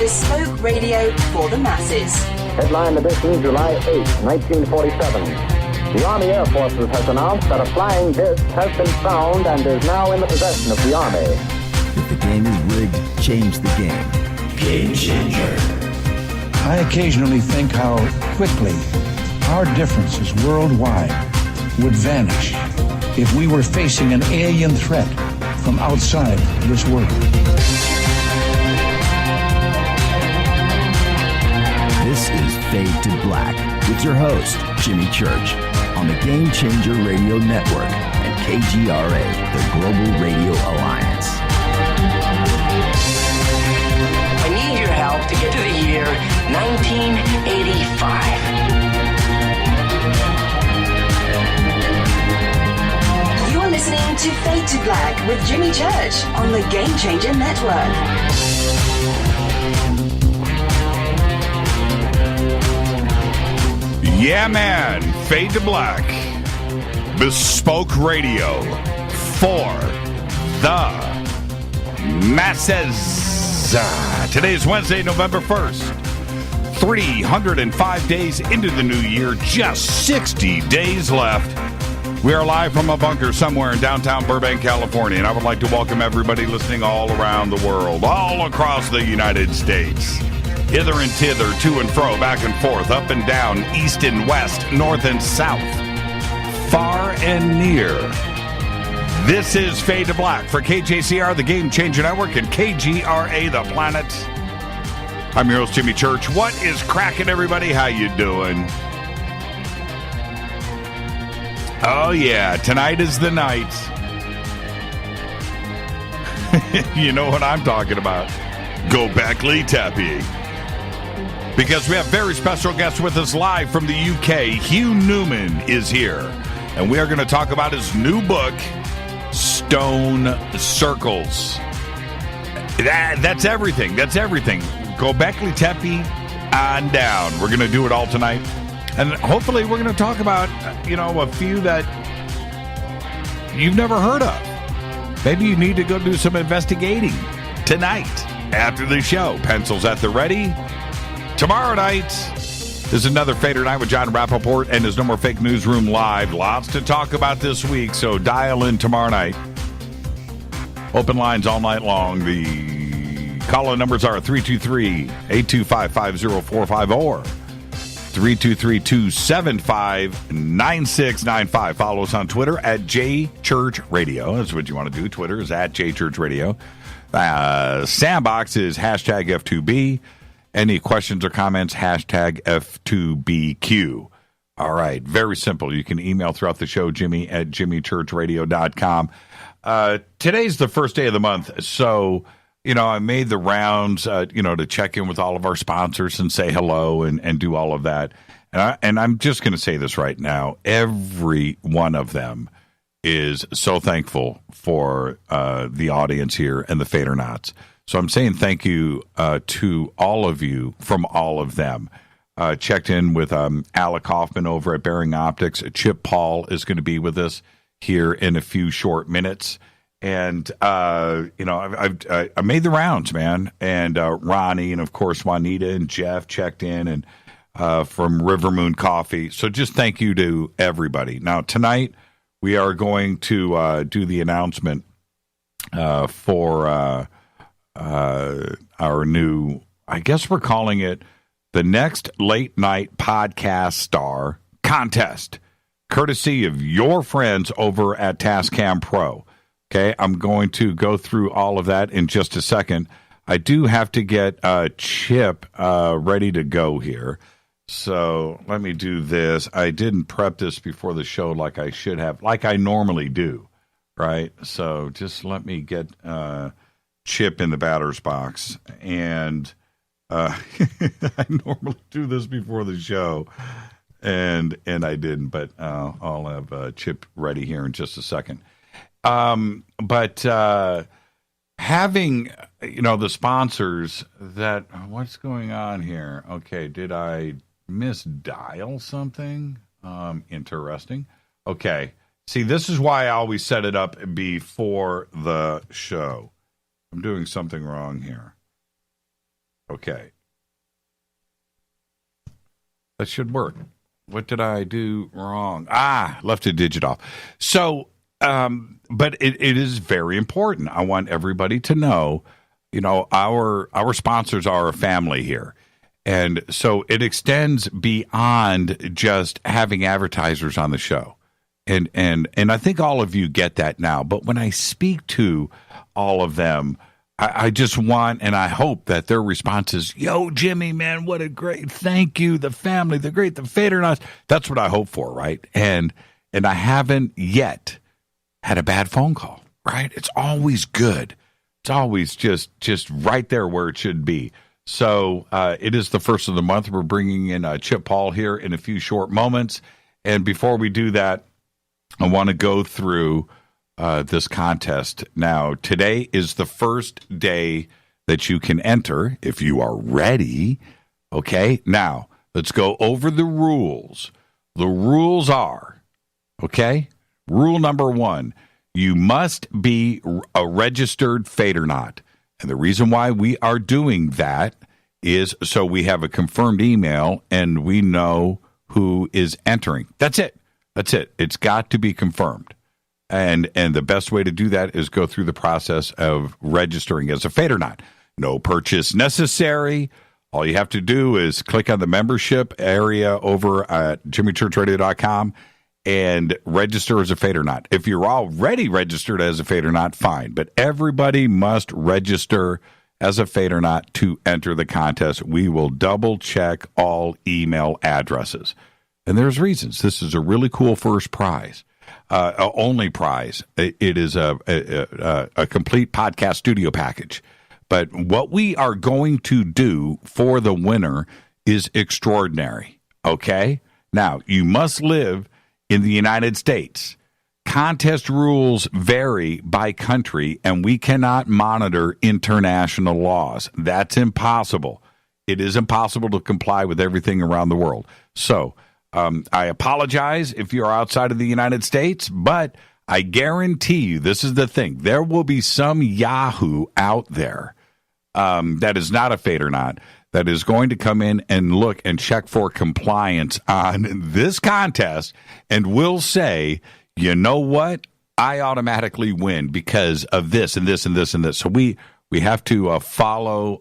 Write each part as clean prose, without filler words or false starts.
Bespoke radio for the masses. Headline edition, July 8, 1947. The Army Air Forces has announced that a flying disc has been found and is now in the possession of the Army. If the game is rigged, change the game. Game changer. I occasionally think how quickly our differences worldwide would vanish if we were facing an alien threat from outside this world. This is Fade to Black with your host, Jimmy Church, on the Game Changer Radio Network and KGRA, the Global Radio Alliance. I need your help to get to the year 1985. You're listening to Fade to Black with Jimmy Church on the Game Changer Network. Yeah, man. Fade to Black. Bespoke radio for the masses. Today is Wednesday, November 1st. 305 days into the new year. Just 60 days left. We are live from a bunker somewhere in downtown Burbank, California. And I would like to welcome everybody listening all around the world, all across the United States. Hither and thither, to and fro, back and forth, up and down, east and west, north and south, far and near. This is Fade to Black for KJCR, the Game Changer Network, and KGRA, the planet. I'm your host, Jimmy Church. What is cracking, everybody? How you doing? Oh, yeah, tonight is the night. You know what I'm talking about. Gobekli Tepe. Because we have very special guests with us live from the UK. Hugh Newman is here. And we are going to talk about his new book, Stone Circles. That's everything. That's everything. Gobekli Tepe on down. We're going to do it all tonight. And hopefully we're going to talk about, a few that you've never heard of. Maybe you need to go do some investigating tonight after the show. Pencils at the ready. Tomorrow night is another Fader Night with John Rappaport and his No More Fake Newsroom Live. Lots to talk about this week, so dial in tomorrow night. Open lines all night long. The call-in numbers are 323-825-5045 or 323-275-9695. Follow us on Twitter at JChurchRadio. That's what you want to do. Twitter is at JChurchRadio. Sandbox is hashtag F2B. Any questions or comments, hashtag F2BQ. All right, very simple. You can email throughout the show, Jimmy at jimmychurchradio.com. Today's the first day of the month, so, I made the rounds, to check in with all of our sponsors and say hello and do all of that. And I'm just going to say this right now. Every one of them is so thankful for the audience here and the Fadernauts. So I'm saying thank you to all of you from all of them. Checked in with Alec Hoffman over at Bearing Optics. Chip Paul is going to be with us here in a few short minutes. And, I made the rounds, man. And Ronnie and, of course, Juanita and Jeff checked in and from River Moon Coffee. So just thank you to everybody. Now, tonight we are going to do the announcement for our new, I guess we're calling it the Next Late Night Podcast Star Contest, courtesy of your friends over at Tascam Pro. Okay, I'm going to go through all of that in just a second. I do have to get Chip ready to go here. So let me do this. I didn't prep this before the show like I should have, like I normally do, right? So just let me get Chip in the batter's box, and I normally do this before the show, and I didn't, but I'll have Chip ready here in just a second. But having the sponsors that, what's going on here? Okay, did I misdial something? Interesting. Okay, see, this is why I always set it up before the show. I'm doing something wrong here. Okay. That should work. What did I do wrong? Left a digit off. So, but it is very important. I want everybody to know, our sponsors are a family here. And so it extends beyond just having advertisers on the show. And I think all of you get that now. But when I speak to all of them, I just want, and I hope that their response is, yo, Jimmy, man, what a great, thank you, the family, the great, the Fadernauts. That's what I hope for, right? And I haven't yet had a bad phone call, right? It's always good. It's always just right there where it should be. So it is the first of the month. We're bringing in Chip Paul here in a few short moments. And before we do that, I want to go through this contest. Now, today is the first day that you can enter if you are ready. Okay, now let's go over the rules. The rules are, okay, rule number 1, you must be a registered Fadernaut. And the reason why we are doing that is so we have a confirmed email and we know who is entering. That's it. That's it. It's got to be confirmed. And the best way to do that is go through the process of registering as a Fadernaut. No purchase necessary. All you have to do is click on the membership area over at jimmychurchradio.com and register as a Fadernaut. If you're already registered as a Fadernaut, fine. But everybody must register as a Fadernaut to enter the contest. We will double check all email addresses. And there's reasons. This is a really cool first prize. Only prize. It is a complete podcast studio package. But what we are going to do for the winner is extraordinary. Okay? Now, you must live in the United States. Contest rules vary by country, and we cannot monitor international laws. That's impossible. It is impossible to comply with everything around the world. So, I apologize if you're outside of the United States, but I guarantee you, this is the thing, there will be some Yahoo out there that is not a Fadernaut that is going to come in and look and check for compliance on this contest and will say, you know what, I automatically win because of this and this and this and this. So we have to follow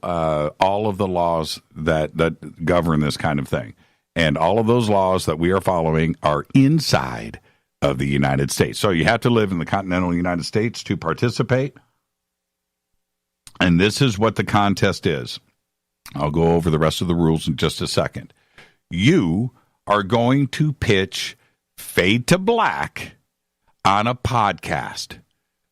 all of the laws that govern this kind of thing. And all of those laws that we are following are inside of the United States. So you have to live in the continental United States to participate. And this is what the contest is. I'll go over the rest of the rules in just a second. You are going to pitch Fade to Black on a podcast.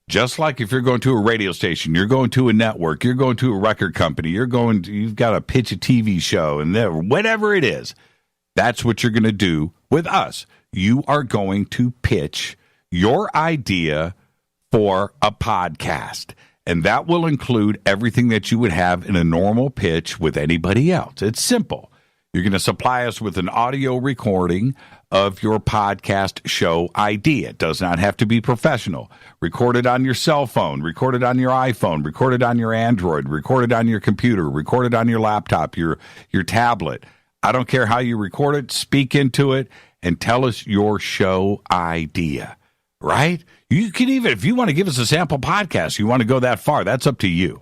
Just like if you're going to a radio station, you're going to a network, you're going to a record company, you've got to pitch a TV show and whatever it is. That's what you're going to do with us. You are going to pitch your idea for a podcast. And that will include everything that you would have in a normal pitch with anybody else. It's simple. You're going to supply us with an audio recording of your podcast show idea. It does not have to be professional. Record it on your cell phone, record it on your iPhone, record it on your Android, record it on your computer, record it on your laptop, your tablet. I don't care how you record it, speak into it, and tell us your show idea, right? You can even, if you want to give us a sample podcast, you want to go that far, that's up to you.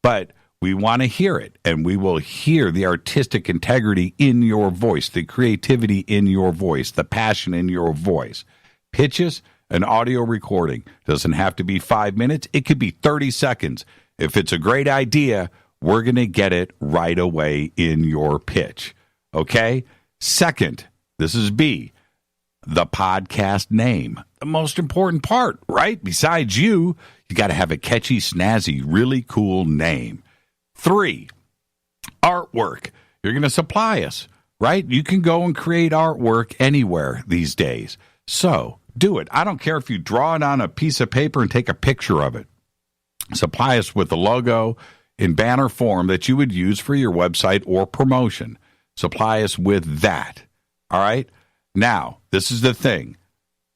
But we want to hear it, and we will hear the artistic integrity in your voice, the creativity in your voice, the passion in your voice. Pitch us an audio recording. Doesn't have to be 5 minutes. It could be 30 seconds. If it's a great idea, we're going to get it right away in your pitch. Okay? Second, this is B, the podcast name. The most important part, right? Besides you got to have a catchy, snazzy, really cool name. 3, artwork. You're going to supply us, right? You can go and create artwork anywhere these days. So do it. I don't care if you draw it on a piece of paper and take a picture of it. Supply us with the logo in banner form that you would use for your website or promotion. Supply us with that. All right? Now, this is the thing.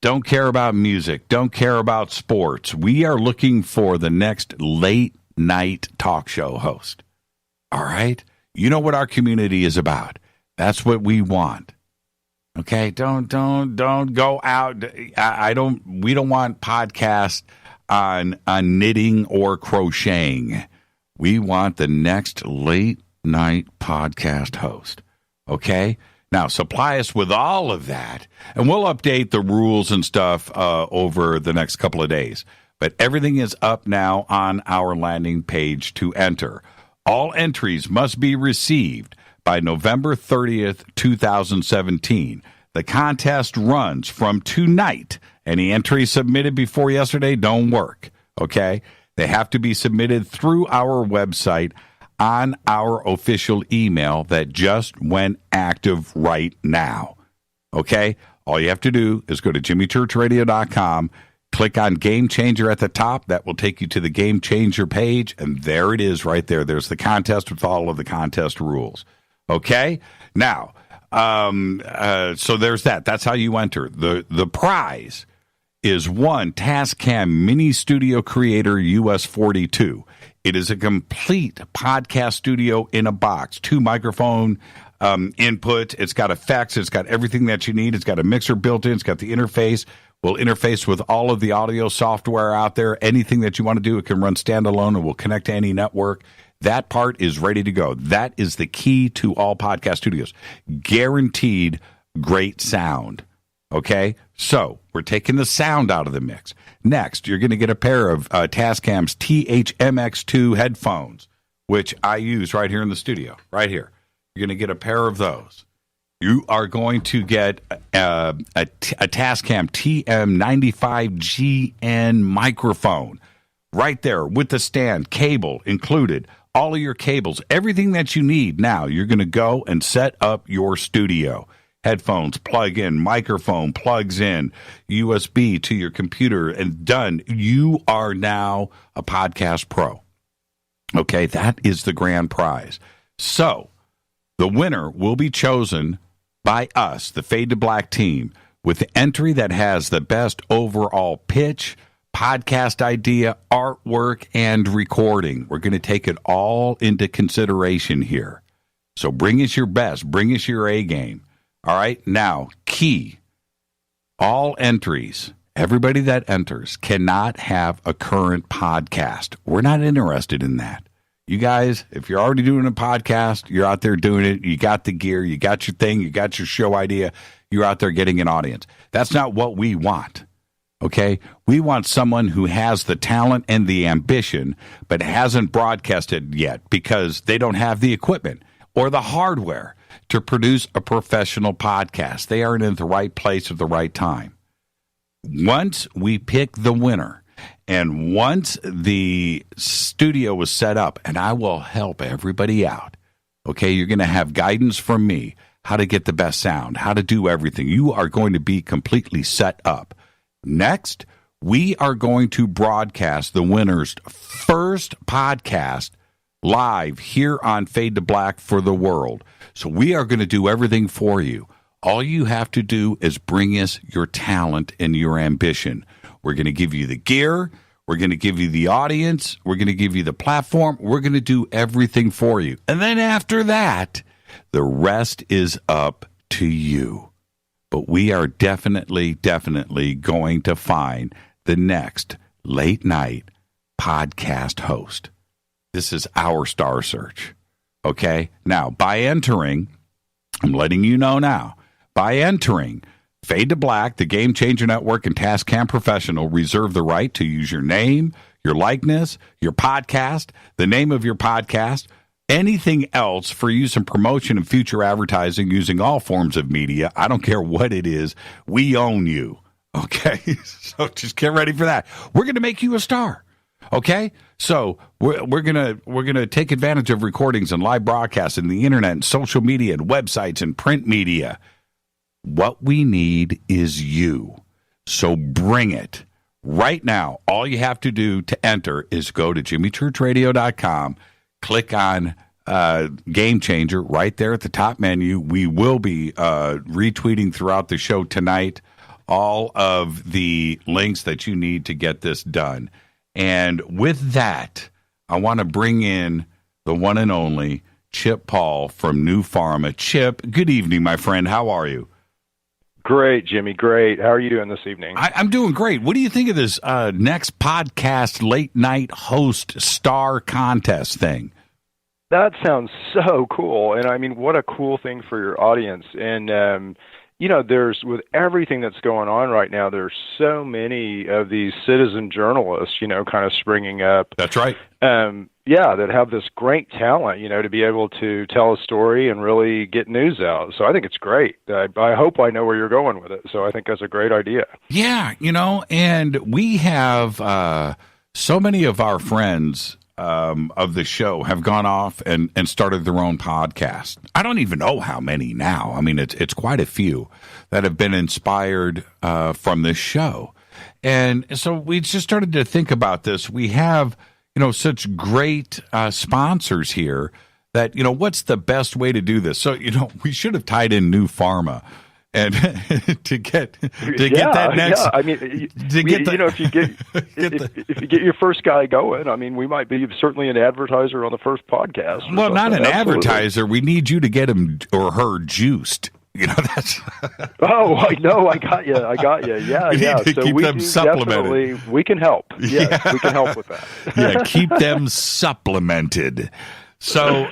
Don't care about music. Don't care about sports. We are looking for the next late night talk show host. All right? You know what our community is about. That's what we want. Okay, don't go out. We don't want podcasts on knitting or crocheting. We want the next late night podcast host. Okay? Now, supply us with all of that, and we'll update the rules and stuff over the next couple of days. But everything is up now on our landing page to enter. All entries must be received by November 30th, 2017. The contest runs from tonight. Any entries submitted before yesterday don't work, okay? They have to be submitted through our website on our official email that just went active right now, okay? All you have to do is go to jimmychurchradio.com, click on Game Changer at the top. That will take you to the Game Changer page, and there it is right there. There's the contest with all of the contest rules, okay? Now, so there's that. That's how you enter. The prize is one Tascam Mini Studio Creator US 42. It is a complete podcast studio in a box. 2 microphone input. It's got effects. It's got everything that you need. It's got a mixer built in. It's got the interface. Will interface with all of the audio software out there. Anything that you want to do, it can run standalone and will connect to any network. That part is ready to go. That is the key to all podcast studios. Guaranteed great sound. Okay? So, we're taking the sound out of the mix. Next, you're going to get a pair of Tascam's THMX2 headphones, which I use right here in the studio, right here. You're going to get a pair of those. You are going to get a Tascam TM95GN microphone right there with the stand, cable included, all of your cables, everything that you need. Now, you're going to go and set up your studio. Headphones plug in, microphone plugs in, USB to your computer, and done. You are now a podcast pro. Okay, that is the grand prize. So, the winner will be chosen by us, the Fade to Black team, with the entry that has the best overall pitch, podcast idea, artwork, and recording. We're going to take it all into consideration here. So bring us your best. Bring us your A game. All right? Now, key. All entries, everybody that enters, cannot have a current podcast. We're not interested in that. You guys, if you're already doing a podcast, you're out there doing it, you got the gear, you got your thing, you got your show idea, you're out there getting an audience. That's not what we want, okay? We want someone who has the talent and the ambition, but hasn't broadcasted yet because they don't have the equipment or the hardware to produce a professional podcast. They aren't in the right place at the right time. Once we pick the winner, and once the studio was set up, and I will help everybody out, okay, you're going to have guidance from me, how to get the best sound, how to do everything. You are going to be completely set up. Next, we are going to broadcast the winner's first podcast live here on Fade to Black for the world. So we are going to do everything for you. All you have to do is bring us your talent and your ambition. We're going to give you the gear. We're going to give you the audience. We're going to give you the platform. We're going to do everything for you. And then after that, the rest is up to you. But we are definitely going to find the next late night podcast host. This is our star search. Okay? Now, by entering, I'm letting you know now, by entering Fade to Black, the Game Changer Network, and Tascam Professional reserve the right to use your name, your likeness, your podcast, the name of your podcast, anything else for use in promotion and future advertising using all forms of media. I don't care what it is. We own you. Okay? So just get ready for that. We're going to make you a star. Okay? So we're gonna take advantage of recordings and live broadcasts and the internet and social media and websites and print media. What we need is you. So bring it. Right now, all you have to do to enter is go to jimmychurchradio.com, click on Game Changer right there at the top menu. We will be retweeting throughout the show tonight all of the links that you need to get this done. And with that, I want to bring in the one and only Chip Paul from New Pharma. Chip, good evening, my friend. How are you? Great, Jimmy. Great. How are you doing this evening? I'm doing great. What do you think of this next podcast late night host star contest thing? That sounds so cool. And I mean, what a cool thing for your audience. And, there's, with everything that's going on right now, there's so many of these citizen journalists, kind of springing up. That's right. That have this great talent, to be able to tell a story and really get news out. So I think it's great. I hope I know where you're going with it. So I think that's a great idea. Yeah, and we have so many of our friends of the show have gone off and started their own podcast. I don't even know how many now. I mean, it's quite a few that have been inspired from this show. And so we just started to think about this. We have, such great sponsors here that, what's the best way to do this? So, we should have tied in New Pharma. And to get that next, I mean, if you get your first guy going, I mean, we might be certainly an advertiser on the first podcast. Well, not an advertiser. We need you to get him or her juiced. That's. Oh, I know. I got you. Yeah. So keep them supplemented. Definitely, we can help. Yes, we can help with that. Yeah, keep them supplemented. So,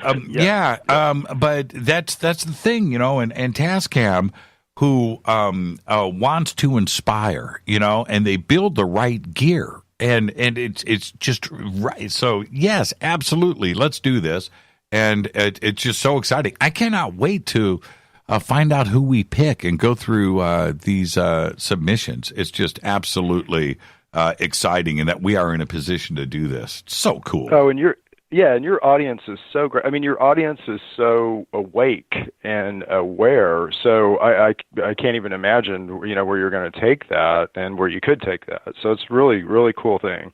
but that's the thing, and Tascam, who wants to inspire, and they build the right gear, and it's just right. So yes, absolutely, let's do this, and it's just so exciting. I cannot wait to find out who we pick and go through these submissions. It's just absolutely exciting, and that we are in a position to do this. It's so cool. Oh, and your audience is so great. I mean, your audience is so awake and aware. So I can't even imagine, where you're going to take that and where you could take that. So it's really, really cool thing.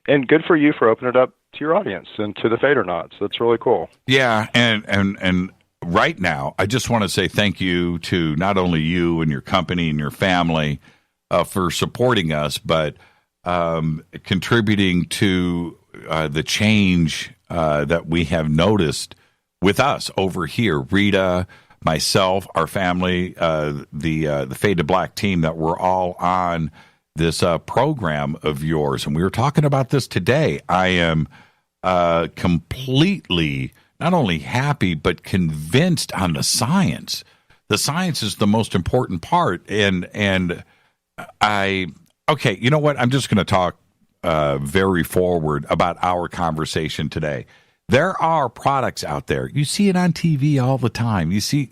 And good for you for opening it up to your audience and to the Fadernauts. That's really cool. Yeah. And right now, I just want to say thank you to not only you and your company and your family for supporting us, but contributing to the change that we have noticed with us over here. Rita, myself, our family, the Fade to Black team, that we're all on this program of yours. And we were talking about this today. I am completely not only happy, but convinced on the science. The science is the most important part. And okay, you know what? I'm just going to talk very forward about our conversation today. There are products out there. You see it on TV all the time. You see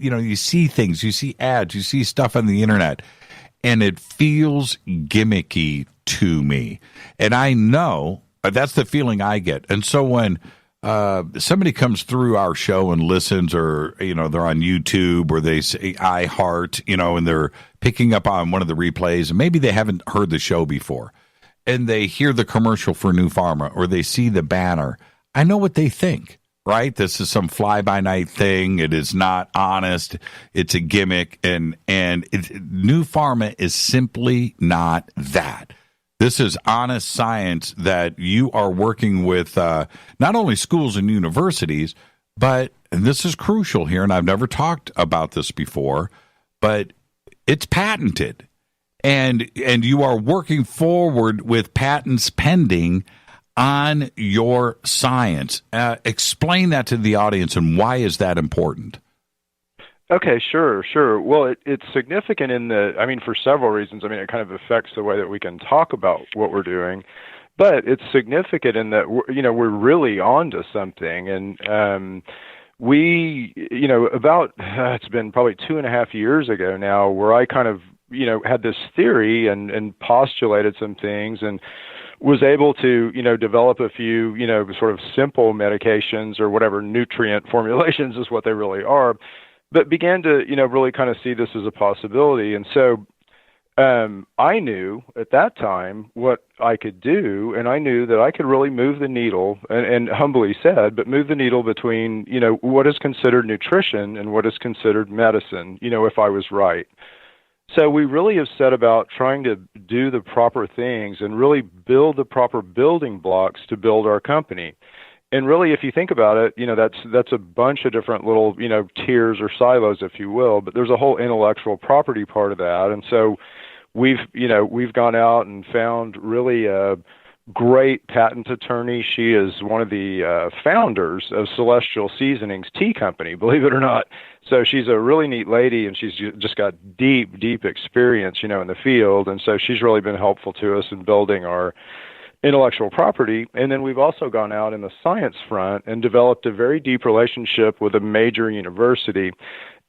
things, you see ads, you see stuff on the internet, and it feels gimmicky to me. And I know that's the feeling I get. And so when somebody comes through our show and listens, or they're on YouTube, or they say iHeart, and they're picking up on one of the replays, and maybe they haven't heard the show before, and they hear the commercial for New Pharma, or they see the banner, I know what they think, right? This is some fly-by-night thing. It is not honest. It's a gimmick, and New Pharma is simply not that. This is honest science that you are working with not only schools and universities, but, and this is crucial here, and I've never talked about this before, but it's patented. And you are working forward with patents pending on your science. Explain that to the audience, and why is that important? Okay, sure. Well, it's significant for several reasons. I mean, it kind of affects the way that we can talk about what we're doing, but it's significant in that, we're really onto something. And it's been probably 2.5 years ago now, where I kind of, had this theory and postulated some things, and was able to, develop a few, sort of simple medications, or whatever, nutrient formulations is what they really are, but began to, really kind of see this as a possibility. And so I knew at that time what I could do, and I knew that I could really move the needle, and humbly said, but move the needle between, what is considered nutrition and what is considered medicine, if I was right. So we really have set about trying to do the proper things and really build the proper building blocks to build our company. And really, if you think about it, that's a bunch of different little, tiers or silos, if you will, but there's a whole intellectual property part of that. And so we've gone out and found really a great patent attorney. She is one of the founders of Celestial Seasonings Tea Company, believe it or not. So she's a really neat lady, and she's just got deep experience, in the field. And so she's really been helpful to us in building our intellectual property. And then we've also gone out in the science front and developed a very deep relationship with a major university.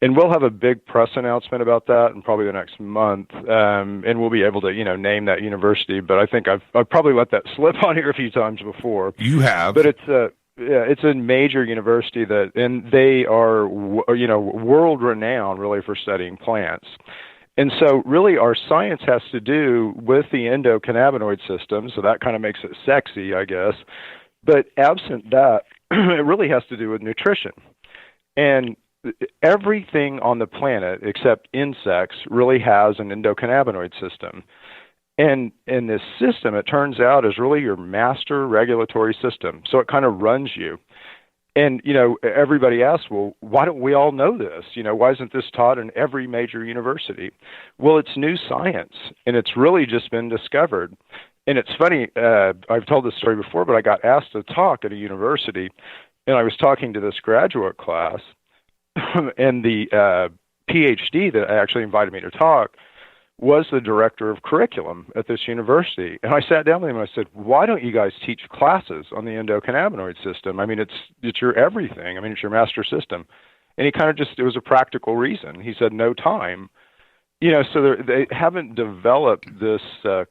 And we'll have a big press announcement about that in probably the next month, and we'll be able to, name that university. But I think I've probably let that slip on here a few times before. You have, but it's a major university and they are, world renowned really for studying plants. And so really our science has to do with the endocannabinoid system, so that kind of makes it sexy, I guess. But absent that, it really has to do with nutrition. And everything on the planet except insects really has an endocannabinoid system. And this system, it turns out, is really your master regulatory system. So it kind of runs you. And, everybody asks, well, why don't we all know this? Why isn't this taught in every major university? Well, it's new science, and it's really just been discovered. And it's funny, I've told this story before, but I got asked to talk at a university, and I was talking to this graduate class, and the PhD that actually invited me to talk was the director of curriculum at this university. And I sat down with him and I said, why don't you guys teach classes on the endocannabinoid system? I mean, it's your everything. I mean, it's your master system. And he kind of it was a practical reason. He said, no time. So they haven't developed this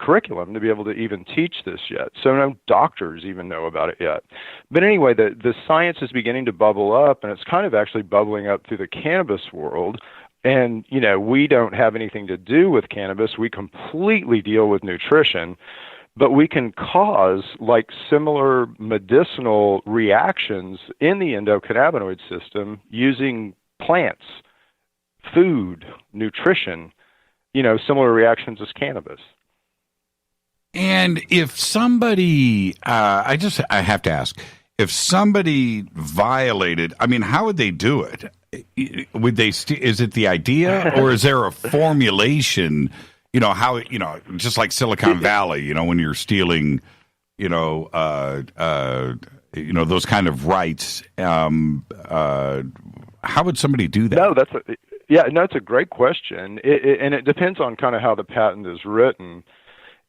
curriculum to be able to even teach this yet. So no doctors even know about it yet. But anyway, the science is beginning to bubble up, and it's kind of actually bubbling up through the cannabis world. And, we don't have anything to do with cannabis. We completely deal with nutrition, but we can cause similar medicinal reactions in the endocannabinoid system using plants, food, nutrition, similar reactions as cannabis. And if somebody, I have to ask, if somebody violated, I mean, how would they do it? Would they? Is it the idea, or is there a formulation? How just like Silicon Valley. When you're stealing, those kind of rights. How would somebody do that? No, it's a great question, and it depends on kind of how the patent is written.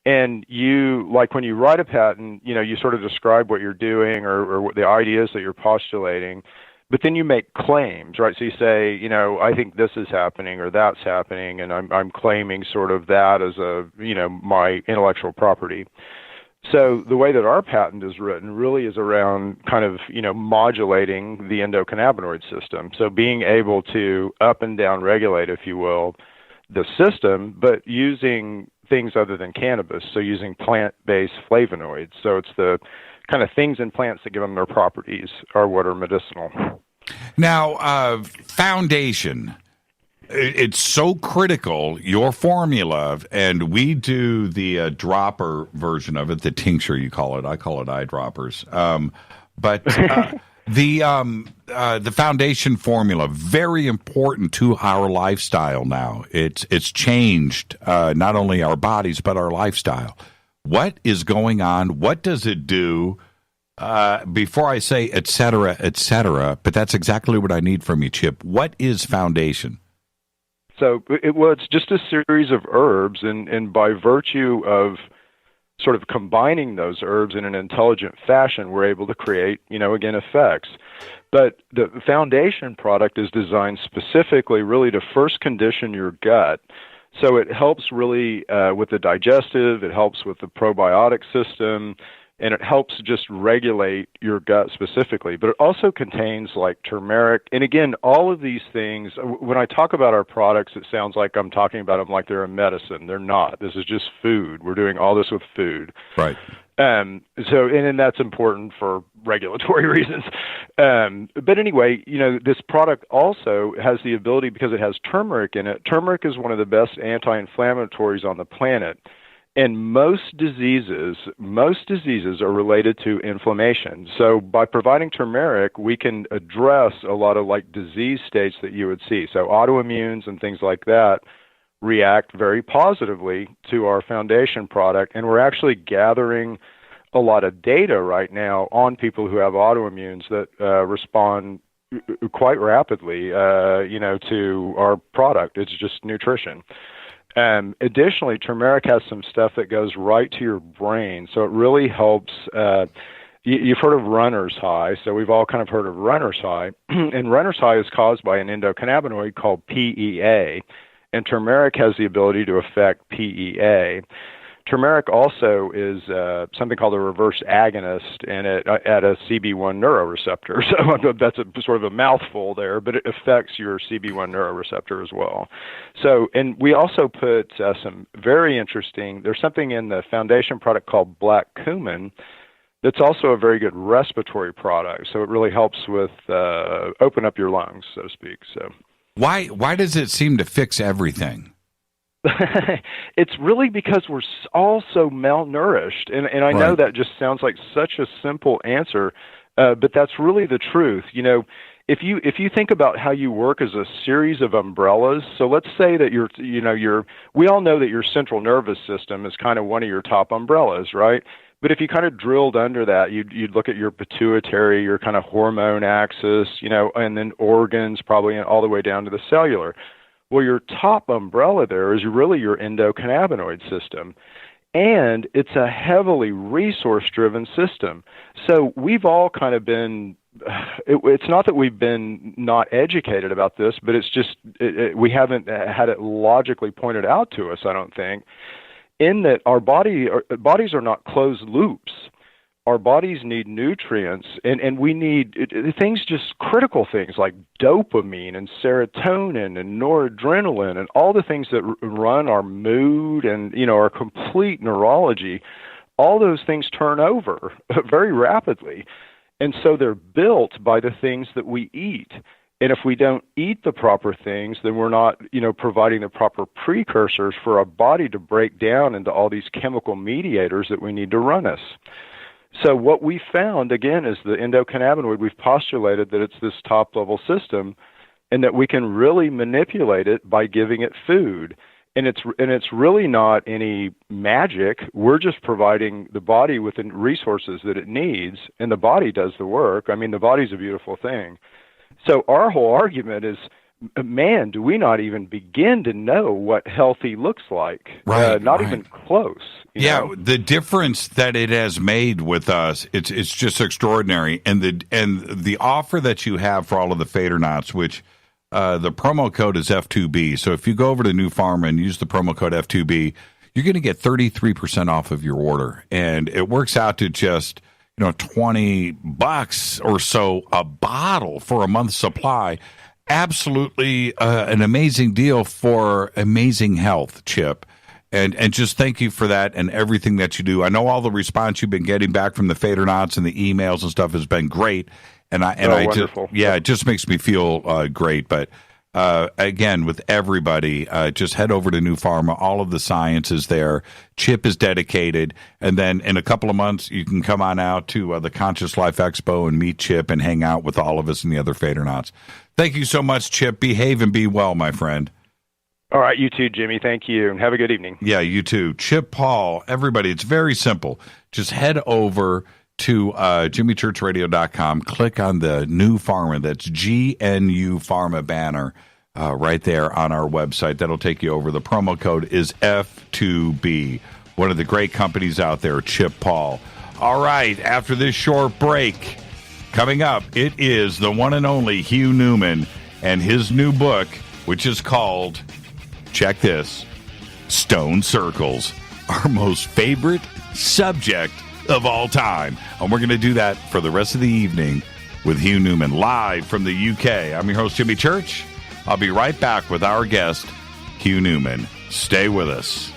And when you write a patent, you sort of describe what you're doing or what the ideas that you're postulating, but then you make claims, right? So you say, I think this is happening or that's happening, and I'm claiming sort of that as my intellectual property. So the way that our patent is written really is around kind of, modulating the endocannabinoid system. So being able to up and down regulate, if you will, the system, but using things other than cannabis, so using plant-based flavonoids. So it's the kind of things in plants that give them their properties are what are medicinal. Now, foundation, it's so critical, your formula, and we do the dropper version of it, the tincture you call it. I call it eyedroppers. But the foundation formula, very important to our lifestyle now. It's changed not only our bodies, but our lifestyle. What is going on? What does it do? Before I say et cetera, but that's exactly what I need from you, Chip. What is foundation? So it's just a series of herbs, and by virtue of sort of combining those herbs in an intelligent fashion, we're able to create, again, effects. But the foundation product is designed specifically really to first condition your gut. So it helps really with the digestive, it helps with the probiotic system, and it helps just regulate your gut specifically. But it also contains turmeric. And again, all of these things, when I talk about our products, it sounds like I'm talking about them like they're a medicine. They're not. This is just food. We're doing all this with food. Right. And that's important for regulatory reasons. But anyway, this product also has the ability, because it has turmeric in it. Turmeric is one of the best anti-inflammatories on the planet. And most diseases are related to inflammation. So by providing turmeric, we can address a lot of like disease states that you would see. So autoimmunes and things like that react very positively to our foundation product. And we're actually gathering a lot of data right now on people who have autoimmunes that respond quite rapidly, to our product. It's just nutrition. Additionally, turmeric has some stuff that goes right to your brain, so it really helps. You've heard of runner's high, so we've all kind of heard of runner's high, and runner's high is caused by an endocannabinoid called PEA, and turmeric has the ability to affect PEA. Turmeric also is something called a reverse agonist, and at a CB1 neuroreceptor. So that's sort of a mouthful there, but it affects your CB1 neuroreceptor as well. So, and we also put some very interesting. There's something in the foundation product called black cumin that's also a very good respiratory product. So it really helps with open up your lungs, so to speak. So why does it seem to fix everything? It's really because we're all so malnourished, and I know that just sounds like such a simple answer, but that's really the truth. You know, if you think about how you work as a series of umbrellas, so let's say that we all know that your central nervous system is kind of one of your top umbrellas, right? But if you kind of drilled under that, you'd look at your pituitary, your kind of hormone axis, and then organs, probably all the way down to the cellular. Well, your top umbrella there is really your endocannabinoid system, and it's a heavily resource-driven system. So we've all kind of been, it's not that we've been not educated about this, but it's just we haven't had it logically pointed out to us, I don't think, in that our bodies are not closed loops. Our bodies need nutrients, and we need things, just critical things like dopamine and serotonin and noradrenaline and all the things that run our mood and, our complete neurology. All those things turn over very rapidly. And so they're built by the things that we eat. And if we don't eat the proper things, then we're not, providing the proper precursors for our body to break down into all these chemical mediators that we need to run us. So what we found, again, is the endocannabinoid. We've postulated that it's this top-level system and that we can really manipulate it by giving it food. And it's really not any magic. We're just providing the body with the resources that it needs, and the body does the work. I mean, the body's a beautiful thing. So our whole argument is, man, do we not even begin to know what healthy looks like? Not even close. The difference that it has made with us, it's just extraordinary. And the offer that you have for all of the Fadernauts, which the promo code is F2B. So if you go over to New Pharma and use the promo code F2B, you're going to get 33% off of your order. And it works out to just $20 or so a bottle for a month's supply. Absolutely an amazing deal for amazing health, Chip. And just thank you for that and everything that you do. I know all the response you've been getting back from the Fadernauts and the emails and stuff has been great. And wonderful. It just makes me feel great. But again, with everybody, just head over to New Pharma. All of the science is there. Chip is dedicated. And then in a couple of months, you can come on out to the Conscious Life Expo and meet Chip and hang out with all of us and the other Fadernauts. Thank you so much, Chip. Behave and be well, my friend. All right, you too, Jimmy. Thank you, and have a good evening. Yeah, you too. Chip Paul, everybody, it's very simple. Just head over to jimmychurchradio.com, click on the New Pharma, that's GNU Pharma banner right there on our website. That'll take you over. The promo code is F2B. One of the great companies out there, Chip Paul. All right, after this short break, coming up, it is the one and only Hugh Newman and his new book, which is called, check this, Stone Circles, our most favorite subject of all time. And we're going to do that for the rest of the evening with Hugh Newman, live from the UK. I'm your host, Jimmy Church. I'll be right back with our guest, Hugh Newman. Stay with us.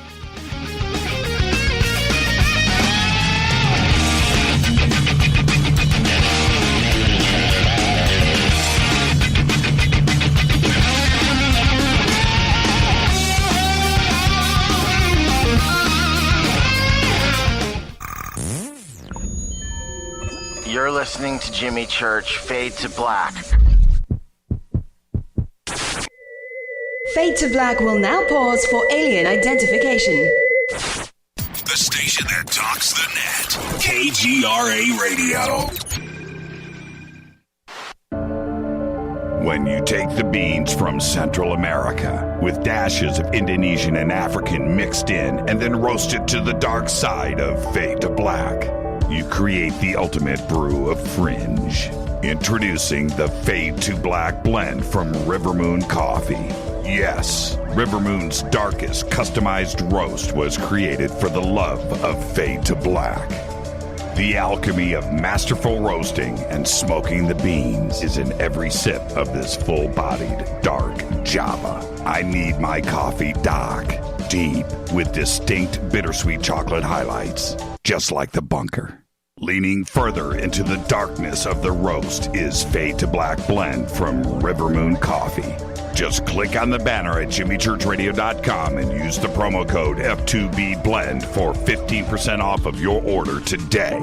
listening to Jimmy Church, Fade to Black. Fade to Black will now pause for alien identification. The station that talks the net. KGRA Radio. When you take the beans from Central America with dashes of Indonesian and African mixed in and then roast it to the dark side of Fade to Black, you create the ultimate brew of fringe. Introducing the Fade to Black blend from Rivermoon Coffee. Yes, Rivermoon's darkest customized roast was created for the love of Fade to Black. The alchemy of masterful roasting and smoking the beans is in every sip of this full-bodied, dark Java. I need my coffee dark, deep, with distinct bittersweet chocolate highlights, just like the bunker. Leaning further into the darkness of the roast is Fade to Black blend from Rivermoon Coffee. Just click on the banner at jimmychurchradio.com and use the promo code F2BBLEND for 15% off of your order today.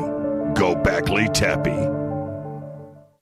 Gobekli Tepe.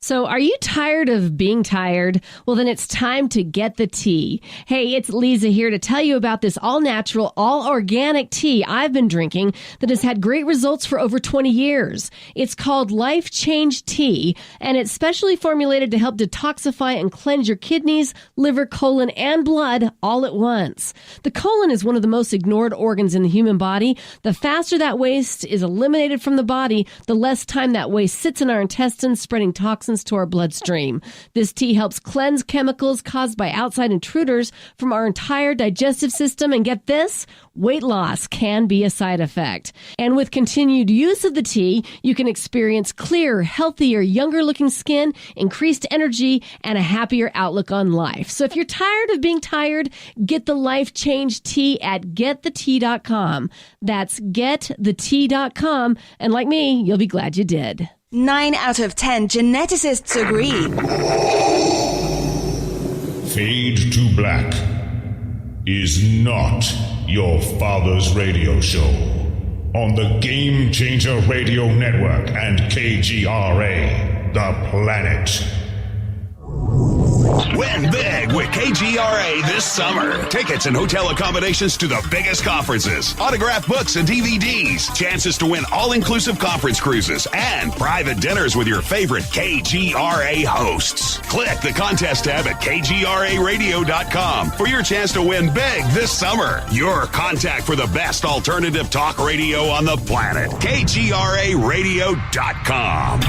So are you tired of being tired? Well, then it's time to get the tea. Hey, it's Lisa here to tell you about this all-natural, all-organic tea I've been drinking that has had great results for over 20 years. It's called Life Change Tea, and it's specially formulated to help detoxify and cleanse your kidneys, liver, colon, and blood all at once. The colon is one of the most ignored organs in the human body. The faster that waste is eliminated from the body, the less time that waste sits in our intestines, spreading toxins to our bloodstream. This tea helps cleanse chemicals caused by outside intruders from our entire digestive system. And get this, weight loss can be a side effect. And with continued use of the tea, you can experience clearer, healthier, younger looking skin, increased energy, and a happier outlook on life. So if you're tired of being tired, get the Life Change Tea at getthetea.com. That's getthetea.com. And like me, you'll be glad you did. 9 out of 10 geneticists agree. Fade to Black is not your father's radio show on the Game Changer Radio Network and KGRA, the planet. Win big with KGRA this summer. Tickets and hotel accommodations to the biggest conferences, autographed books and DVDs, chances to win all-inclusive conference cruises, and private dinners with your favorite KGRA hosts. Click the contest tab at kgraradio.com for your chance to win big this summer. Your contact for the best alternative talk radio on the planet. kgraradio.com.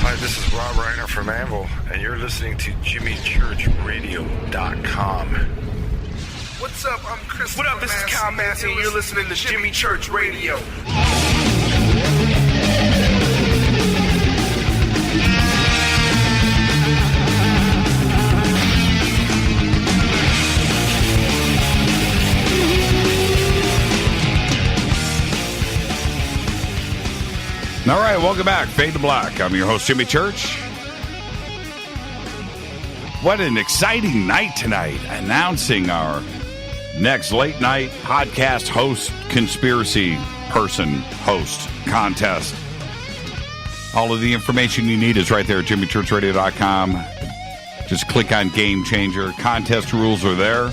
Hi, this is Rob Reiner from Anvil, and you're listening to JimmyChurchRadio.com. What's up? I'm Chris. What up? This is Kyle Massey, and you're listening to Jimmy Church Radio. All right, welcome back. Fade to Black. I'm your host, Jimmy Church. What an exciting night tonight. Announcing our next late night podcast host, conspiracy person host contest. All of the information you need is right there at jimmychurchradio.com. Just click on Game Changer. Contest rules are there.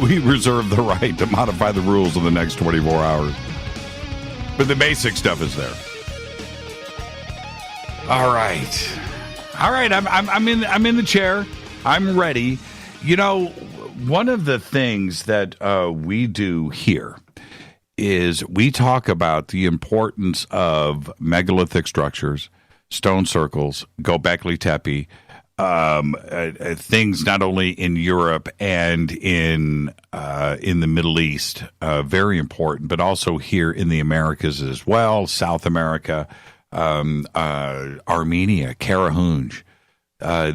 We reserve the right to modify the rules in the next 24 hours. But the basic stuff is there. All right. I'm in the chair. I'm ready. You know, one of the things that we do here is we talk about the importance of megalithic structures, stone circles, Gobekli Tepe, things not only in Europe and in the Middle East, very important, but also here in the Americas as well, South America, Armenia, Karahunj.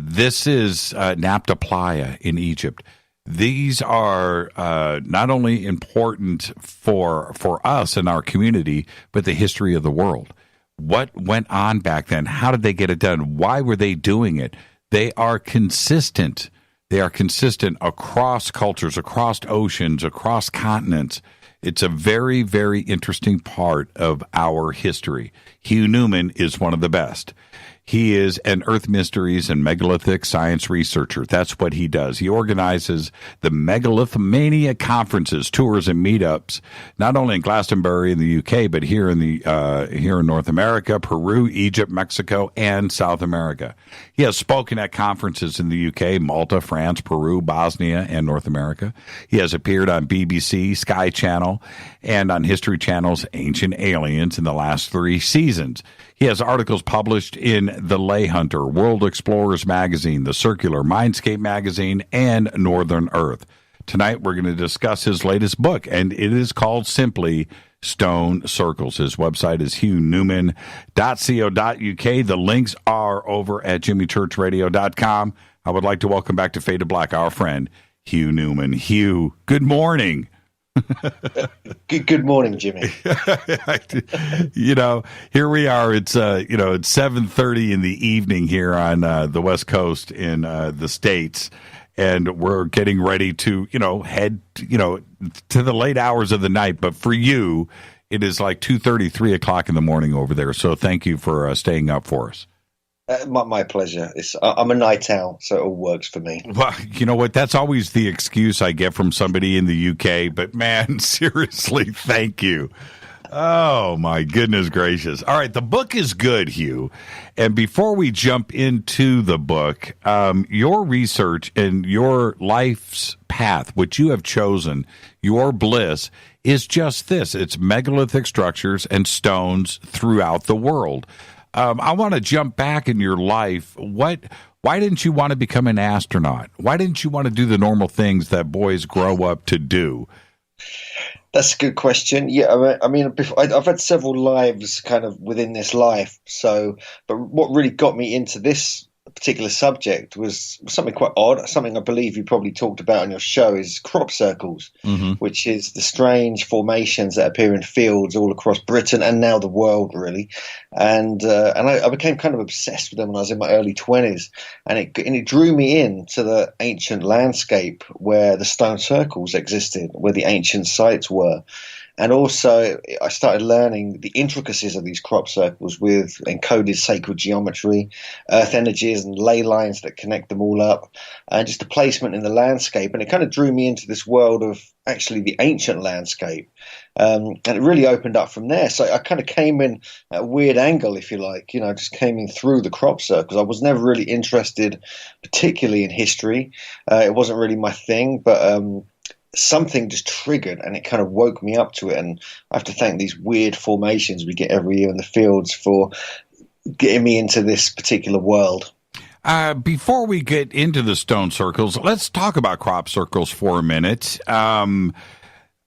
This is Nabta Playa in Egypt. These are not only important for us and our community, but the history of the world. What went on back then? How did they get it done? Why were they doing it? They are consistent. They are consistent across cultures, across oceans, across continents. It's a very, very interesting part of our history. Hugh Newman is one of the best. He is an Earth Mysteries and Megalithic science researcher. That's what he does. He organizes the Megalithomania Conferences, tours, and meetups, not only in Glastonbury in the UK, but here in North America, Peru, Egypt, Mexico, and South America. He has spoken at conferences in the UK, Malta, France, Peru, Bosnia, and North America. He has appeared on BBC, Sky Channel, and on History Channel's Ancient Aliens in the last 3 seasons. He has articles published in the Leyhunter, World Explorers Magazine, The Circular, Mindscape Magazine, and Northern Earth. Tonight, we're going to discuss his latest book, and it is called simply Stone Circles. His website is hughNewman.co.uk. The links are over at jimmychurchradio.com. I would like to welcome back to Fade to Black our friend, Hugh Newman. Hugh, good morning. Good morning, Jimmy. Here we are. It's 7:30 in the evening here on the West Coast in the States, and we're getting ready to head to the late hours of the night. But for you, it is like 2:30, 3 o'clock in the morning over there. So thank you for staying up for us. My pleasure. I'm a night owl, so it all works for me. Well, you know what? That's always the excuse I get from somebody in the UK. But, man, seriously, thank you. Oh, my goodness gracious. All right, the book is good, Hugh. And before we jump into the book, your research and your life's path, which you have chosen, your bliss, is just this. It's megalithic structures and stones throughout the world. I want to jump back in your life. Why didn't you want to become an astronaut? Why didn't you want to do the normal things that boys grow up to do? That's a good question. Yeah, I mean, I've had several lives kind of within this life. But what really got me into this particular subject was something quite odd. Something I believe you probably talked about on your show is crop circles, which is the strange formations that appear in fields all across Britain and now the world, really. And I became kind of obsessed with them when I was in my early 20s, and it drew me into the ancient landscape where the stone circles existed, where the ancient sites were. And also, I started learning the intricacies of these crop circles with encoded sacred geometry, earth energies, and ley lines that connect them all up, and just the placement in the landscape. And it kind of drew me into this world of actually the ancient landscape. And it really opened up from there. So I kind of came in at a weird angle, if you like, just came in through the crop circles. I was never really interested particularly in history. It wasn't really my thing, but something just triggered and it kind of woke me up to it. And I have to thank these weird formations we get every year in the fields for getting me into this particular world. Before we get into the stone circles, let's talk about crop circles for a minute.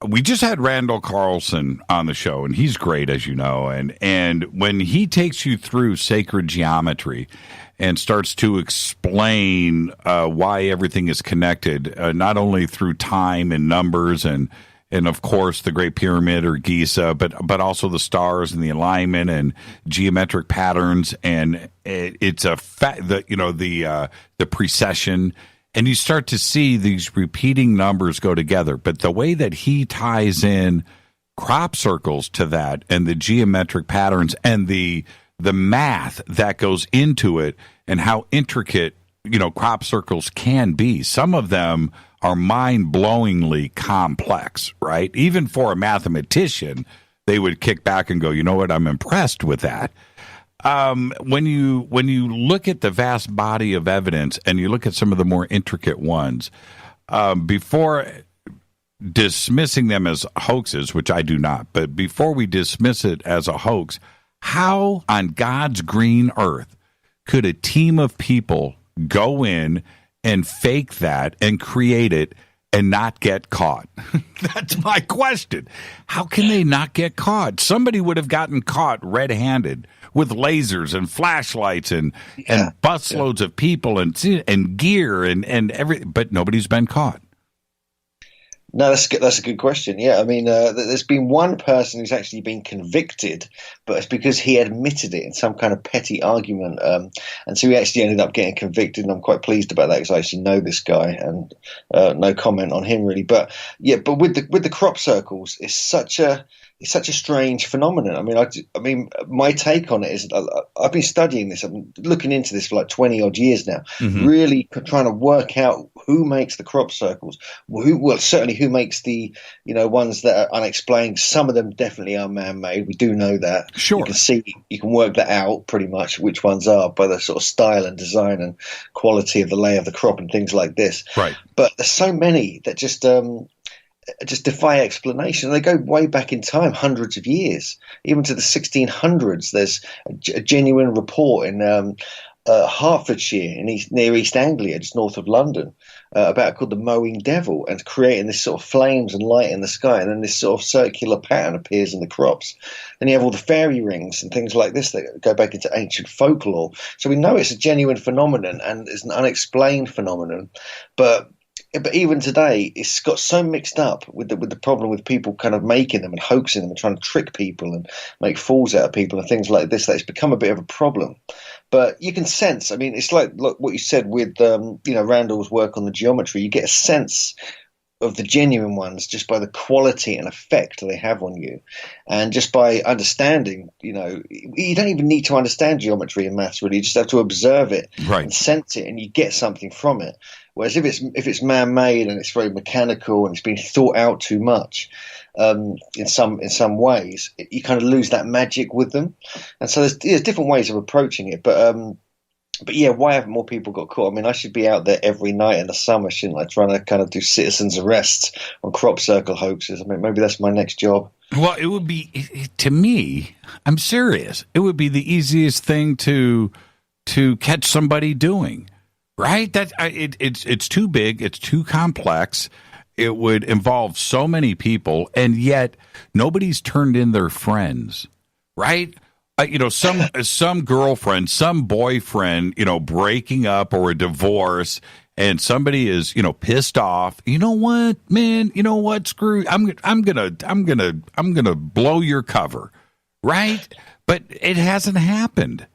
We just had Randall Carlson on the show, and he's great, as you know. And when he takes you through sacred geometry and starts to explain why everything is connected, not only through time and numbers and of course the Great Pyramid or Giza, but also the stars and the alignment and geometric patterns, and it's a the precession, and you start to see these repeating numbers go together. But the way that he ties in crop circles to that and the geometric patterns and the math that goes into it and how intricate, crop circles can be. Some of them are mind-blowingly complex, right? Even for a mathematician, they would kick back and go, you know what, I'm impressed with that. When you look at the vast body of evidence and you look at some of the more intricate ones, before dismissing them as hoaxes, which I do not, but before we dismiss it as a hoax, how on God's green earth could a team of people go in and fake that and create it and not get caught? That's my question. How can they not get caught? Somebody would have gotten caught red-handed with lasers and flashlights and busloads of people and gear and everything, but nobody's been caught. No, that's a good question. Yeah, I mean, there's been one person who's actually been convicted, but it's because he admitted it in some kind of petty argument, and so he actually ended up getting convicted. And I'm quite pleased about that because I actually know this guy, and no comment on him really. But yeah, but with the crop circles, it's such a strange phenomenon. I mean, my take on it is I've been studying this. I've been looking into this for like 20 odd years now, really trying to work out who makes the crop circles. Certainly who makes the ones that are unexplained. Some of them definitely are man-made. We do know that. Sure, you can work that out pretty much which ones are by the sort of style and design and quality of the lay of the crop and things like this. Right. But there's so many that just defy explanation. They go way back in time, hundreds of years, even to the 1600s. There's a genuine report in Hertfordshire, near East Anglia, just north of London, about called the mowing devil, and creating this sort of flames and light in the sky, and then this sort of circular pattern appears in the crops. Then you have all the fairy rings and things like this that go back into ancient folklore. So we know it's a genuine phenomenon and it's an unexplained phenomenon, but even today, it's got so mixed up with the problem with people kind of making them and hoaxing them and trying to trick people and make fools out of people and things like this, that it's become a bit of a problem. But you can sense, I mean, it's like what you said with Randall's work on the geometry. You get a sense of the genuine ones just by the quality and effect they have on you, and just by understanding. You don't even need to understand geometry and maths really. You just have to observe it and sense it, and you get something from it. Whereas if it's man-made and it's very mechanical and it's been thought out too much, in some ways, you kind of lose that magic with them. And so there's different ways of approaching it, but yeah, why haven't more people got caught? I mean, I should be out there every night in the summer, shouldn't I? Trying to kind of do citizens' arrests on crop circle hoaxes. I mean, maybe that's my next job. Well, it would be, to me, I'm serious, it would be the easiest thing to catch somebody doing, right? It's too big, it's too complex. It would involve so many people, and yet nobody's turned in their friends, right? Some girlfriend, some boyfriend, breaking up or a divorce, and somebody is, pissed off. You know what, man? You know what? Screw. I'm gonna blow your cover, right? But it hasn't happened.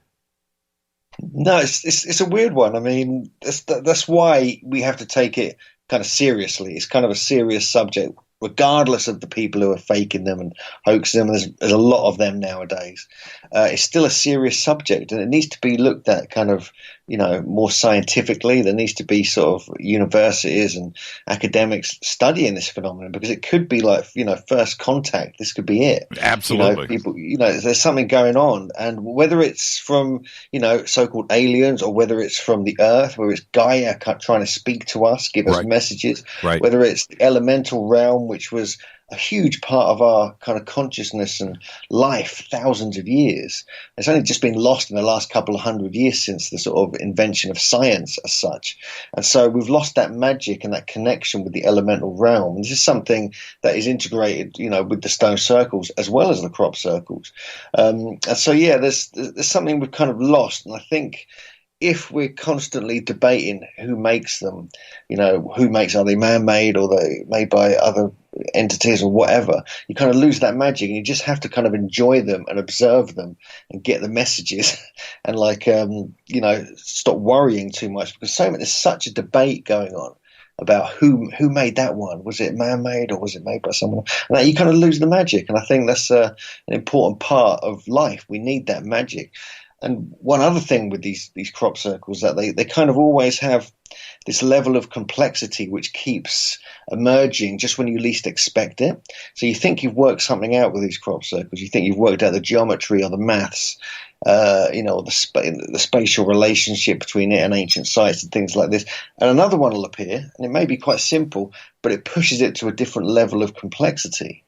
No, it's a weird one. I mean, that's why we have to take it kind of seriously. It's kind of a serious subject, regardless of the people who are faking them and hoaxing them. There's a lot of them nowadays. It's still a serious subject, and it needs to be looked at kind of, more scientifically. There needs to be sort of universities and academics studying this phenomenon, because it could be like, first contact. This could be it. Absolutely. People, there's something going on, and whether it's from, so-called aliens, or whether it's from the earth, whether it's Gaia trying to speak to us, give us messages, whether it's the elemental realm, which was a huge part of our kind of consciousness and life thousands of years. It's only just been lost in the last couple of 100 years since the sort of invention of science as such. And so we've lost that magic and that connection with the elemental realm. This is something that is integrated, with the stone circles as well as the crop circles. And so, yeah, there's something we've kind of lost. And I think if we're constantly debating who makes them, are they man-made or they made by other entities or whatever, you kind of lose that magic, and you just have to kind of enjoy them and observe them and get the messages and stop worrying too much, because there's such a debate going on about who made that one. Was it man-made or was it made by someone? And you kind of lose the magic, and I think that's an important part of life. We need that magic. And one other thing with these crop circles, that they kind of always have this level of complexity which keeps emerging just when you least expect it. So you think you've worked something out with these crop circles. You think you've worked out the geometry or the maths, the spatial relationship between it and ancient sites and things like this. And another one will appear, and it may be quite simple, but it pushes it to a different level of complexity.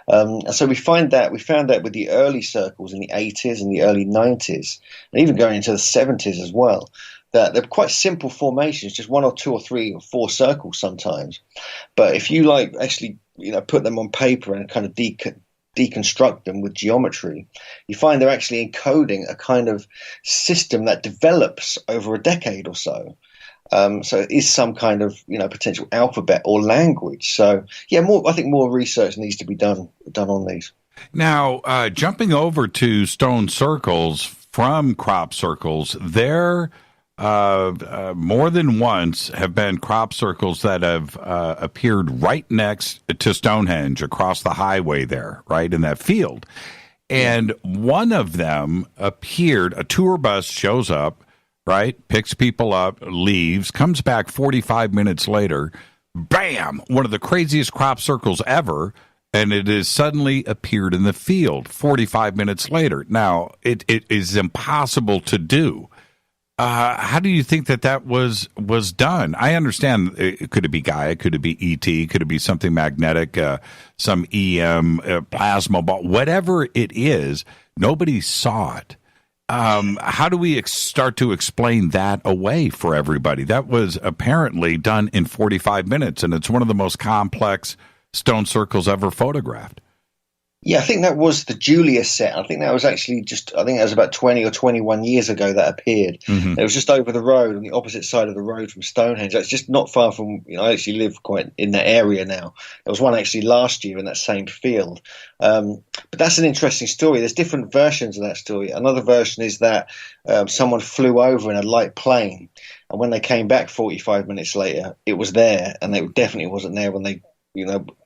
And so we found that with the early circles in the 80s and the early 90s, and even going into the 70s as well, that they're quite simple formations, just one or two or three or four circles sometimes. But if you actually put them on paper and kind of deconstruct them with geometry, you find they're actually encoding a kind of system that develops over a decade or so. So it is some kind of, potential alphabet or language. So I think more research needs to be done on these. Now, jumping over to stone circles from crop circles, there more than once have been crop circles that have appeared right next to Stonehenge across the highway there, right in that field. And one of them appeared, a tour bus shows up, right, picks people up, leaves, comes back 45 minutes later, bam, one of the craziest crop circles ever, and it has suddenly appeared in the field 45 minutes later. Now, it is impossible to do. How do you think that was done? I understand. Could it be Gaia? Could it be ET? Could it be something magnetic? Some EM, plasma ball? Whatever it is, nobody saw it. How do we start to explain that away for everybody? That was apparently done in 45 minutes, and it's one of the most complex stone circles ever photographed. Yeah, I think that was the Julius set. I think that was actually that was about 20 or 21 years ago that appeared. Mm-hmm. It was just over the road, on the opposite side of the road from Stonehenge. It's just not far from, I actually live quite in that area now. There was one actually last year in that same field. But that's an interesting story. There's different versions of that story. Another version is that someone flew over in a light plane, and when they came back 45 minutes later, it was there, and it definitely wasn't there when they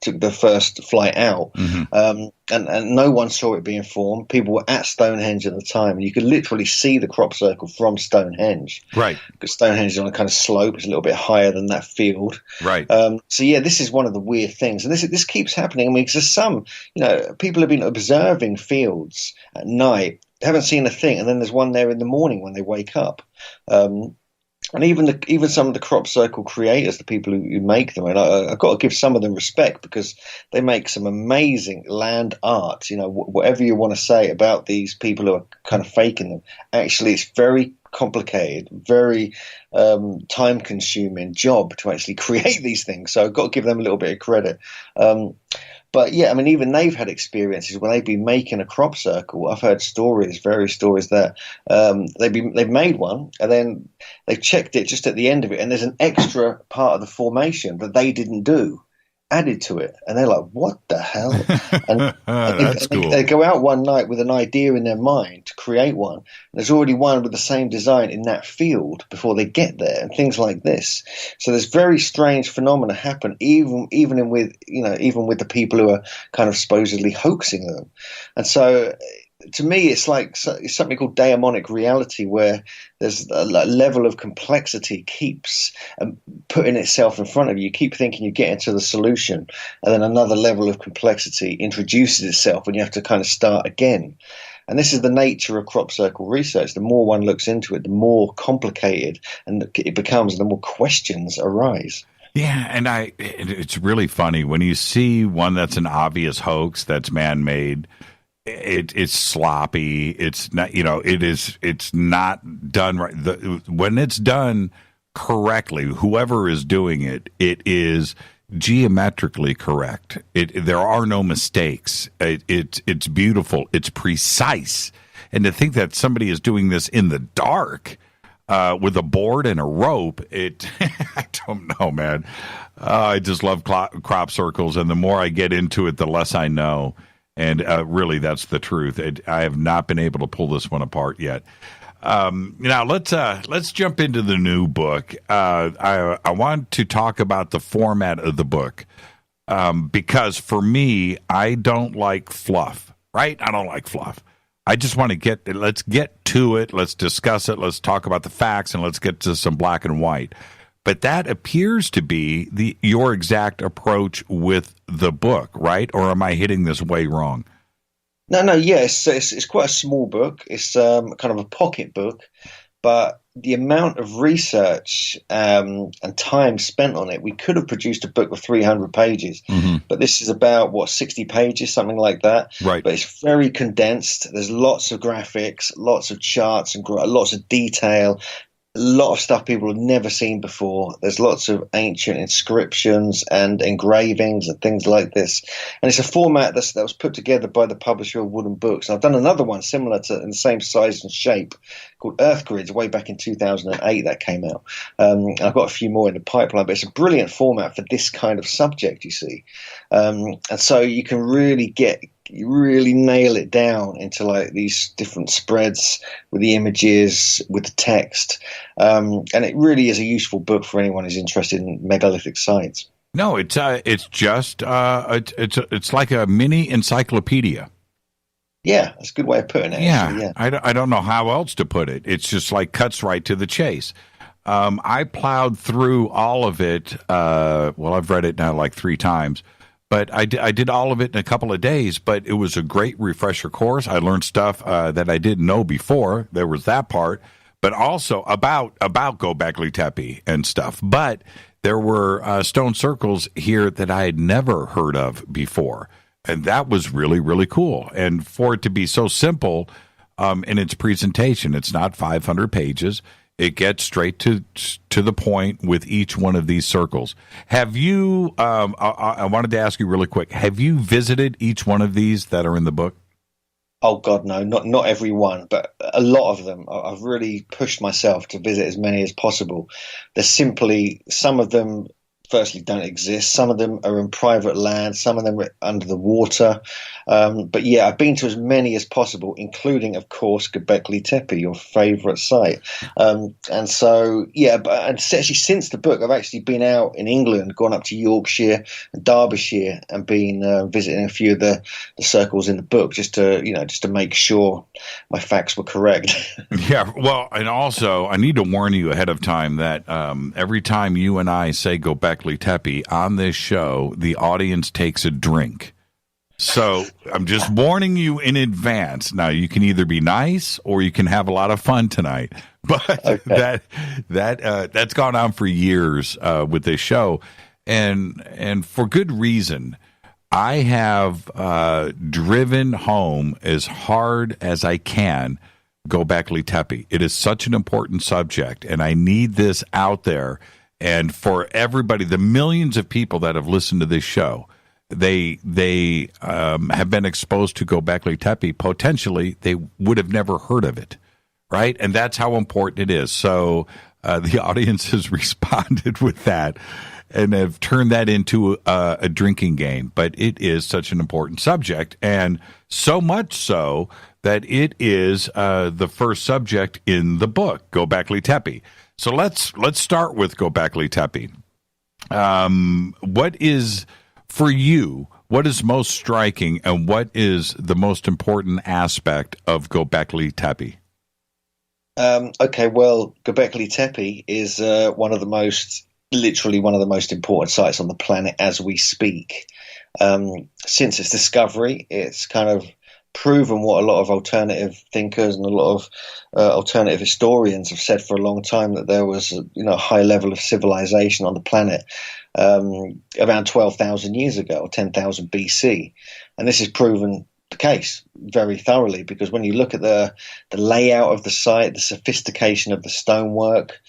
took the first flight out. Mm-hmm. And no one saw it being formed. People were at Stonehenge at the time, and you could literally see the crop circle from Stonehenge. Right. Because Stonehenge is on a kind of slope. It's a little bit higher than that field. Right. So, this is one of the weird things. And this keeps happening. I mean, because there's some, people have been observing fields at night, haven't seen a thing, and then there's one there in the morning when they wake up. And even some of the crop circle creators, the people who make them, and I've got to give some of them respect because they make some amazing land art. Whatever you want to say about these people who are kind of faking them, actually, it's very complicated, very time-consuming job to actually create these things. So I've got to give them a little bit of credit. But even they've had experiences when they've been making a crop circle. I've heard various stories that they've made one and then they've checked it just at the end of it, and there's an extra part of the formation that they didn't do added to it, and they're like, "What the hell?" And That's cool. They go out one night with an idea in their mind to create one. And there's already one with the same design in that field before they get there, and things like this. So there's very strange phenomena happen, even with the people who are kind of supposedly hoaxing them. And so, to me, it's something called daemonic reality, where there's a level of complexity keeps putting itself in front of you. You keep thinking you're getting to the solution, and then another level of complexity introduces itself, and you have to kind of start again. And this is the nature of crop circle research. The more one looks into it, the more complicated it becomes, and the more questions arise. Yeah, and it's really funny when you see one that's an obvious hoax, that's man-made. It's sloppy. It's not, it's not done right. When it's done correctly, whoever is doing it, it is geometrically correct. There are no mistakes. It's beautiful. It's precise. And to think that somebody is doing this in the dark with a board and a rope, I don't know, man. I just love crop circles, and the more I get into it, the less I know. And really, that's the truth. I have not been able to pull this one apart yet. Now let's jump into the new book. I want to talk about the format of the book because for me, I don't like fluff. Right? I don't like fluff. I just want to let's get to it. Let's discuss it. Let's talk about the facts, and let's get to some black and white. But that appears to be your exact approach with the book, right? Or am I hitting this way wrong? No, yes. It's quite a small book. It's kind of a pocket book, but the amount of research and time spent on it, we could have produced a book with 300 pages, but this is about, 60 pages, something like that. Right. But it's very condensed. There's lots of graphics, lots of charts, and lots of detail. A lot of stuff people have never seen before. There's lots of ancient inscriptions and engravings and things like this. And it's a format that was put together by the publisher of Wooden Books. And I've done another one similar to, in the same size and shape, called Earth Grids way back in 2008 that came out. I've got a few more in the pipeline, but it's a brilliant format for this kind of subject, you see. And so you can really nail it down into like these different spreads with the images, with the text. And it really is a useful book for anyone who's interested in megalithic sites. No, it's just it's like a mini encyclopedia. Yeah, that's a good way of putting it. Yeah, actually, yeah. I don't know how else to put it. It's just like cuts right to the chase. I plowed through all of it. Well, I've read it now like 3 times, but I did all of it in a couple of days. But it was a great refresher course. I learned stuff that I didn't know before. There was that part, but also about Gobekli Tepe and stuff. But there were stone circles here that I had never heard of before. And that was really, really cool. And for it to be so simple in its presentation, it's not 500 pages. It gets straight to the point with each one of these circles. Have you, I wanted to ask you really quick, have you visited each one of these that are in the book? Oh, God, no, not every one, but a lot of them. I've really pushed myself to visit as many as possible. There's simply, some of them firstly don't exist. Some of them are in private land. Some of them are under the water. But yeah, I've been to as many as possible, including, of course, Gobekli Tepe, your favorite site. And so, yeah, but actually since the book, I've actually been out in England, gone up to Yorkshire and Derbyshire and been visiting a few of the circles in the book just to make sure my facts were correct. Yeah, well, and also I need to warn you ahead of time that every time you and I say Gobekli Tepe on this show, the audience takes a drink. So I'm just warning you in advance. Now you can either be nice or you can have a lot of fun tonight. But okay. That's gone on for years with this show, and for good reason. I have driven home as hard as I can Gobekli Tepe. It is such an important subject, and I need this out there. And for everybody, the millions of people that have listened to this show, they have been exposed to Gobekli Tepe. Potentially, they would have never heard of it, right? And that's how important it is. So the audience has responded with that and have turned that into a drinking game. But it is such an important subject, and so much so that it is the first subject in the book, Gobekli Tepe. So let's start with Gobekli Tepe. What is, for you, what is most striking and what is the most important aspect of Gobekli Tepe? Okay, well, Gobekli Tepe is literally one of the most important sites on the planet as we speak. Since its discovery, it's kind of proven what a lot of alternative thinkers and a lot of alternative historians have said for a long time, that there was a high level of civilization on the planet around 12,000 years ago, or 10,000 BC. And this is proven the case very thoroughly, because when you look at the layout of the site, the sophistication of the stonework,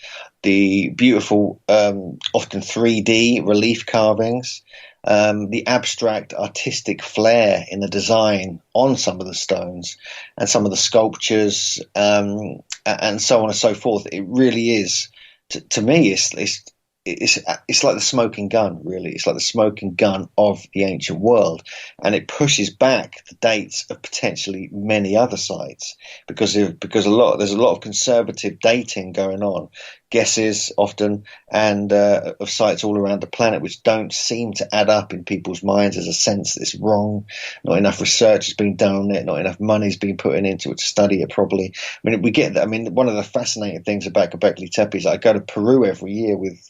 the beautiful often 3D relief carvings, the abstract artistic flair in the design on some of the stones and some of the sculptures, and so on and so forth, it really is, to me, it's like the smoking gun, really. It's like the smoking gun of the ancient world, and it pushes back the dates of potentially many other sites because there's a lot of conservative dating going on, guesses often, and of sites all around the planet which don't seem to add up in people's minds. There's a sense that it's wrong, not enough research has been done on it, not enough money's been put into it to study it properly. I mean, we get that. I mean, one of the fascinating things about Gobekli Tepe is I go to Peru every year with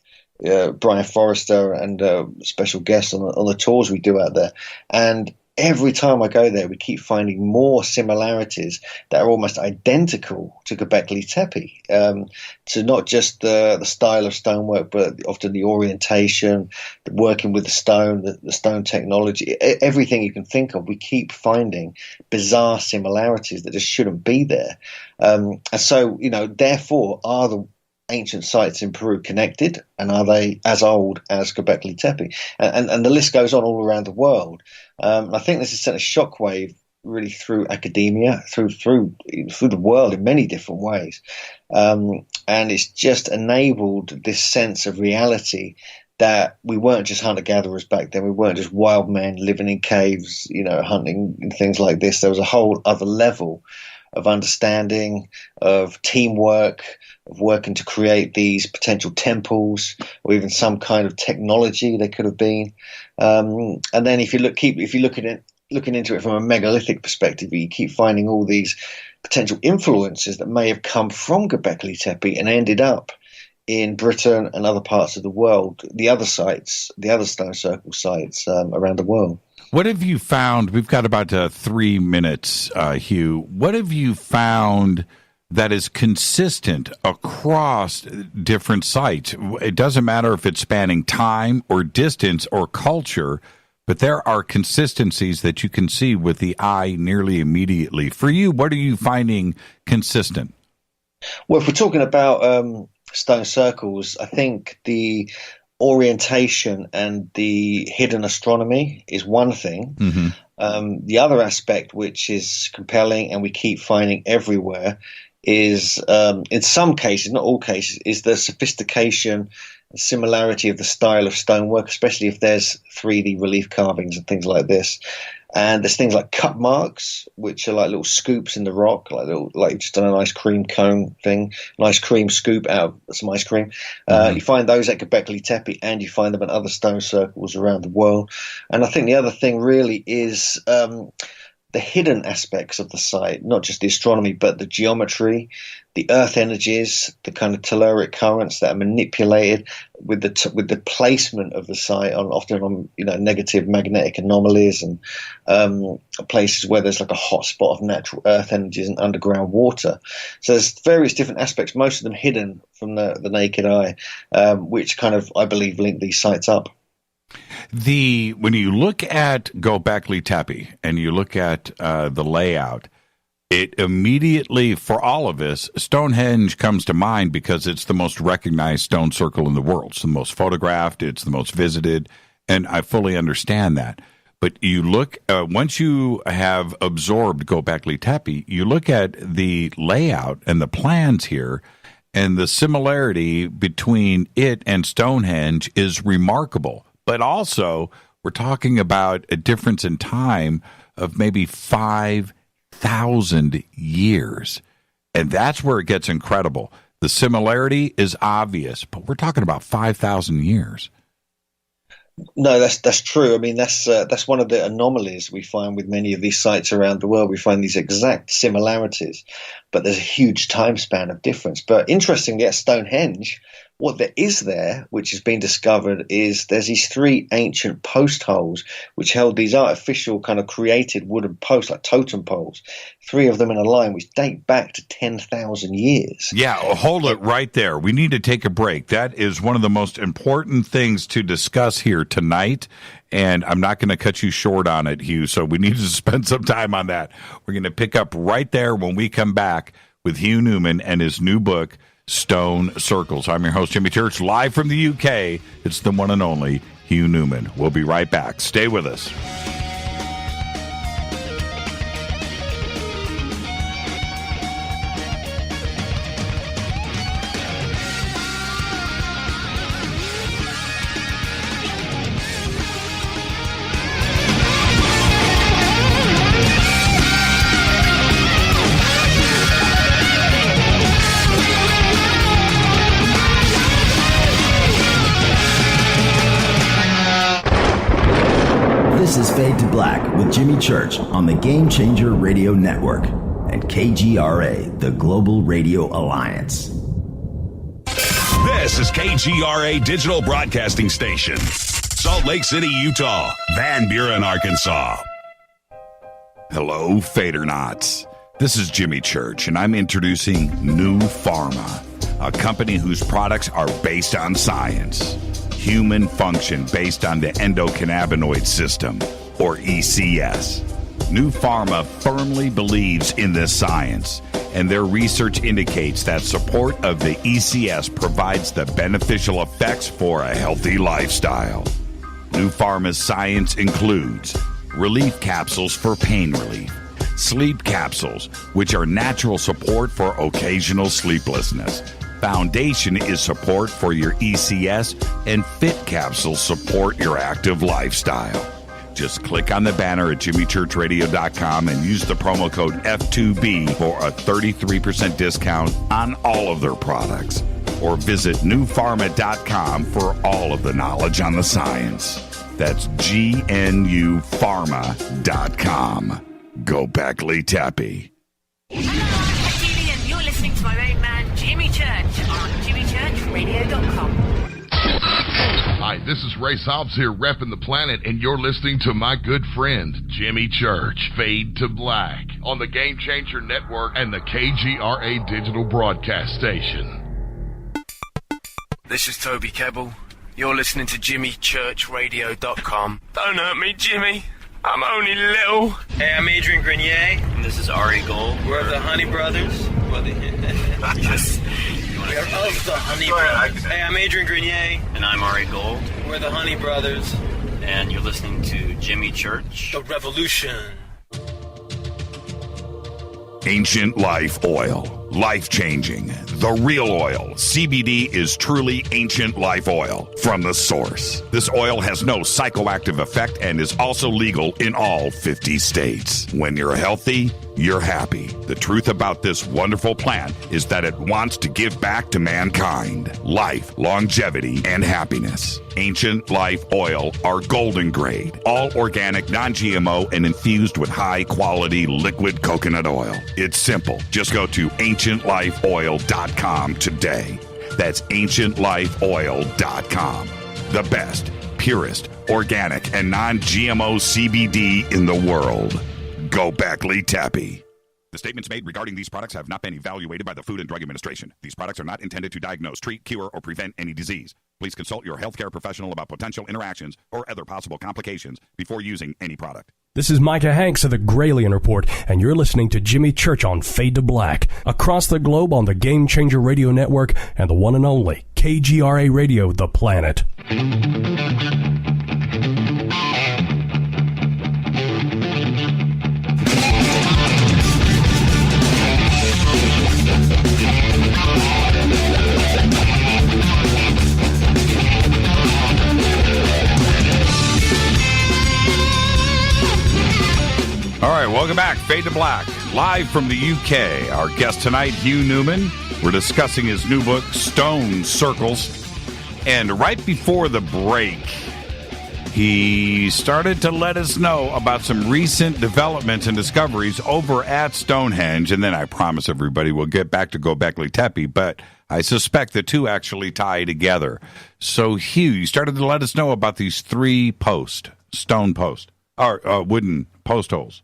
Brian Forrester and special guests on the tours we do out there, and every time I go there, we keep finding more similarities that are almost identical to Gobekli Tepe, to not just the style of stonework, but often the orientation, the working with the stone, the stone technology, everything you can think of. We keep finding bizarre similarities that just shouldn't be there. And so, therefore, are the ancient sites in Peru connected, and are they as old as Gobekli Tepe? And the list goes on all around the world. I think this has sent a shockwave really through academia, through the world in many different ways, and it's just enabled this sense of reality that we weren't just hunter-gatherers back then. We weren't just wild men living in caves, hunting and things like this. There was a whole other level of understanding, of teamwork, of working to create these potential temples, or even some kind of technology they could have been. And then if you look at it, looking into it from a megalithic perspective, you keep finding all these potential influences that may have come from Gobekli Tepe and ended up in Britain and other parts of the world, the other sites, the other stone circle sites around the world. What have you found? We've got about 3 minutes, Hugh. What have you found that is consistent across different sites? It doesn't matter if it's spanning time or distance or culture, but there are consistencies that you can see with the eye nearly immediately. For you, what are you finding consistent? Well, if we're talking about stone circles, I think the orientation and the hidden astronomy is one thing. Mm-hmm. The other aspect, which is compelling and we keep finding everywhere, is in some cases, not all cases, is the sophistication and similarity of the style of stonework, especially if there's 3D relief carvings and things like this. And there's things like cut marks, which are like little scoops in the rock, like just on an ice cream cone thing, an ice cream scoop out of some ice cream. You find those at Gobekli Tepe, and you find them in other stone circles around the world. And I think the other thing really is the hidden aspects of the site, not just the astronomy, but the geometry, the earth energies, the kind of telluric currents that are manipulated with the placement of the site often on negative magnetic anomalies and places where there's like a hot spot of natural earth energies and underground water. So there's various different aspects, most of them hidden from the naked eye, which kind of, I believe, link these sites up. When you look at Gobekli Tepe and you look at the layout, it immediately, for all of us, Stonehenge comes to mind because it's the most recognized stone circle in the world. It's the most photographed, it's the most visited, and I fully understand that. But you look, once you have absorbed Gobekli Tepe, you look at the layout and the plans here, and the similarity between it and Stonehenge is remarkable. But also, we're talking about a difference in time of maybe 5,000 years. And that's where it gets incredible. The similarity is obvious, but we're talking about 5,000 years. No, that's true. I mean, that's one of the anomalies we find with many of these sites around the world. We find these exact similarities, but there's a huge time span of difference. But interestingly, at Stonehenge, what there is there, which has been discovered, is there's these 3 ancient post holes which held these artificial kind of created wooden posts, like totem poles, 3 of them in a line, which date back to 10,000 years. Yeah, hold it right there. We need to take a break. That is one of the most important things to discuss here tonight, and I'm not going to cut you short on it, Hugh, so we need to spend some time on that. We're going to pick up right there when we come back with Hugh Newman and his new book, Stone Circles. I'm your host, Jimmy Church, live from the UK. It's the one and only Hugh Newman. We'll be right back. Stay with us. This is Fade to Black with Jimmy Church on the Game Changer Radio Network and KGRA, the Global Radio Alliance. This is KGRA Digital Broadcasting Station, Salt Lake City, Utah, Van Buren, Arkansas. Hello, Fadernauts. This is Jimmy Church, and I'm introducing New Pharma, a company whose products are based on science. Human function based on the endocannabinoid system, or ECS. New Pharma firmly believes in this science, and their research indicates that support of the ECS provides the beneficial effects for a healthy lifestyle. New Pharma's science includes relief capsules for pain relief, Sleep capsules, which are natural support for occasional sleeplessness. Foundation is support for your ECS, and Fit capsules support your active lifestyle. Just click on the banner at jimmychurchradio.com and use the promo code F2B for a 33% discount on all of their products. Or visit newpharma.com for all of the knowledge on the science. That's GNUpharma.com. Gobekli Tepe. Hello, and you're listening to my own man, Jimmy Church, on jimmychurchradio.com. Hi, this is Ray Hobbs here, repping the planet, and you're listening to my good friend, Jimmy Church, Fade to Black, on the Game Changer Network and the KGRA Digital Broadcast Station. This is Toby Kebbell. You're listening to jimmychurchradio.com. Don't hurt me, Jimmy. I'm only little. Hey, I'm Adrian Grenier. And this is Ari Gold. We're the Honey Brothers. Yes. We're of the Honey Brothers. Hey, I'm Adrian Grenier. And I'm Ari Gold. We're the Honey Brothers. And you're listening to Jimmy Church. The Revolution. Ancient Life Oil. Life-changing. The real oil. CBD is truly ancient life oil from the source. This oil has no psychoactive effect and is also legal in all 50 states. When you're healthy, you're happy. The truth about this wonderful plant is that it wants to give back to mankind life, longevity, and happiness. Ancient Life Oil are golden grade, all organic, non-GMO, and infused with high-quality liquid coconut oil. It's simple. Just go to ancientlifeoil.com today. That's ancientlifeoil.com. The best, purest, organic, and non-GMO CBD in the world. Gobekli Tepe. The statements made regarding these products have not been evaluated by the Food and Drug Administration. These products are not intended to diagnose, treat, cure, or prevent any disease. Please consult your healthcare professional about potential interactions or other possible complications before using any product. This is Micah Hanks of the Gralien Report, and you're listening to Jimmy Church on Fade to Black, across the globe on the Game Changer Radio Network and the one and only KGRA Radio, The Planet. All right, welcome back. Fade to Black, live from the UK. Our guest tonight, Hugh Newman. We're discussing his new book, Stone Circles. And right before the break, he started to let us know about some recent developments and discoveries over at Stonehenge. And then I promise everybody we'll get back to Gobekli Tepe, but I suspect the two actually tie together. So, Hugh, you started to let us know about these 3 stone posts, or wooden post holes.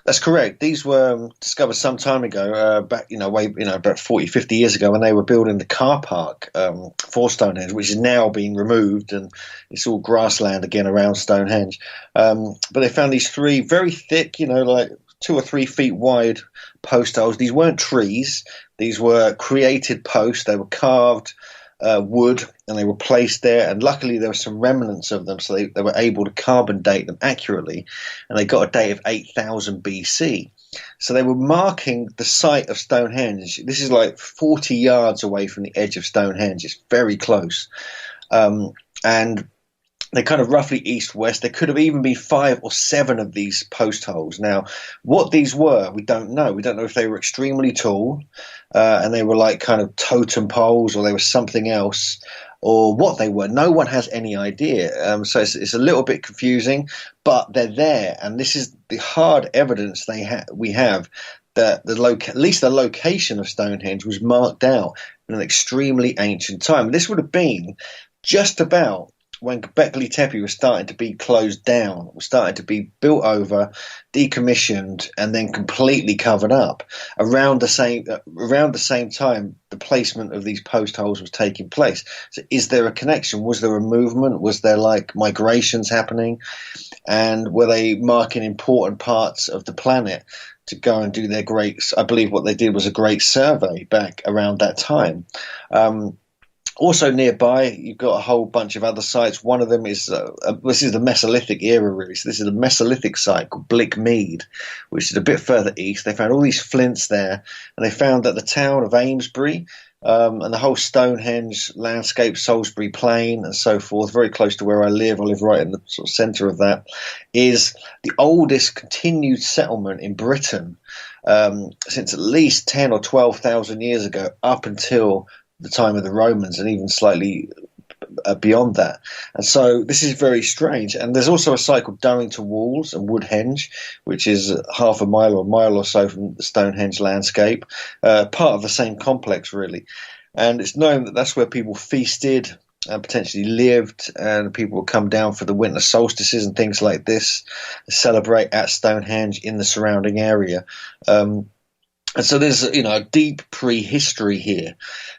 That's correct. These were discovered some time ago, back, about 40, 50 years ago, when they were building the car park for Stonehenge, which is now being removed, and it's all grassland again around Stonehenge. But they found these 3 very thick, like 2 or 3 feet wide post holes. These weren't trees. These were created posts. They were carved wood, and they were placed there, and luckily there were some remnants of them, so they were able to carbon date them accurately, and they got a date of 8000 BC. So they were marking the site of Stonehenge. This is like 40 yards away from the edge of Stonehenge. It's very close. And they're kind of roughly east-west. There could have even been 5 or 7 of these post holes. Now, what these were, we don't know. We don't know if they were extremely tall, and they were like kind of totem poles, or they were something else, or what they were. No one has any idea. So it's a little bit confusing, but they're there, and this is the hard evidence we have that at least the location of Stonehenge was marked out in an extremely ancient time. This would have been just about when Gobekli Tepe was starting to be closed down, was starting to be built over, decommissioned, and then completely covered up. Around the same time, the placement of these post holes was taking place. So is there a connection? Was there a movement? Was there like migrations happening? And were they marking important parts of the planet to go and do their great, I believe what they did was a great survey back around that time. Also nearby, you've got a whole bunch of other sites. One of them is this is the Mesolithic era, really. So this is a Mesolithic site called Blickmead, which is a bit further east. They found all these flints there, and they found that the town of Amesbury and the whole Stonehenge landscape, Salisbury Plain, and so forth, very close to where I live right in the sort of centre of that, is the oldest continued settlement in Britain since at least 10 or 12,000 years ago, up until the time of the Romans, and even slightly beyond that. And so this is very strange. And there's also a site called Durrington Walls and Woodhenge, which is half a mile or a mile or so from the Stonehenge landscape, part of the same complex, really. And it's known that that's where people feasted and potentially lived, and people would come down for the winter solstices and things like this, celebrate at Stonehenge in the surrounding area. And so there's, a deep prehistory here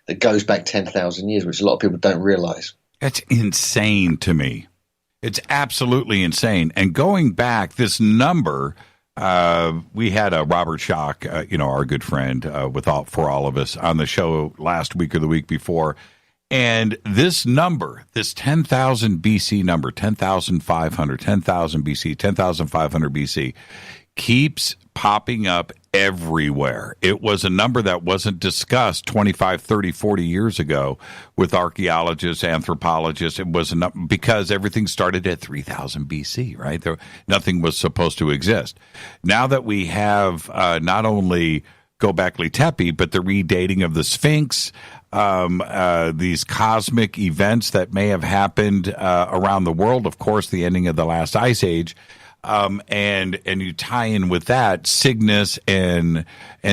that goes back 10,000 years, which a lot of people don't realize. That's insane to me. It's absolutely insane. And going back, this number, we had Robert Schock, our good friend, for all of us on the show last week or the week before. And this number, this 10,000 BC number, 10,500, 10,000 BC, 10,500 BC, keeps popping up everywhere. It was a number that wasn't discussed 25, 30, 40 years ago with archaeologists, anthropologists. It was because everything started at 3000 BC, right? Nothing was supposed to exist. Now that we have not only Gobekli Tepe, but the redating of the Sphinx, these cosmic events that may have happened around the world, of course, the ending of the last ice age, and you tie in with that Cygnus and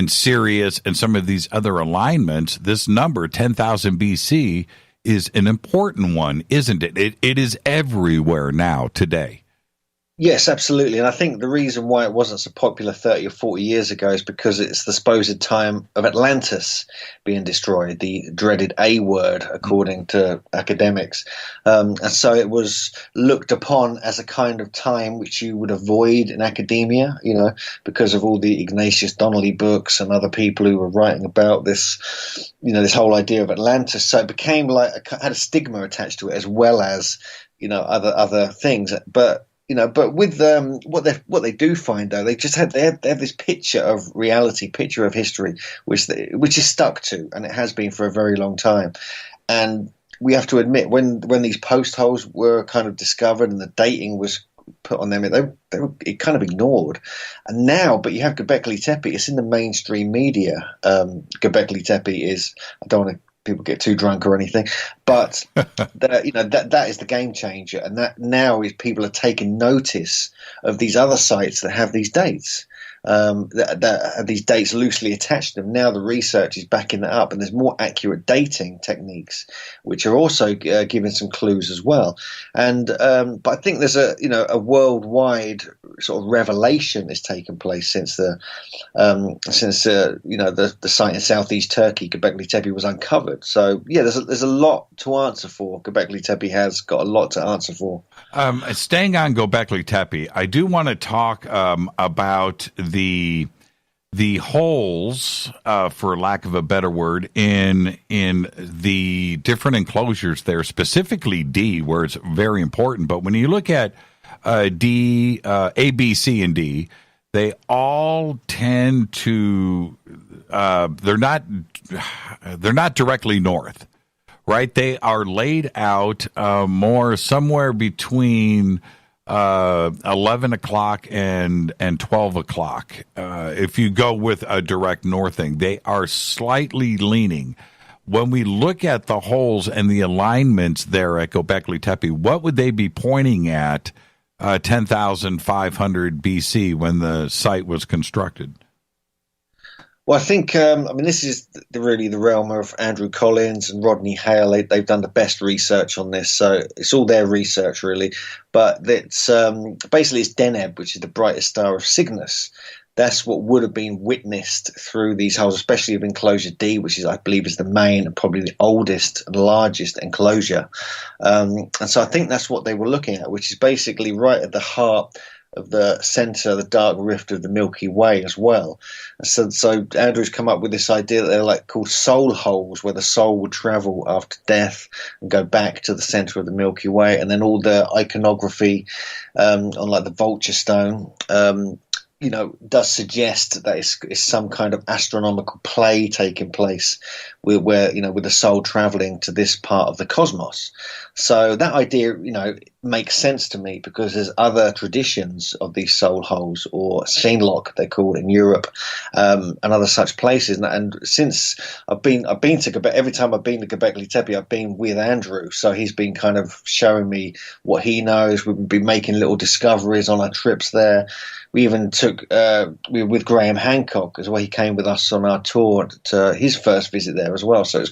Sirius and some of these other alignments. This number, 10,000 BC, is an important one, isn't it? It is everywhere now today. Yes, absolutely. And I think the reason why it wasn't so popular 30 or 40 years ago is because it's the supposed time of Atlantis being destroyed, the dreaded A word, according to academics. And so it was looked upon as a kind of time which you would avoid in academia, because of all the Ignatius Donnelly books and other people who were writing about this, this whole idea of Atlantis. So it became had a stigma attached to it, as well as, other things. But with what they do find, though, they have this picture of reality, picture of history, which is stuck to, and it has been for a very long time. And we have to admit, when these post holes were kind of discovered and the dating was put on them, they were kind of ignored. And now, but you have Gobekli Tepe; it's in the mainstream media. Gobekli Tepe is, I don't want to people get too drunk or anything, but that is the game changer, and that now is people are taking notice of these other sites that have these dates, that have these dates loosely attached to them. Now the research is backing that up, and there's more accurate dating techniques, which are also giving some clues as well. And but I think there's a worldwide sort of revelation has taken place since the site in southeast Turkey, Gobekli Tepe, was uncovered. So yeah, there's a lot to answer for. Gobekli Tepe has got a lot to answer for. Staying on Gobekli Tepe, I do want to talk about the holes, for lack of a better word, in the different enclosures there, specifically D, where it's very important. But when you look at D, A, B, C, and D, they all tend to they're not directly north, right? They are laid out more somewhere between 11 o'clock and 12 o'clock. If you go with a direct northing, they are slightly leaning. When we look at the holes and the alignments there at Gobekli Tepe, what would they be pointing at 10,500 BC when the site was constructed? Well, I think, this is really the realm of Andrew Collins and Rodney Hale. They've done the best research on this, so it's all their research, really. But it's basically it's Deneb, which is the brightest star of Cygnus. That's what would have been witnessed through these holes, especially of enclosure D, which is, I believe, is the main and probably the oldest and largest enclosure. And so I think that's what they were looking at, which is basically right at the heart of the center, the dark rift of the Milky Way as well. So Andrew's come up with this idea that they're like called soul holes, where the soul would travel after death and go back to the center of the Milky Way. And then all the iconography on like the vulture stone, does suggest that it's some kind of astronomical play taking place with the soul traveling to this part of the cosmos. So that idea, makes sense to me, because there's other traditions of these soul holes, or Shenlock they're called in Europe, and other such places. And since I've been to Gobekli, every time I've been to Gobekli Tepe, I've been with Andrew. So he's been kind of showing me what he knows. We've been making little discoveries on our trips there. We even took we were with Graham Hancock as well. He came with us on our tour to his first visit there as well. So it's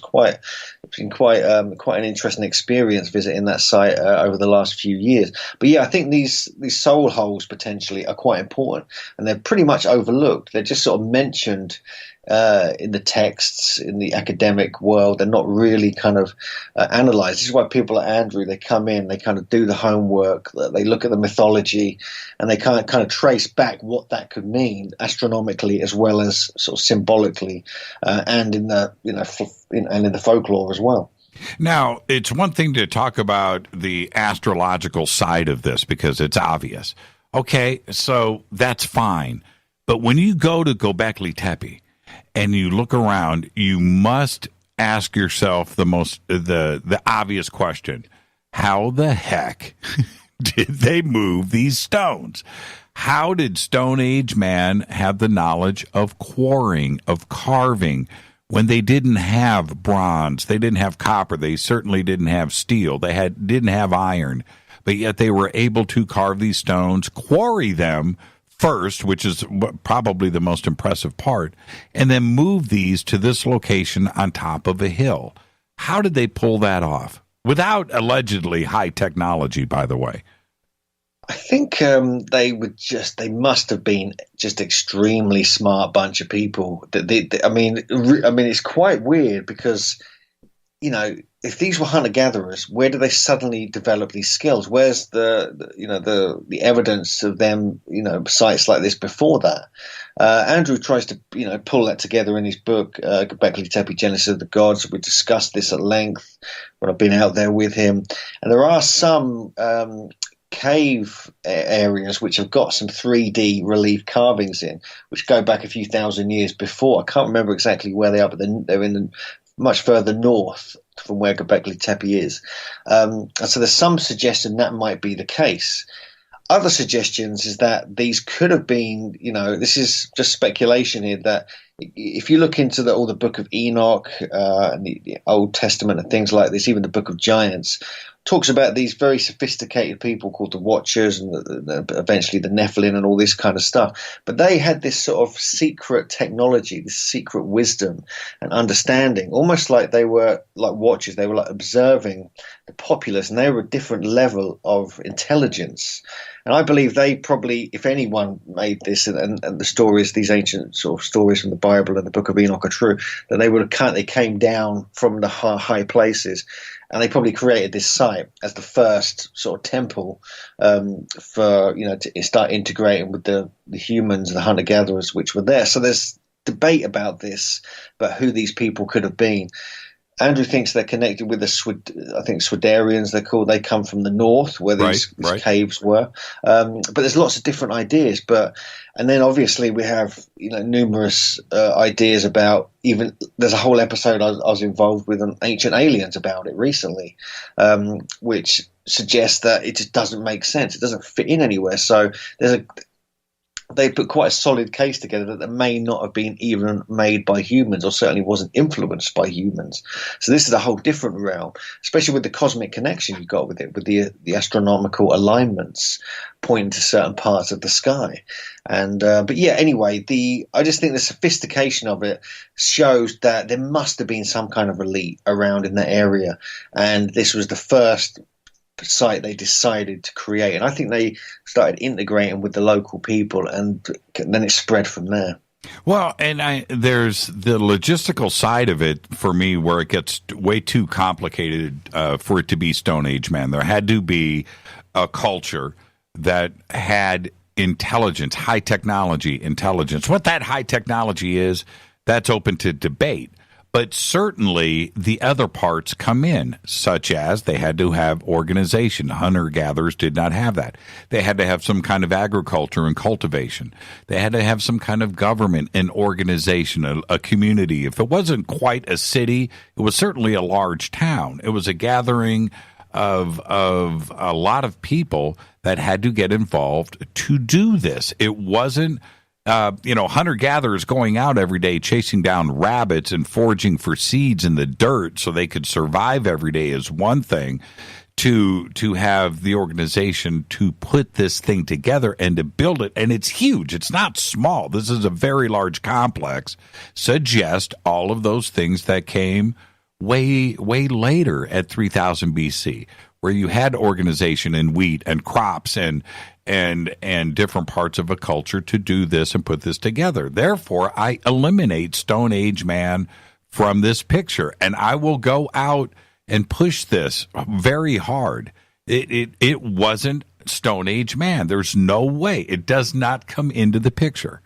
been quite an interesting experience visiting that site over the last few years. But yeah, I think these soul holes potentially are quite important, and they're pretty much overlooked. They're just sort of mentioned in the texts in the academic world. They're not really kind of analysed. This is why people like Andrew, they come in, they kind of do the homework, they look at the mythology, and they kind of trace back what that could mean astronomically as well as sort of symbolically, and in the and in the folklore as well. Now, it's one thing to talk about the astrological side of this because it's obvious. Okay, so that's fine. But when you go to Gobekli Tepe and you look around, you must ask yourself the obvious question: how the heck did they move these stones? How did Stone Age man have the knowledge of quarrying, of carving, when they didn't have bronze, they didn't have copper, they certainly didn't have steel, they didn't have iron, but yet they were able to carve these stones, quarry them first, which is probably the most impressive part, and then move these to this location on top of a hill. How did they pull that off? Without allegedly high technology, by the way. I think they must have been just extremely smart bunch of people. I mean, it's quite weird because, if these were hunter-gatherers, where do they suddenly develop these skills? Where's the evidence of them, sites like this before that? Andrew tries to, pull that together in his book, Gobekli Tepe, Genesis of the Gods. We discussed this at length when I've been out there with him. And there are some cave areas which have got some 3D relief carvings in, which go back a few thousand years before. I can't remember exactly where they are, but they're in much further north from where Gobekli Tepe is. And so there's some suggestion that might be the case. Other suggestions is that these could have been, this is just speculation here, that if you look into all the Book of Enoch and the Old Testament and things like this, even the Book of Giants, talks about these very sophisticated people called the Watchers and eventually the Nephilim and all this kind of stuff. But they had this sort of secret technology, this secret wisdom and understanding, almost like they were like Watchers. They were like observing the populace, and they were a different level of intelligence. And I believe they probably, if anyone made this, and the stories, these ancient sort of stories from the Bible and the Book of Enoch are true, that they came down from the high places, and they probably created this site as the first sort of temple for, to start integrating with the humans, the hunter-gatherers which were there. So there's debate about this, about who these people could have been. Andrew thinks they're connected with the Swidarians, they're called. They come from the north where these caves were. But there's lots of different ideas. And then obviously we have numerous ideas about, even there's a whole episode I was involved with on Ancient Aliens about it recently, which suggests that it just doesn't make sense. It doesn't fit in anywhere. So they put quite a solid case together that they may not have been even made by humans, or certainly wasn't influenced by humans. So this is a whole different realm, especially with the cosmic connection you've got with it, with the astronomical alignments pointing to certain parts of the sky. And but yeah, anyway, I just think the sophistication of it shows that there must have been some kind of elite around in that area, and this was the first site they decided to create, and I think they started integrating with the local people, and then it spread from there. Well, and there's the logistical side of it for me where it gets way too complicated for it to be Stone Age man. There had to be a culture that had intelligence, high technology intelligence. What that high technology is, that's open to debate. But certainly the other parts come in, such as they had to have organization. Hunter-gatherers did not have that. They had to have some kind of agriculture and cultivation. They had to have some kind of government and organization, a community. If it wasn't quite a city, it was certainly a large town. It was a gathering of a lot of people that had to get involved to do this. It wasn't hunter-gatherers going out every day chasing down rabbits and foraging for seeds in the dirt so they could survive every day is one thing. To have the organization to put this thing together and to build it, and it's huge. It's not small. This is a very large complex. Suggest all of those things that came way later at 3000 BC, where you had organization and wheat and crops and different parts of a culture to do this and put this together. Therefore, I eliminate Stone Age man from this picture, and I will go out and push this very hard. It wasn't Stone Age man. There's no way. It does not come into the picture.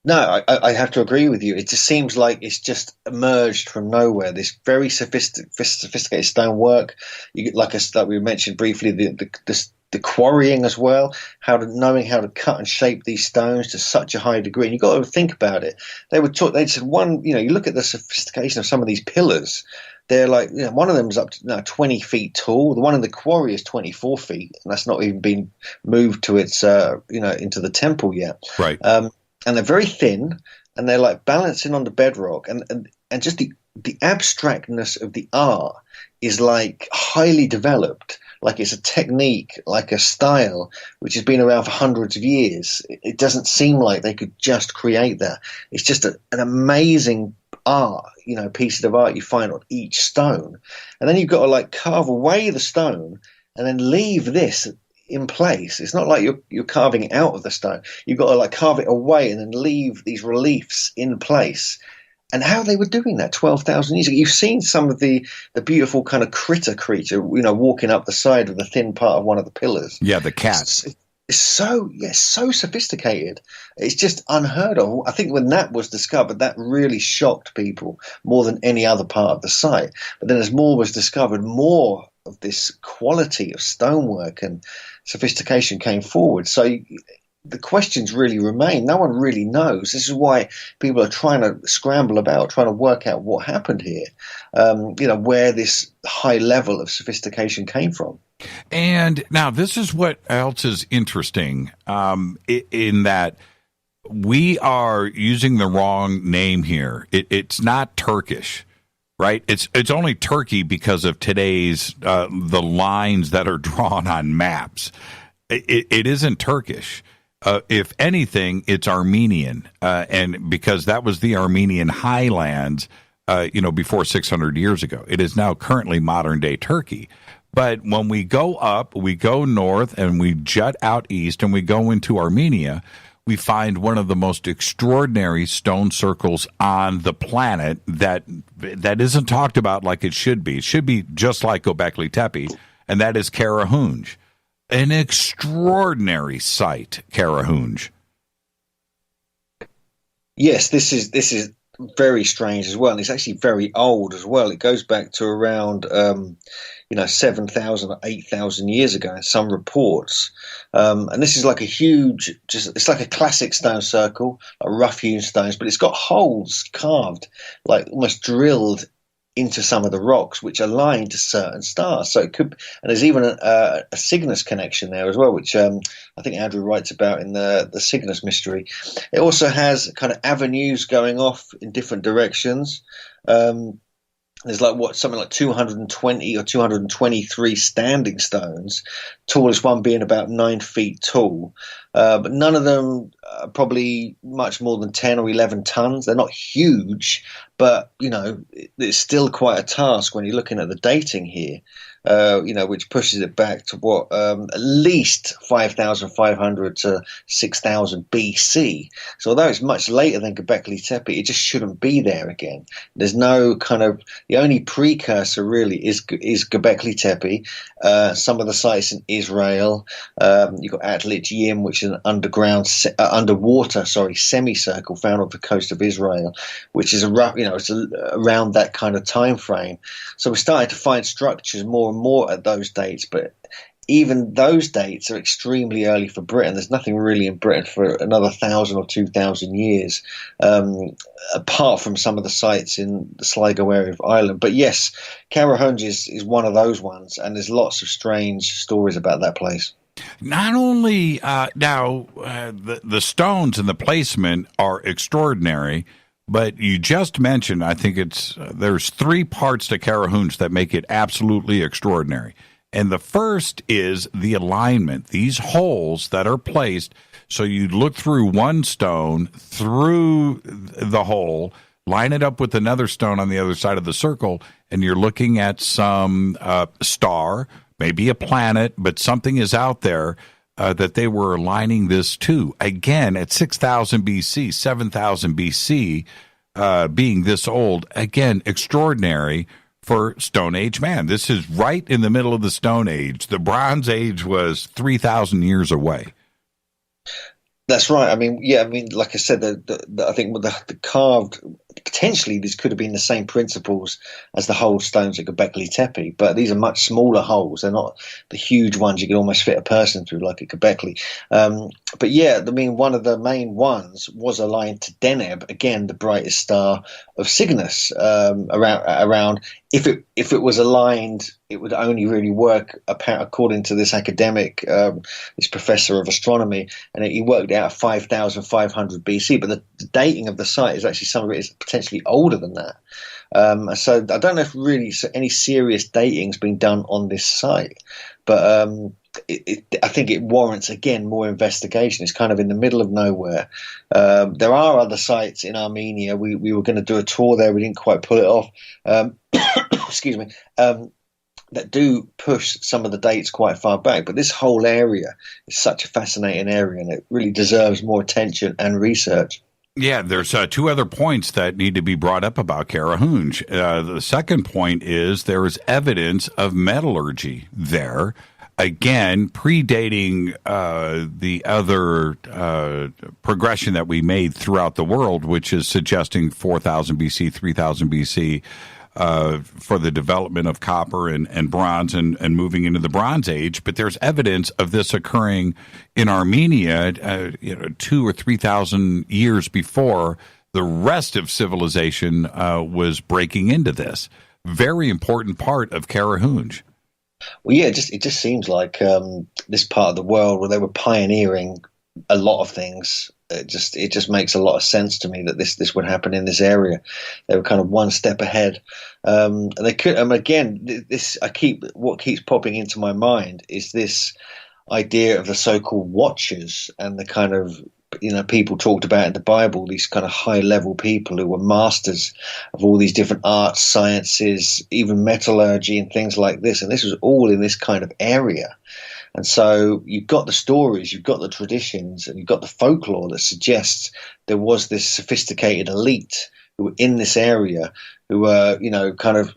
No, I have to agree with you. It just seems like it's just emerged from nowhere. This very sophisticated stonework, like we mentioned briefly, the quarrying as well, knowing how to cut and shape these stones to such a high degree. And you've got to think about it. They said you look at the sophistication of some of these pillars. They're like, one of them is up to 20 feet tall. The one in the quarry is 24 feet, and that's not even been moved to its, into the temple yet. Right. And they're very thin, and they're like balancing on the bedrock, and just the abstractness of the art is like highly developed, like it's a technique, like a style which has been around for hundreds of years. It doesn't seem like they could just create that. It's just an amazing art, pieces of art you find on each stone, and then you've got to like carve away the stone and then leave this in place. It's not like you're carving it out of the stone. You've got to like carve it away and then leave these reliefs in place. And how they were doing that 12,000 years ago. You've seen some of the beautiful kind of creature, walking up the side of the thin part of one of the pillars. Yeah, the cat. It's so sophisticated. It's just unheard of. I think when that was discovered, that really shocked people more than any other part of the site. But then as more was discovered, more of this quality of stonework and sophistication came forward. So the questions really remain. No one really knows. This is why people are trying to scramble about, trying to work out what happened here, where this high level of sophistication came from. And now this is what else is interesting, in that we are using the wrong name here. It's not Turkish. Right, it's only Turkey because of today's the lines that are drawn on maps. It isn't Turkish. If anything, it's Armenian, and because that was the Armenian highlands, before 600 years ago. It is now currently modern day Turkey. But when we go up, we go north, and we jut out east, and we go into Armenia, we find one of the most extraordinary stone circles on the planet that isn't talked about like it should be. It should be just like Gobekli Tepe, and that is Karahunj. An extraordinary site, Karahunj. Yes, this is very strange as well, and it's actually very old as well. It goes back to around 7,000 or 8,000 years ago in some reports. And this is like a huge, it's like a classic stone circle, like rough hewn stones, but it's got holes carved, like almost drilled into some of the rocks, which align to certain stars. So it could, and there's even a Cygnus connection there as well, which I think Andrew writes about in the Cygnus mystery. It also has kind of avenues going off in different directions. There's something like 220 or 223 standing stones, tallest one being about 9 feet tall. But none of them are probably much more than 10 or 11 tons. They're not huge, But, it's still quite a task when you're looking at the dating here, which pushes it back to at least 5,500 to 6,000 BC. So although it's much later than Gobekli Tepe, it just shouldn't be there again. There's no the only precursor really is Gobekli Tepe. Some of the sites in Israel, you've got Atlit Yim, which is an underwater semicircle found off the coast of Israel, which is it's around that kind of time frame. So we're starting to find structures more and more at those dates, but even those dates are extremely early for Britain. There's nothing really in Britain for another 1,000 or 2,000 years, apart from some of the sites in the Sligo area of Ireland. But yes, Carahunge is one of those ones, and there's lots of strange stories about that place. Not only the stones and the placement are extraordinary, but you just mentioned, I think there's 3 parts to Carahunge that make it absolutely extraordinary. And the first is the alignment, these holes that are placed. So you look through one stone, through the hole, line it up with another stone on the other side of the circle, and you're looking at some star, maybe a planet, but something is out there that they were aligning this to. Again, at 6,000 BC, 7,000 BC, being this old, again, extraordinary for Stone Age man. This is right in the middle of the Stone Age. The Bronze Age was 3,000 years away. That's right. Like I said, I think with the carved, potentially these could have been the same principles as the hole stones at Gobekli Tepe, but these are much smaller holes. They're not the huge ones you can almost fit a person through like at Gobekli. But yeah, one of the main ones was aligned to Deneb, again, the brightest star of Cygnus, around. If it was aligned, it would only really work according to this academic, this professor of astronomy, and he worked out 5,500 BC. But the dating of the site is actually, some of it is potentially older than that. So I don't know if really any serious dating's been done on this site, but I think it warrants, again, more investigation. It's kind of in the middle of nowhere. There are other sites in Armenia. We were going to do a tour there. We didn't quite pull it off. Excuse me. That do push some of the dates quite far back. But this whole area is such a fascinating area, and it really deserves more attention and research. Yeah, there's 2 other points that need to be brought up about Carahunge. The second point is there is evidence of metallurgy there. Again, predating the other progression that we made throughout the world, which is suggesting 4,000 BC, 3,000 BC for the development of copper and bronze and moving into the Bronze Age. But there's evidence of this occurring in Armenia 2,000 or 3,000 years before the rest of civilization was breaking into this. Very important part of Carahunge. Well, yeah, it just seems like this part of the world where they were pioneering a lot of things. It just makes a lot of sense to me that this would happen in this area. They were kind of one step ahead, and they could. Again, what keeps popping into my mind is this idea of the so-called Watchers and the kind of people talked about in the Bible, these kind of high-level people who were masters of all these different arts, sciences, even metallurgy and things like this. And this was all in this kind of area. And so you've got the stories, you've got the traditions, and you've got the folklore that suggests there was this sophisticated elite who were in this area, who were, kind of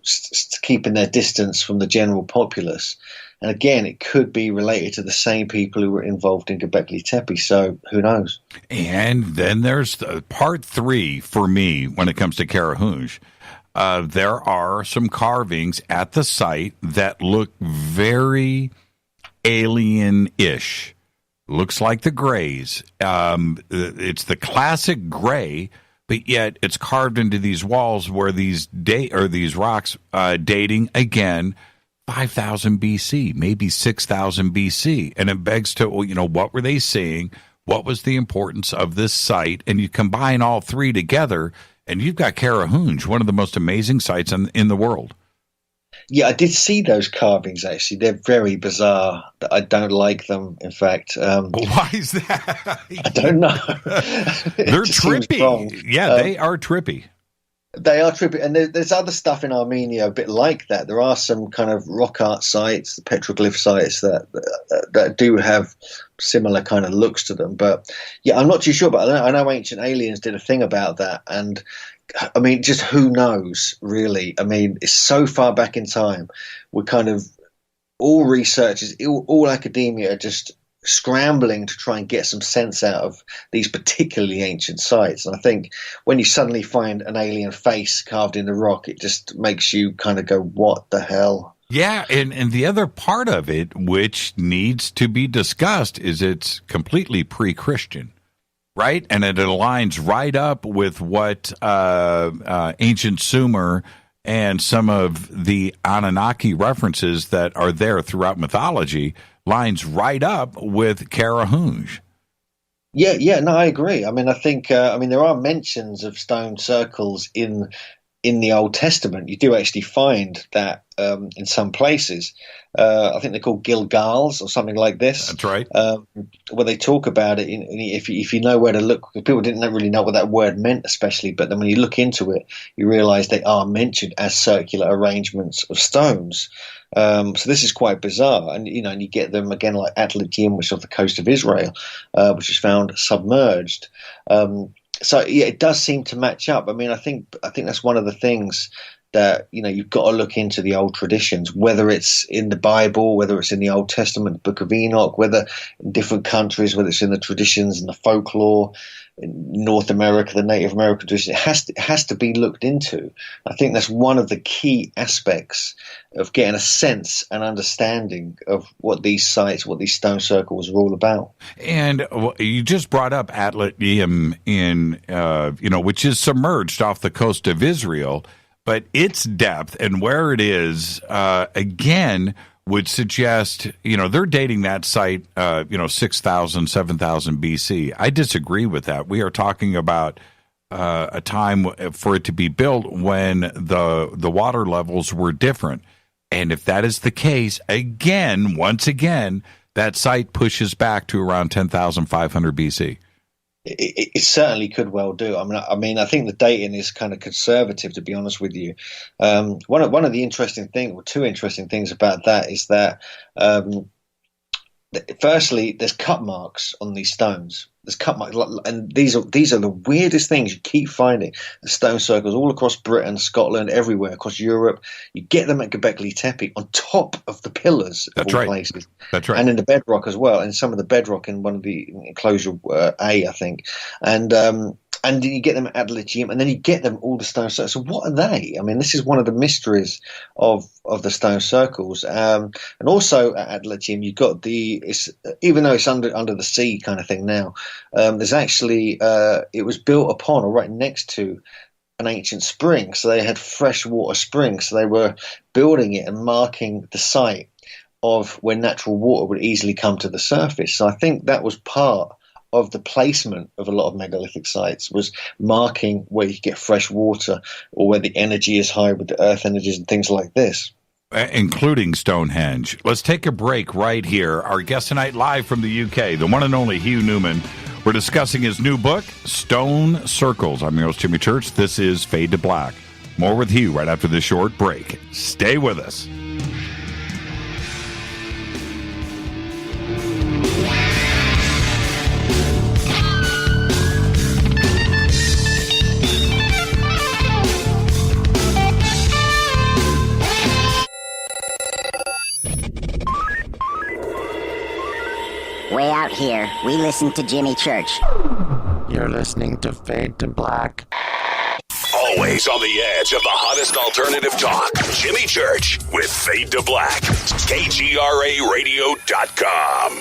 keeping their distance from the general populace. And again, it could be related to the same people who were involved in Gobekli Tepe. So who knows? And then there's part 3 for me when it comes to Carahunge. There are some carvings at the site that look very alien-ish. Looks like the grays. It's the classic gray, but yet it's carved into these walls where these rocks dating again 5,000 BC, maybe 6,000 BC. And it begs to, what were they seeing? What was the importance of this site? And you combine all 3 together, and you've got Carahunge, one of the most amazing sites in the world. Yeah, I did see those carvings, actually. They're very bizarre. I don't like them, in fact. Why is that? I don't know. They're trippy. Yeah, they are trippy. They are trippy, and there's other stuff in Armenia a bit like that. There are some kind of rock art sites, the petroglyph sites that do have similar kind of looks to them. But yeah, I'm not too sure. But I know Ancient Aliens did a thing about that, and I mean, just who knows, really? I mean, it's so far back in time. We're kind of all researchers, all academia are just scrambling to try and get some sense out of these particularly ancient sites. And I think when you suddenly find an alien face carved in the rock, it just makes you kind of go, what the hell? Yeah, and the other part of it, which needs to be discussed, is it's completely pre-Christian, right? And it aligns right up with what ancient Sumer and some of the Anunnaki references that are there throughout mythology lines right up with Karahunj. Yeah, no, I agree. I mean, I think, there are mentions of stone circles in the Old Testament. You do actually find that in some places. I think they're called Gilgals or something like this. That's right. Where they talk about it, if you know where to look, people didn't really know what that word meant, especially. But then when you look into it, you realize they are mentioned as circular arrangements of stones. So this is quite bizarre, and and you get them again like Atlagium, which is off the coast of Israel, which is found submerged. So yeah, it does seem to match up. I mean, I think that's one of the things that you've got to look into the old traditions, whether it's in the Bible, whether it's in the Old Testament, the Book of Enoch, whether in different countries, whether it's in the traditions and the folklore in North America, the Native American tradition. It has to be looked into. I think that's one of the key aspects of getting a sense and understanding of what these sites, what these stone circles are all about. And you just brought up Atlagium which is submerged off the coast of Israel. But its depth and where it is, again, would suggest, they're dating that site, 6,000, 7,000 BC. I disagree with that. We are talking about a time for it to be built when the water levels were different. And if that is the case, once again, that site pushes back to around 10,500 BC. It certainly could well do. I mean, I think the dating is kind of conservative, to be honest with you. One of the interesting things, or two interesting things about that is that, firstly, there's cut marks on these stones. There's cut marks, and these are the weirdest things you keep finding. The stone circles all across Britain, Scotland, everywhere across Europe. You get them at Gobekli Tepe on top of the pillars of all places. That's right. And in the bedrock as well, and some of the bedrock in one of the enclosure A, I think, and then you get them at Atlagium, and then you get them all the stone circles. So what are they? I mean, this is one of the mysteries of the stone circles. And also at Atlagium, you've got even though it's under the sea kind of thing now, there's actually, it was built upon or right next to an ancient spring. So they had freshwater springs. So they were building it and marking the site of where natural water would easily come to the surface. So I think that was part of the placement of a lot of megalithic sites, was marking where you get fresh water or where the energy is high with the earth energies and things like this. Including Stonehenge. Let's take a break right here. Our guest tonight, live from the UK, the one and only Hugh Newman. We're discussing his new book, Stone Circles. I'm your host, Jimmy Church. This is Fade to Black. More with Hugh right after this short break. Stay with us. Way out here, we listen to Jimmy Church. You're listening to Fade to Black. Always on the edge of the hottest alternative talk. Jimmy Church with Fade to Black. KGRARadio.com.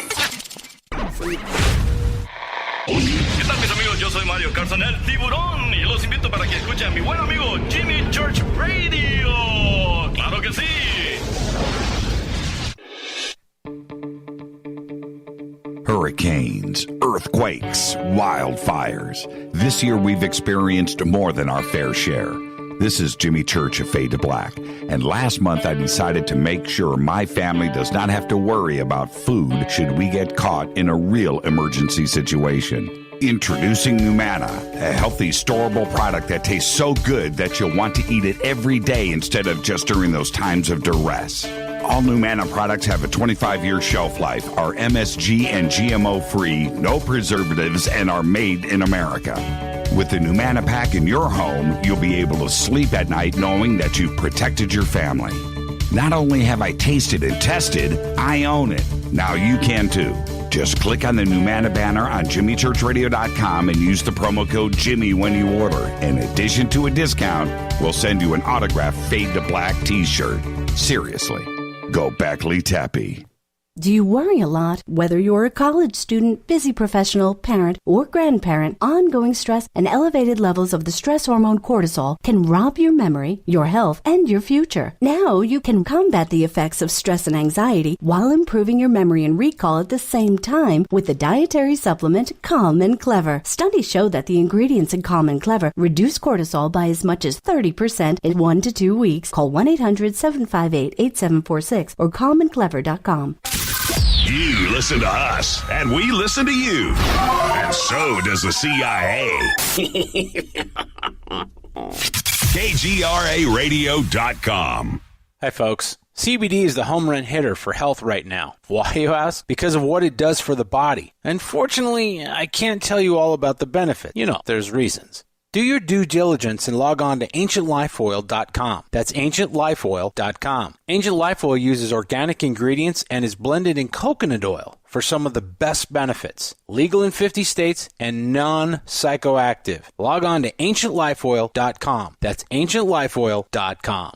¿Qué tal, mis amigos? Yo soy Mario Carson, el tiburón, y los invito para que escuchen a mi buen amigo Jimmy Church Radio. ¡Claro que sí! Hurricanes, earthquakes, wildfires. This year we've experienced more than our fair share. This is Jimmy Church of Fade to Black, and last month I decided to make sure my family does not have to worry about food should we get caught in a real emergency situation. Introducing Numana, a healthy, storable product that tastes so good that you'll want to eat it every day instead of just during those times of duress. All Numana products have a 25-year shelf life, are MSG and GMO-free, no preservatives, and are made in America. With the Numana pack in your home, you'll be able to sleep at night knowing that you've protected your family. Not only have I tasted and tested, I own it. Now you can too. Just click on the Numana banner on JimmyChurchRadio.com and use the promo code Jimmy when you order. In addition to a discount, we'll send you an autographed Fade to Black t-shirt. Seriously, Gobekli Tepe. Do you worry a lot? Whether you're a college student, busy professional, parent, or grandparent, ongoing stress and elevated levels of the stress hormone cortisol can rob your memory, your health, and your future. Now you can combat the effects of stress and anxiety while improving your memory and recall at the same time with the dietary supplement Calm and Clever. Studies show that the ingredients in Calm and Clever reduce cortisol by as much as 30% in 1 to 2 weeks. Call 1-800-758-8746 or calmandclever.com. You listen to us, and we listen to you. And so does the CIA. KGRARadio.com. Hi, folks. CBD is the home run hitter for health right now. Why, you ask? Because of what it does for the body. Unfortunately, I can't tell you all about the benefit. You know, there's reasons. Do your due diligence and log on to ancientlifeoil.com. That's ancientlifeoil.com. Ancient Life Oil uses organic ingredients and is blended in coconut oil for some of the best benefits. Legal in 50 states and non-psychoactive. Log on to ancientlifeoil.com. That's ancientlifeoil.com.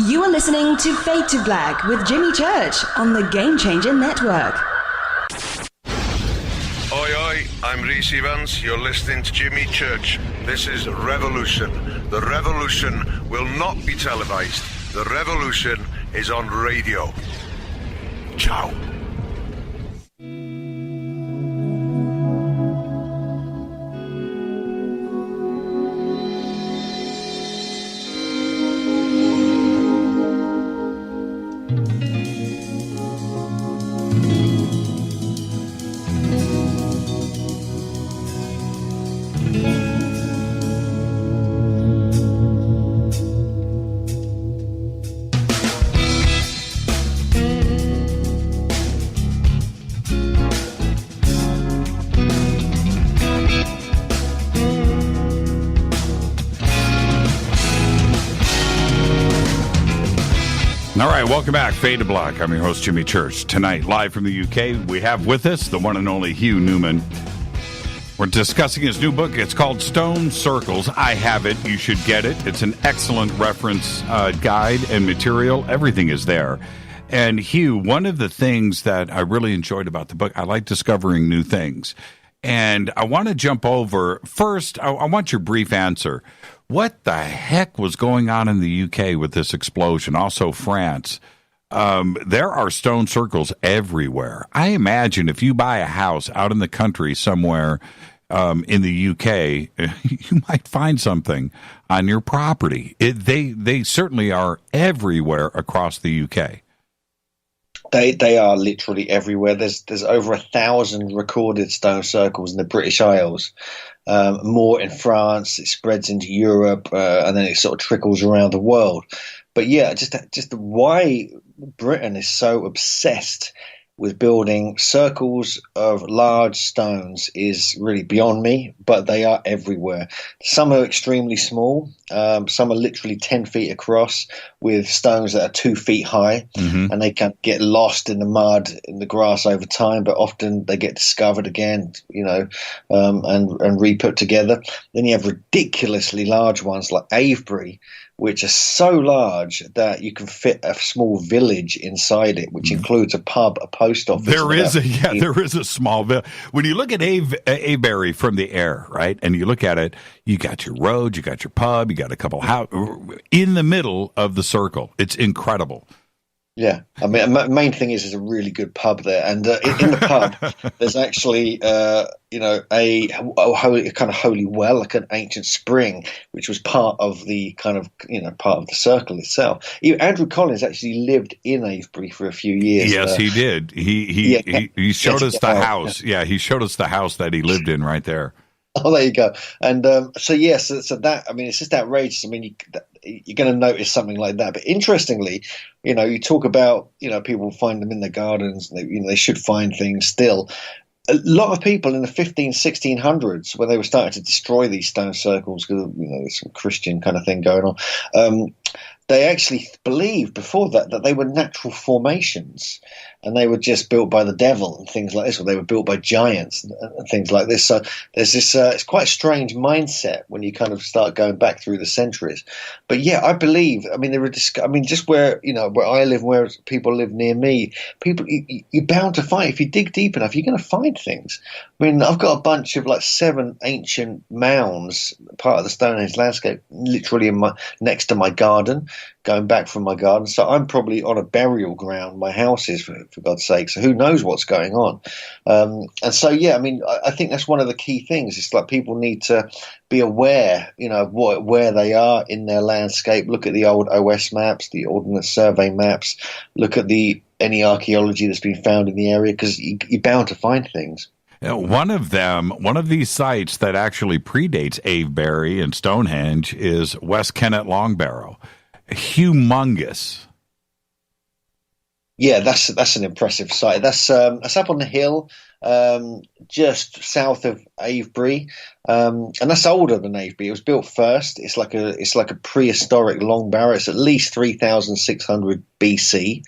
You are listening to Fade to Black with Jimmy Church on the Game Changer Network. Oi, oi, I'm Reese Evans. You're listening to Jimmy Church. This is Revolution. The revolution will not be televised. The revolution is on radio. Ciao. All right, welcome back. Fade to Black. I'm your host, Jimmy Church. Tonight, live from the UK, we have with us the one and only Hugh Newman. We're discussing his new book. It's called Stone Circles. I have it. You should get it. It's an excellent reference guide and material. Everything is there. And Hugh, one of the things that I really enjoyed about the book, I like discovering new things. And I want to jump over. First, I want your brief answer. What the heck was going on in the UK with this explosion? Also, France. There are stone circles everywhere. I imagine if you buy a house out in the country somewhere in the UK, you might find something on your property. They certainly are everywhere across the UK. They are literally everywhere. There's over 1,000 recorded stone circles in the British Isles. More in France. It spreads into Europe, and then it sort of trickles around the world. But yeah, just why Britain is so obsessed with building circles of large stones is really beyond me, but they are everywhere. Some are extremely small. Some are literally 10 feet across with stones that are 2 feet high, and they can get lost in the mud, in the grass over time, but often they get discovered again, and re-put together. Then you have ridiculously large ones like Avebury, which are so large that you can fit a small village inside it, which includes a pub, a post office. There is a small village. When you look at Avebury from the air, right, and you look at it, you got your road, you got your pub, you got a couple houses in the middle of the circle. It's incredible. Yeah, I mean, main thing is there's a really good pub there, and in the pub there's actually a kind of holy well, like an ancient spring, which was part of the kind of part of the circle itself. Andrew Collins actually lived in Avebury for a few years. Yes, he did. He showed us the house. Yeah, he showed us the house that he lived in right there. Oh, there you go. And so that, I mean, it's just outrageous. I mean, you're going to notice something like that. But interestingly, you talk about, people find them in their gardens. They should find things still. A lot of people in the 1600s, when they were starting to destroy these stone circles, because there's some Christian kind of thing going on, they actually believed before that they were natural formations, and they were just built by the devil and things like this, or they were built by giants and things like this. So there's this, it's quite a strange mindset when you kind of start going back through the centuries. But yeah, I believe, I mean, just where, where I live, where people live near me, you're bound to find, if you dig deep enough, you're going to find things. I mean, I've got a bunch of 7 ancient mounds, part of the Stonehenge landscape, literally next to my garden, going back from my garden. So I'm probably on a burial ground. My house is, for God's sake. So who knows what's going on? And so, yeah, I mean, I think that's one of the key things. It's like people need to be aware, of where they are in their landscape. Look at the old OS maps, the Ordnance Survey maps. Look at any archaeology that's been found in the area, because you're bound to find things. One of these sites that actually predates Avebury and Stonehenge is West Kennet Long Barrow. Humongous. Yeah, that's an impressive site. That's up on the hill, just south of Avebury, and that's older than Avebury. It was built first. It's like a prehistoric long barrow. It's at least 3,600 BC,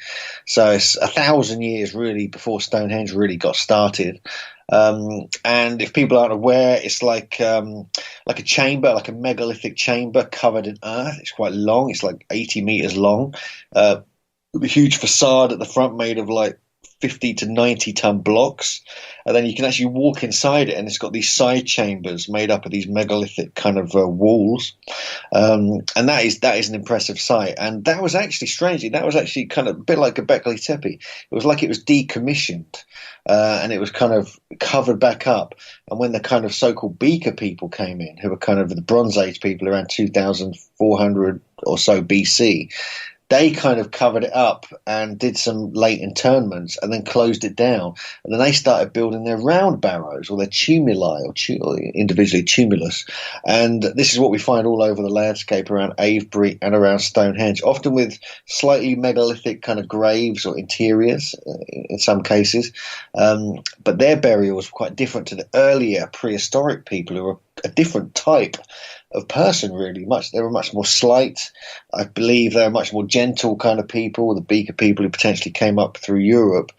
so it's 1,000 years really before Stonehenge really got started. And if people aren't aware, it's like a chamber, like a megalithic chamber covered in earth. It's quite long. It's like 80 meters long. A huge facade at the front made of 50 to 90 ton blocks, and then you can actually walk inside it, and it's got these side chambers made up of these megalithic kind of walls, and that is an impressive sight. And that was actually kind of a bit like Gobekli Tepe. It was like it was decommissioned, and it was kind of covered back up. And when the kind of so-called Beaker people came in, who were kind of the Bronze Age people around 2,400 or so BC, they kind of covered it up and did some late interments and then closed it down. And then they started building their round barrows, or their tumuli, or individually tumulus. And this is what we find all over the landscape around Avebury and around Stonehenge, often with slightly megalithic kind of graves or interiors in some cases. But their burials were quite different to the earlier prehistoric people, who were a different type of person, really. They were much more slight. I believe they were much more gentle kind of people. The Beaker people who potentially came up through Europe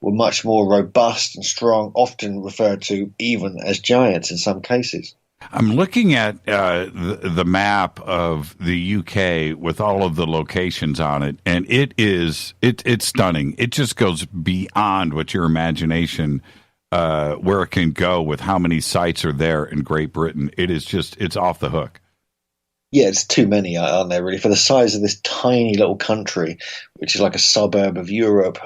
were much more robust and strong, often referred to even as giants in some cases. I'm looking at the map of the UK with all of the locations on it, and it's stunning. It just goes beyond what your imagination where it can go with how many sites are there in Great Britain. It's off the hook. Yeah, it's too many, aren't there, really? For the size of this tiny little country, which is like a suburb of Europe,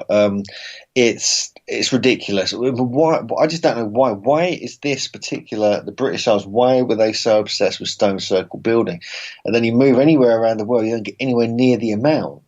it's ridiculous. Why? I just don't know why. Why is this particular, the British Isles, why were they so obsessed with stone circle building? And then you move anywhere around the world, you don't get anywhere near the amount.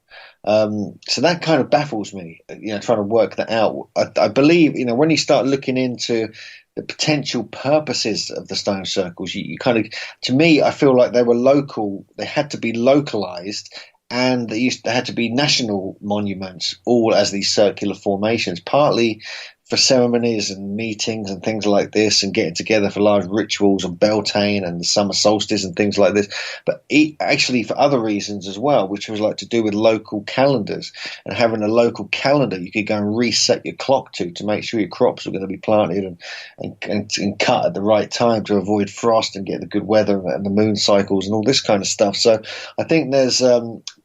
So that kind of baffles me, trying to work that out. I believe, when you start looking into the potential purposes of the stone circles, you kind of, to me, I feel like they were local. They had to be localized, and they had to be national monuments, all as these circular formations, partly for ceremonies and meetings and things like this, and getting together for large rituals and Beltane and the summer solstice and things like this, but actually for other reasons as well, which was to do with local calendars. And having a local calendar you could go and reset your clock to make sure your crops were going to be planted and cut at the right time to avoid frost and get the good weather and the moon cycles and all this kind of stuff. So I think there's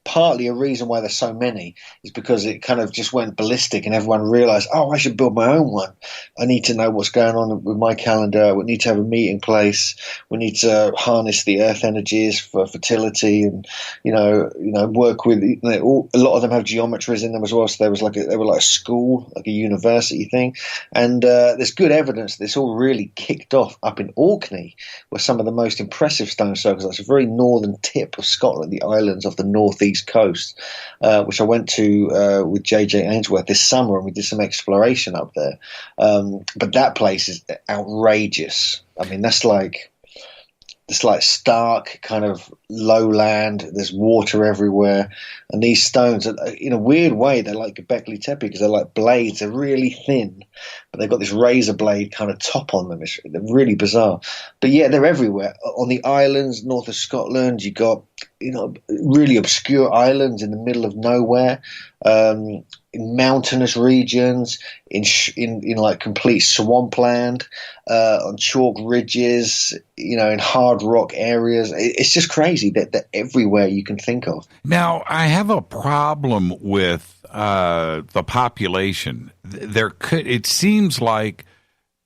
partly a reason why there's so many is because it kind of just went ballistic and everyone realized, I should build my own one. I need to know what's going on with my calendar. We need to have a meeting place. We need to harness the earth energies for fertility and, work with, a lot of them have geometries in them as well. So they were like a school, like a university thing. And there's good evidence that this all really kicked off up in Orkney, where some of the most impressive stone circles, that's a very northern tip of Scotland, the islands of the northeast coast, which I went to with JJ Ainsworth this summer, and we did some exploration up there. But that place is outrageous. I mean, it's like stark kind of lowland. There's water everywhere, and these stones, in a weird way, they're like Gobekli Tepe because they're like blades. They're really thin, but they've got this razor blade kind of top on them. They're really bizarre, but yeah, they're everywhere on the islands north of Scotland. You got really obscure islands in the middle of nowhere. In mountainous regions, in like complete swampland, on chalk ridges, in hard rock areas. It's just crazy that they're everywhere you can think of. Now, I have a problem with the population. It seems like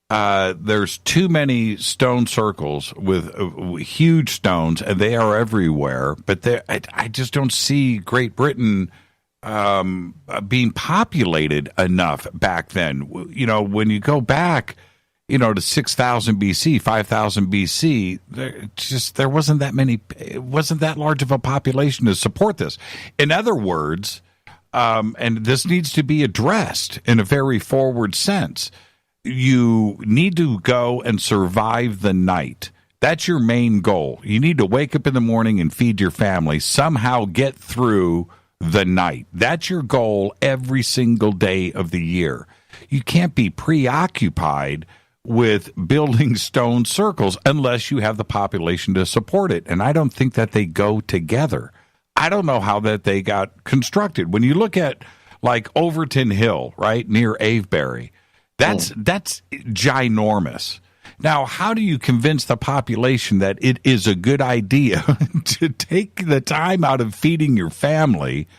there's too many stone circles with huge stones, and they are everywhere. But I just don't see Great Britain being populated enough back then. When you go back, to 6,000 BC, 5,000 BC, there wasn't that many. It wasn't that large of a population to support this. In other words, and this needs to be addressed in a very forward sense. You need to go and survive the night. That's your main goal. You need to wake up in the morning and feed your family, somehow get through the night. That's your goal every single day of the year. You can't be preoccupied with building stone circles unless you have the population to support it. And I don't think that they go together. I don't know how that they got constructed. When you look at like Overton Hill, right, near Avebury, that's ginormous. Now, how do you convince the population that it is a good idea to take the time out of feeding your family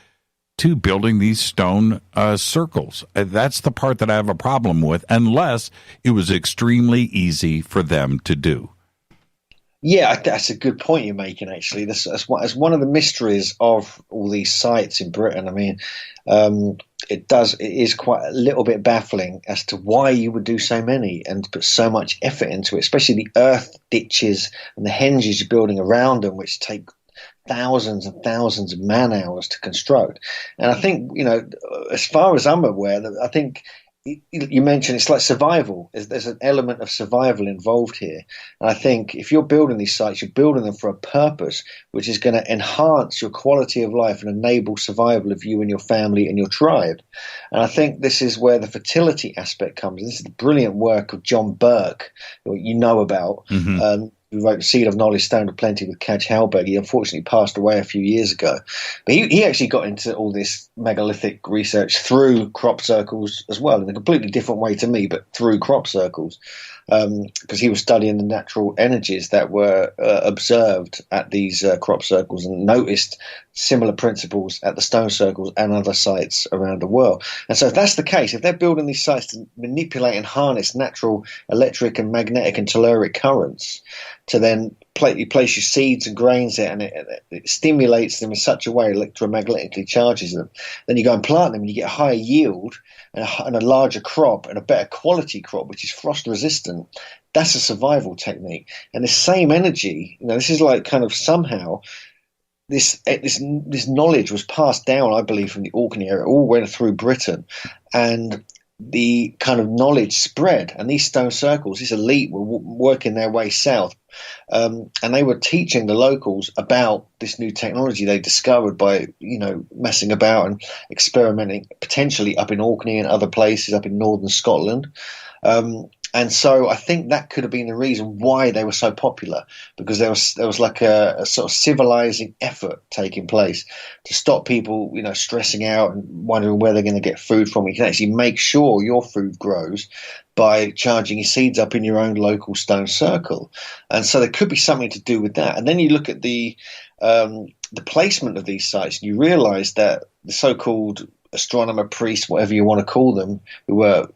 to building these stone circles? That's the part that I have a problem with, unless it was extremely easy for them to do. Yeah, that's a good point you're making, actually. That's one of the mysteries of all these sites in Britain. I mean, it is quite a little bit baffling as to why you would do so many and put so much effort into it, especially the earth ditches and the henges you're building around them, which take thousands and thousands of man hours to construct. And I think, as far as I'm aware, I think you mentioned it's like survival. There's an element of survival involved here. And I think if you're building these sites, you're building them for a purpose, which is going to enhance your quality of life and enable survival of you and your family and your tribe. And I think this is where the fertility aspect comes. This is the brilliant work of John Burke, who you know about, who wrote Seed of Knowledge, Stone of Plenty with Kaj Halberg. He unfortunately passed away a few years ago. But he actually got into all this megalithic research through crop circles as well, in a completely different way to me, but through crop circles, because he was studying the natural energies that were observed at these crop circles and noticed similar principles at the stone circles and other sites around the world. And so if that's the case, if they're building these sites to manipulate and harness natural electric and magnetic and telluric currents to then you place your seeds and grains there, and it stimulates them in such a way, electromagnetically charges them, then you go and plant them and you get a higher yield and a larger crop and a better quality crop, which is frost resistant. That's a survival technique. And the same energy, this is like kind of somehow this knowledge was passed down, I believe, from the Orkney area, all went through Britain, and the kind of knowledge spread. And these stone circles, this elite were working their way south, and they were teaching the locals about this new technology they discovered by messing about and experimenting, potentially up in Orkney and other places up in northern Scotland. And so I think that could have been the reason why they were so popular, because there was like a sort of civilizing effort taking place to stop people, stressing out and wondering where they're going to get food from. You can actually make sure your food grows by charging your seeds up in your own local stone circle. And so there could be something to do with that. And then you look at the the placement of these sites, you realize that the so-called astronomer, priests, whatever you want to call them, who were,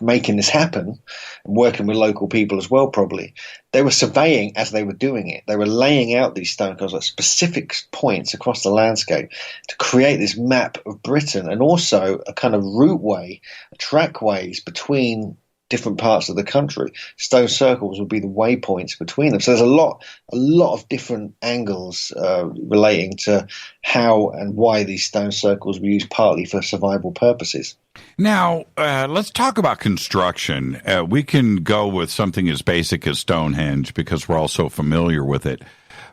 making this happen and working with local people as well, probably, they were surveying as they were doing it. They were laying out these stone cones at specific points across the landscape to create this map of Britain, and also a kind of routeway, trackways between different parts of the country. Stone circles would be the waypoints between them. So there's a lot of different angles relating to how and why these stone circles were used, partly for survival purposes. Now, let's talk about construction. We can go with something as basic as Stonehenge because we're all so familiar with it.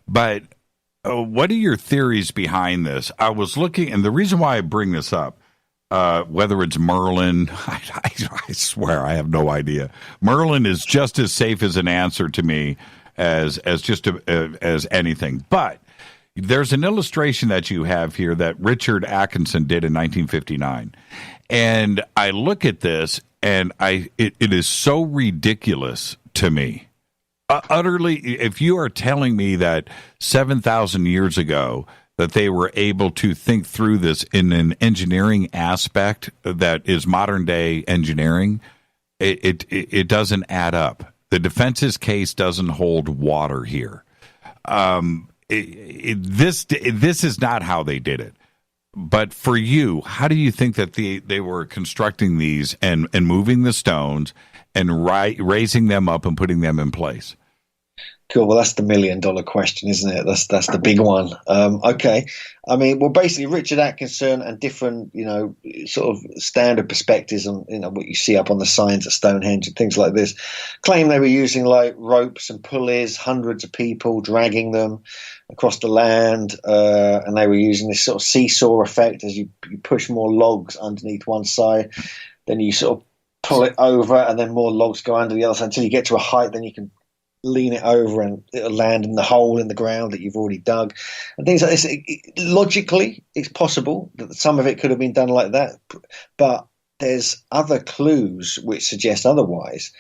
But what are your theories behind this? I was looking, and the reason why I bring this up, whether it's Merlin, I swear I have no idea. Merlin is just as safe as an answer to me as anything. But there's an illustration that you have here that Richard Atkinson did in 1959, and I look at this and it is so ridiculous to me. Utterly, if you are telling me that 7,000 years ago that they were able to think through this in an engineering aspect that is modern day engineering, it doesn't add up. The defense's case doesn't hold water here. This is not how they did it. But for you, how do you think that they were constructing these and moving the stones and raising them up and putting them in place? Cool. Well, that's the $1 million question, isn't it? That's the big one. Okay. I mean, well, basically, Richard Atkinson and different, sort of standard perspectives on, what you see up on the signs at Stonehenge and things like this, claim they were using like ropes and pulleys, hundreds of people dragging them across the land, and they were using this sort of seesaw effect as you push more logs underneath one side, then you sort of pull it over, and then more logs go under the other side until you get to a height, then you can lean it over and it'll land in the hole in the ground that you've already dug and things like this. Logically, it's possible that some of it could have been done like that, but there's other clues which suggest otherwise,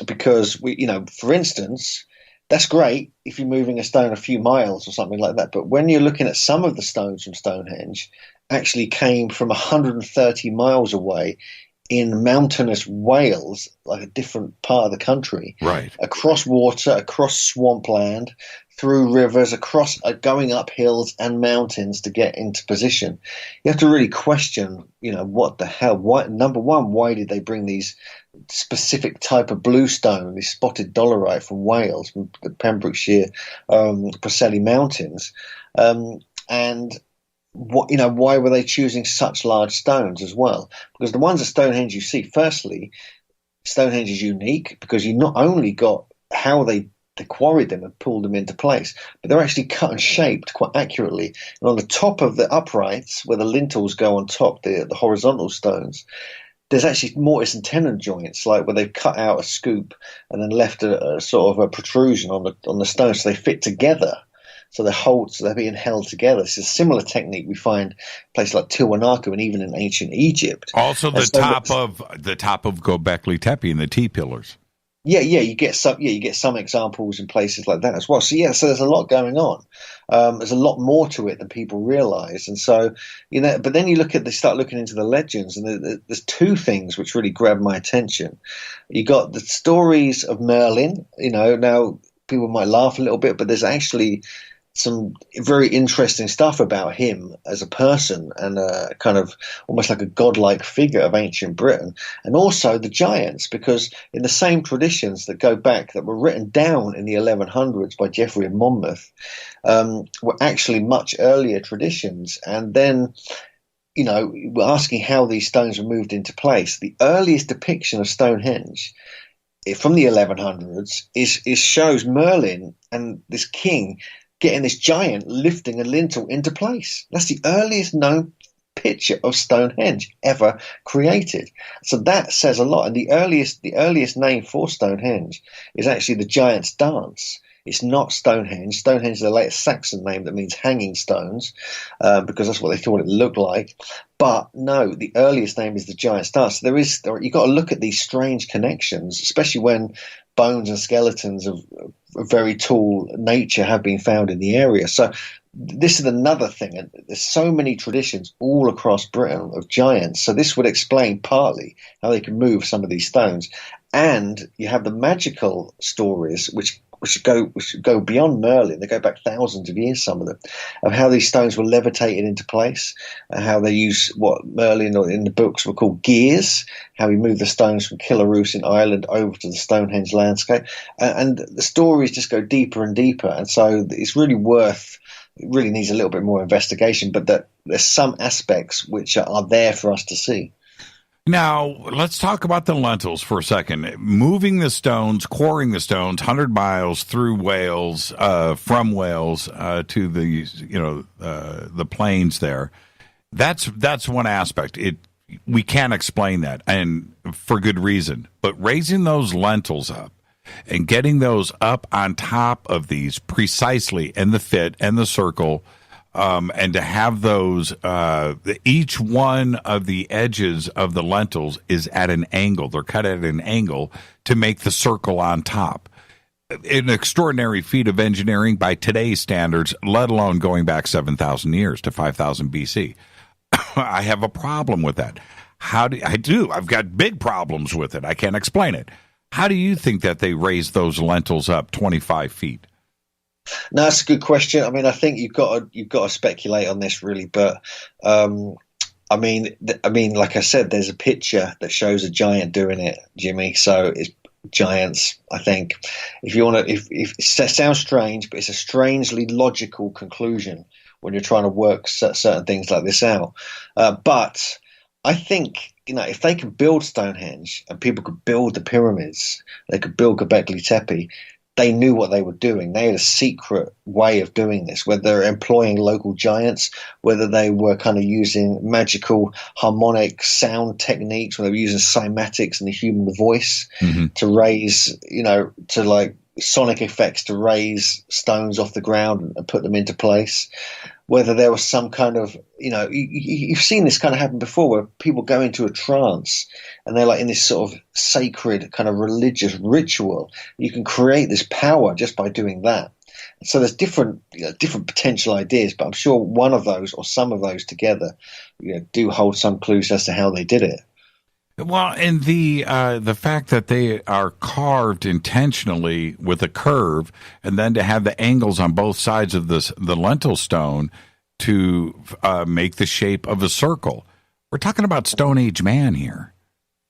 because for instance, that's great if you're moving a stone a few miles or something like that, but when you're looking at some of the stones from Stonehenge actually came from 130 miles away in mountainous Wales, like a different part of the country, right? Across water, across swampland, through rivers, across going up hills and mountains to get into position. You have to really question, what the hell? Why, number one, why did they bring these specific type of bluestone, this spotted dolerite from Wales, from the Pembrokeshire, Preseli Mountains, and why were they choosing such large stones as well? Because the ones at Stonehenge you see, firstly, Stonehenge is unique because you not only got how they quarried them and pulled them into place, but they're actually cut and shaped quite accurately. And on the top of the uprights, where the lintels go on top, the horizontal stones, there's actually mortise and tenon joints, like where they've cut out a scoop and then left a sort of a protrusion on the stone, so they fit together. So they're being held together. It's a similar technique we find in places like Tiwanaku and even in ancient Egypt. Also, the top of Gobekli Tepe and the T-pillars. Yeah, you get some examples in places like that as well. So there's a lot going on. There's a lot more to it than people realize, and so But then they start looking into the legends, and there's two things which really grab my attention. You got the stories of Merlin. Now people might laugh a little bit, but there's actually some very interesting stuff about him as a person and kind of almost like a godlike figure of ancient Britain, and also the giants, because in the same traditions that go back, that were written down in the 1100s by Geoffrey of Monmouth, were actually much earlier traditions. And then, we're asking how these stones were moved into place. The earliest depiction of Stonehenge from the 1100s shows Merlin and this king getting this giant lifting a lintel into place. That's the earliest known picture of Stonehenge ever created. So that says a lot. And the earliest name for Stonehenge is actually the Giant's Dance. It's not Stonehenge. Stonehenge is a later Saxon name that means hanging stones, because that's what they thought it looked like. But no, the earliest name is the Giant's Dance. So you've got to look at these strange connections, especially when bones and skeletons of very tall nature have been found in the area. So this is another thing, and there's so many traditions all across Britain of giants. So this would explain partly how they can move some of these stones. And you have the magical stories, which go beyond Merlin. They go back thousands of years, some of them, of how these stones were levitated into place, and how they use what Merlin in the books were called gears, how he moved the stones from Killaroos in Ireland over to the Stonehenge landscape. And the stories just go deeper and deeper. And so it's really it really needs a little bit more investigation, but that there's some aspects which are there for us to see. Now, let's talk about the lentils for a second. Moving the stones, quarrying the stones, 100 miles through Wales, from Wales to the plains there. That's one aspect. We can't explain that, and for good reason. But raising those lentils up and getting those up on top of these precisely, and the fit and the circle, and to have those, each one of the edges of the lentils is at an angle. They're cut at an angle to make the circle on top. An extraordinary feat of engineering by today's standards, let alone going back 7,000 years to 5,000 BC. I have a problem with that. I've got big problems with it. I can't explain it. How do you think that they raised those lentils up 25 feet? No, that's a good question. I mean, I think you've got to speculate on this, really. But I mean, like I said, there's a picture that shows a giant doing it, Jimmy. So it's giants. I think if you want to, if it sounds strange, but it's a strangely logical conclusion when you're trying to work certain things like this out. But I think, if they could build Stonehenge and people could build the pyramids, they could build Gobekli Tepe. They knew what they were doing. They had a secret way of doing this, whether they're employing local giants, whether they were kind of using magical harmonic sound techniques, whether they were using cymatics and the human voice to raise, to like sonic effects to raise stones off the ground and put them into place. Whether there was some kind of, you've seen this kind of happen before, where people go into a trance and they're like in this sort of sacred kind of religious ritual. You can create this power just by doing that. So there's different potential ideas, but I'm sure one of those or some of those together, do hold some clues as to how they did it. Well, and the fact that they are carved intentionally with a curve, and then to have the angles on both sides of the lentil stone to make the shape of a circle. We're talking about Stone Age man here.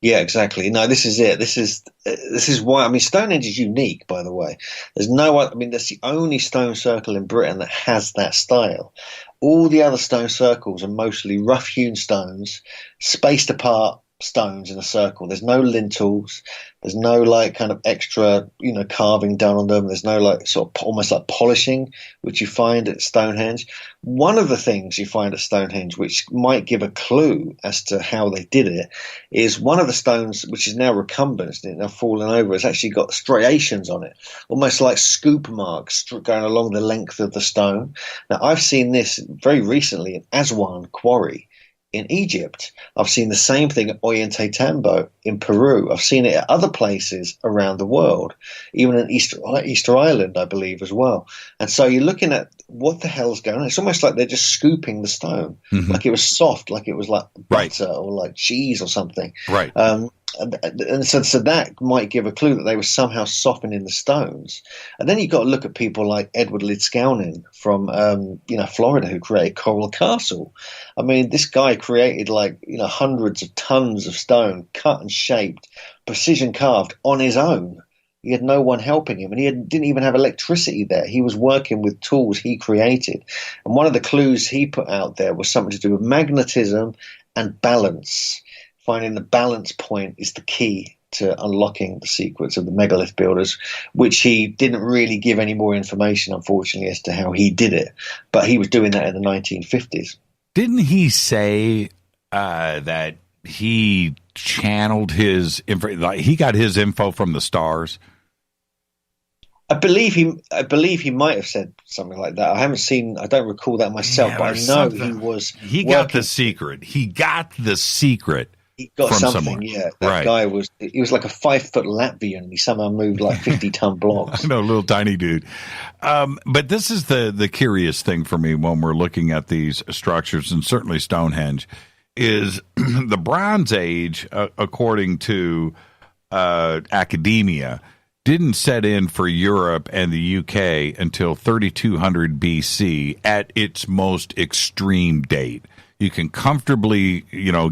Yeah, exactly. No, this is it. This is why. I mean, Stonehenge is unique, by the way. That's the only stone circle in Britain that has that style. All the other stone circles are mostly rough-hewn stones, spaced apart stones in a circle. There's no lintels. There's no like kind of extra, carving done on them. There's no like sort of almost like polishing, which you find at Stonehenge. One of the things you find at Stonehenge, which might give a clue as to how they did it, is one of the stones, which is now recumbent, it's now fallen over. It's actually got striations on it, almost like scoop marks going along the length of the stone. Now, I've seen this very recently in Aswan Quarry in Egypt. I've seen the same thing at Ollantaytambo in Peru. I've seen it at other places around the world, even in Easter Island, I believe, as well. And so you're looking at what the hell's going on. It's almost like they're just scooping the stone, like it was soft, like it was like butter or like cheese or something. Right. And so that might give a clue that they were somehow softening the stones. And then you've got to look at people like Edward Lidskounin from Florida, who created Coral Castle. I mean, this guy created hundreds of tons of stone, cut and shaped, precision carved on his own. He had no one helping him, and he didn't even have electricity there. He was working with tools he created. And one of the clues he put out there was something to do with magnetism and balance. Finding the balance point is the key to unlocking the secrets of the megalith builders, which he didn't really give any more information, unfortunately, as to how he did it. But he was doing that in the 1950s. Didn't he say that he channeled his info, like he got his info from the stars? I believe he might have said something like that. I don't recall that myself, but I know he was. He got the secret. He got the secret He got from something, somewhere. yeah. That guy was like a 5-foot Latvian, and he somehow moved like 50-ton blocks. I know, little tiny dude. But this is the curious thing for me when we're looking at these structures, and certainly Stonehenge, is the Bronze Age, according to academia, didn't set in for Europe and the UK until 3200 BC at its most extreme date. You can comfortably,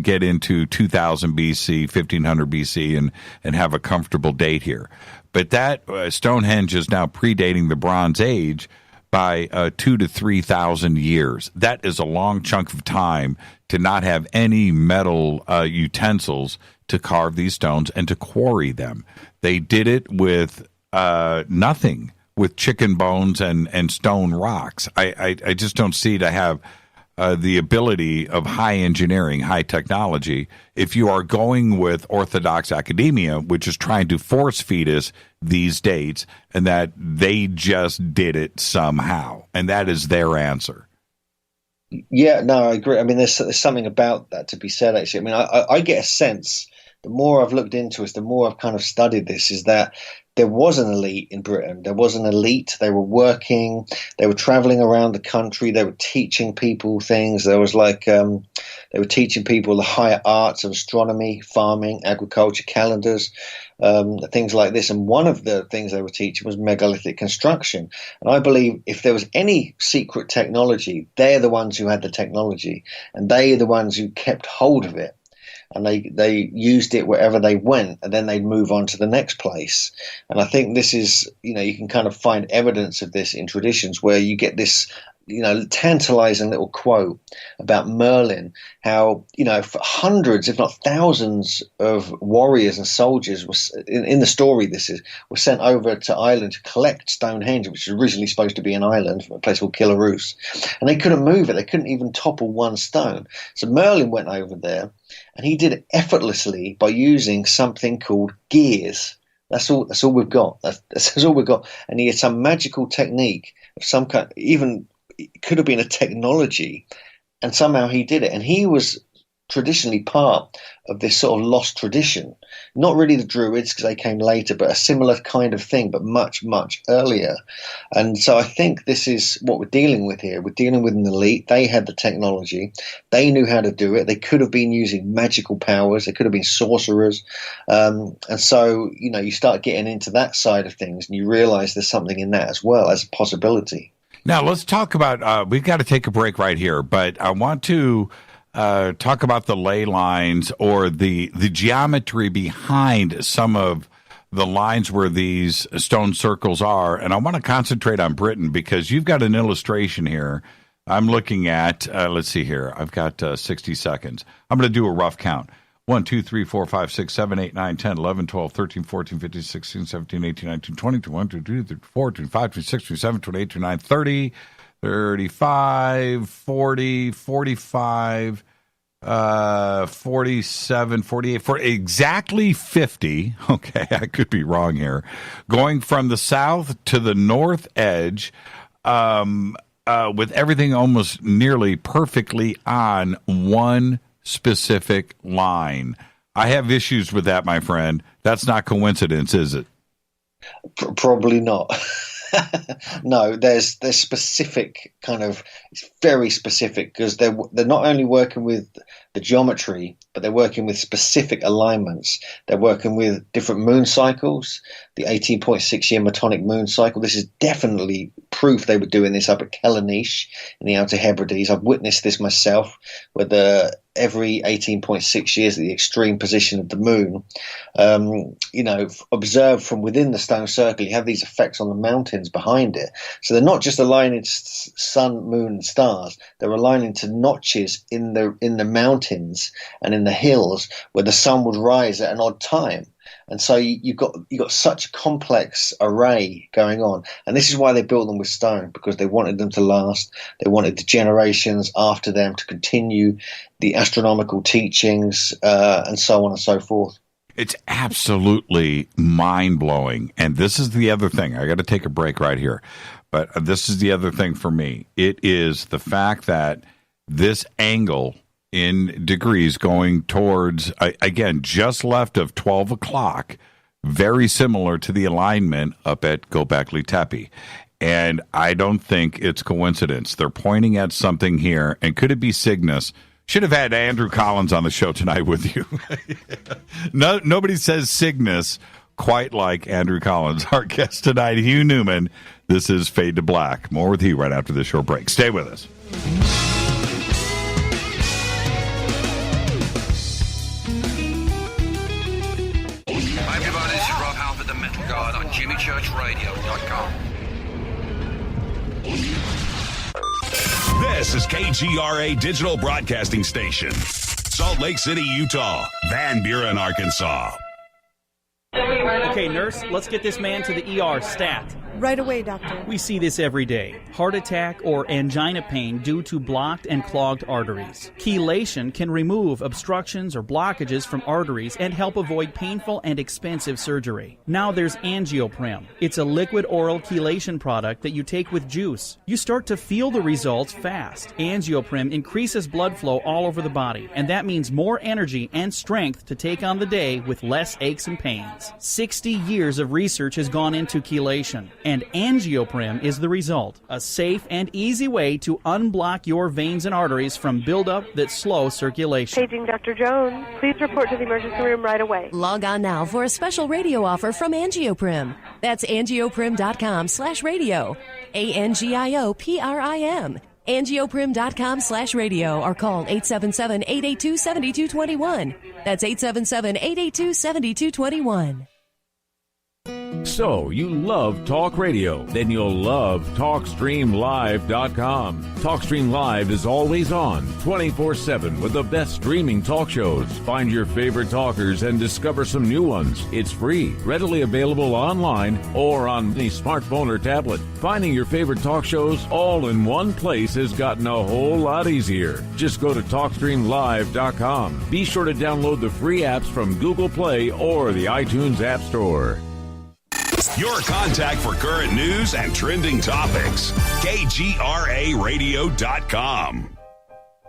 get into 2000 BC, 1500 BC, and have a comfortable date here. But that Stonehenge is now predating the Bronze Age by 2,000 to 3,000 years. That is a long chunk of time to not have any metal utensils to carve these stones and to quarry them. They did it with nothing, with chicken bones and stone rocks. I just don't see to have the ability of high engineering, high technology, if you are going with orthodox academia, which is trying to force feed us these dates, and that they just did it somehow. And that is their answer. Yeah, no, I agree. I mean, there's something about that to be said, actually. I mean, I get a sense, the more I've looked into it, the more I've kind of studied this, is that there was an elite in Britain. There was an elite. They were working. They were traveling around the country. They were teaching people things. There was they were teaching people the higher arts of astronomy, farming, agriculture, calendars, things like this. And one of the things they were teaching was megalithic construction. And I believe if there was any secret technology, they're the ones who had the technology, and they're the ones who kept hold of it. And they used it wherever they went, and then they'd move on to the next place. And I think this is, you can kind of find evidence of this in traditions where you get this, tantalizing little quote about Merlin, how, for hundreds, if not thousands of warriors and soldiers in the story, were sent over to Ireland to collect Stonehenge, which was originally supposed to be an island, a place called Killaroos. And they couldn't move it. They couldn't even topple one stone. So Merlin went over there, and he did it effortlessly by using something called gears. That's all we've got. That's all we've got. And he had some magical technique of some kind, even it could have been a technology, and somehow he did it. And he was traditionally part of this sort of lost tradition. Not really the Druids, because they came later, but a similar kind of thing, but much, much earlier. And so I think this is what we're dealing with here. We're dealing with an elite. They had the technology. They knew how to do it. They could have been using magical powers. They could have been sorcerers. And so, you start getting into that side of things, and you realize there's something in that as well as a possibility. Now, let's talk about, we've got to take a break right here, but I want to talk about the ley lines, or the geometry behind some of the lines where these stone circles are. And I want to concentrate on Britain, because you've got an illustration here. I'm looking at, let's see here. I've got 60 seconds. I'm going to do a rough count. 1, 2, 3, 4, 5, 6, 7, 8, 9, 10, 11, 12, 13, 14, 15, 16, 17, 18, 19, 20, 21, 22, 24, 25, 26, 27, 28, 29, 30, 35, 40, 45, 47, 48, exactly 50. Okay, I could be wrong here. Going from the south to the north edge, with everything almost nearly perfectly on one specific line. I have issues with that, my friend. That's not coincidence, is it? Probably not. No, there's specific kind of, it's very specific, because they're not only working with the geometry, but they're working with specific alignments. They're working with different moon cycles, the 18.6 year Metonic moon cycle. This is definitely proof they were doing this up at Kellanish in the Outer Hebrides. I've witnessed this myself, where every 18.6 years, the extreme position of the moon, observed from within the stone circle, you have these effects on the mountains behind it. So they're not just aligning to sun, moon, and stars. They're aligning to notches in the mountains and in the hills where the sun would rise at an odd time. And so you got such a complex array going on. And this is why they built them with stone, because they wanted them to last. They wanted the generations after them to continue the astronomical teachings, and so on and so forth. It's absolutely mind-blowing. And this is the other thing. I got to take a break right here. But this is the other thing for me. It is the fact that this angle in degrees going towards, again, just left of 12 o'clock, very similar to the alignment up at Gobekli Tepe. And I don't think it's coincidence. They're pointing at something here. And could it be Cygnus? Should have had Andrew Collins on the show tonight with you. Nobody says Cygnus quite like Andrew Collins. Our guest tonight, Hugh Newman. This is Fade to Black. More with Hugh right after this short break. Stay with us. Hi everybody, this is Rob Halford, the Metal Guard on JimmyChurchRadio.com. This is KGRA Digital Broadcasting Station, Salt Lake City, Utah, Van Buren, Arkansas. Okay, nurse, let's get this man to the ER stat. Right away, doctor. We see this every day. Heart attack or angina pain due to blocked and clogged arteries. Chelation can remove obstructions or blockages from arteries and help avoid painful and expensive surgery. Now there's Angioprim. It's a liquid oral chelation product that you take with juice. You start to feel the results fast. Angioprim increases blood flow all over the body, and that means more energy and strength to take on the day with less aches and pains. 60 years of research has gone into chelation, and Angioprim is the result. A safe and easy way to unblock your veins and arteries from buildup that slow circulation. Paging Dr. Jones. Please report to the emergency room right away. Log on now for a special radio offer from Angioprim. That's angioprim.com/radio. ANGIOPRIM. Angioprim.com/radio or call 877-882-7221. That's 877-882-7221. So, you love talk radio? Then you'll love TalkStreamLive.com. TalkStream Live is always on, 24/7 with the best streaming talk shows. Find your favorite talkers and discover some new ones. It's free, readily available online or on any smartphone or tablet. Finding your favorite talk shows all in one place has gotten a whole lot easier. Just go to TalkStreamLive.com. Be sure to download the free apps from Google Play or the iTunes App Store. Your contact for current news and trending topics. KGRARadio.com.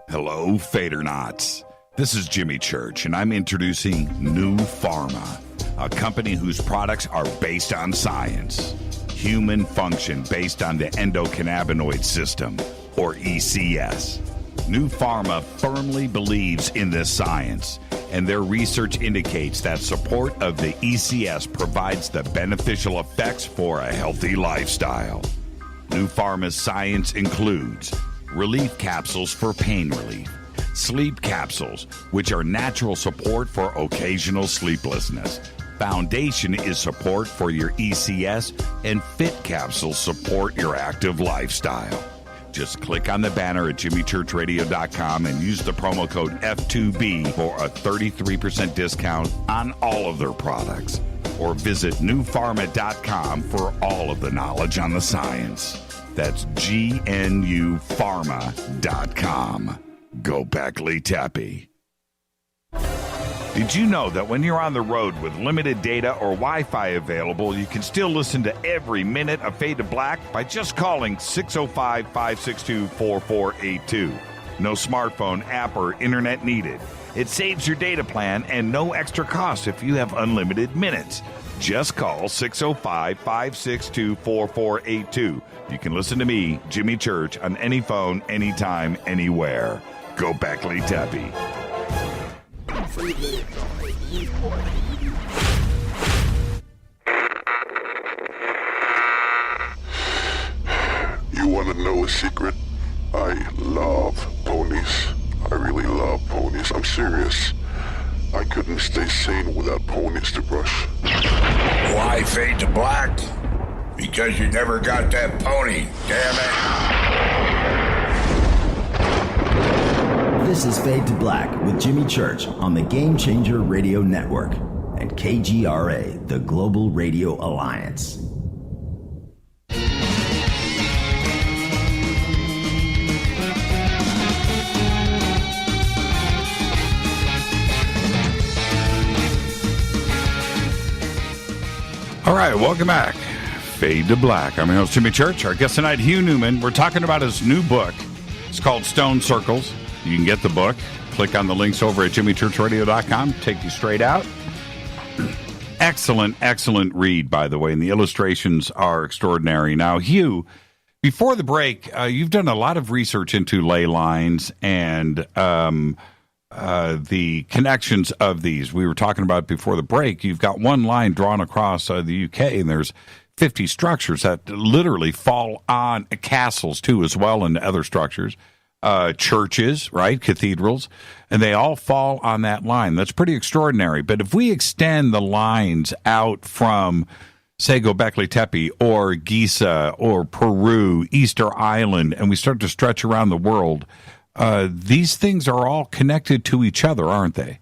Hello, Fadernauts. This is Jimmy Church, and I'm introducing New Pharma, a company whose products are based on science. Human function based on the endocannabinoid system, or ECS. New Pharma firmly believes in this science, and their research indicates that support of the ECS provides the beneficial effects for a healthy lifestyle. New Pharma's science includes relief capsules for pain relief, sleep capsules, which are natural support for occasional sleeplessness. Foundation is support for your ECS, and Fit capsules support your active lifestyle. Just click on the banner at JimmyChurchRadio.com and use the promo code F2B for a 33% discount on all of their products. Or visit newpharma.com for all of the knowledge on the science. That's GNUpharma.com. Gobekli Tepe. Did you know that when you're on the road with limited data or Wi-Fi available, you can still listen to every minute of Fade to Black by just calling 605-562-4482. No smartphone, app, or internet needed. It saves your data plan and no extra cost if you have unlimited minutes. Just call 605-562-4482. You can listen to me, Jimmy Church, on any phone, anytime, anywhere. Gobekli Tepe. You want to know a secret? I love ponies. I really love ponies. I'm serious. I couldn't stay sane without ponies to brush. Why Fade to Black? Because you never got that pony, damn it. This is Fade to Black with Jimmy Church on the Game Changer Radio Network and KGRA, the Global Radio Alliance. All right, welcome back. Fade to Black. I'm your host, Jimmy Church. Our guest tonight, Hugh Newman. We're talking about his new book. It's called Stone Circles. You can get the book. Click on the links over at jimmychurchradio.com. Take you straight out. Excellent, excellent read, by the way, and the illustrations are extraordinary. Now, Hugh, before the break, you've done a lot of research into ley lines and the connections of these. We were talking about before the break. You've got one line drawn across the UK, and there's 50 structures that literally fall on castles, too, as well, and other structures. Churches, right, cathedrals, and they all fall on that line. That's pretty extraordinary. But if we extend the lines out from, say, Gobekli Tepe or Giza or Peru, Easter Island, and we start to stretch around the world, these things are all connected to each other, aren't they?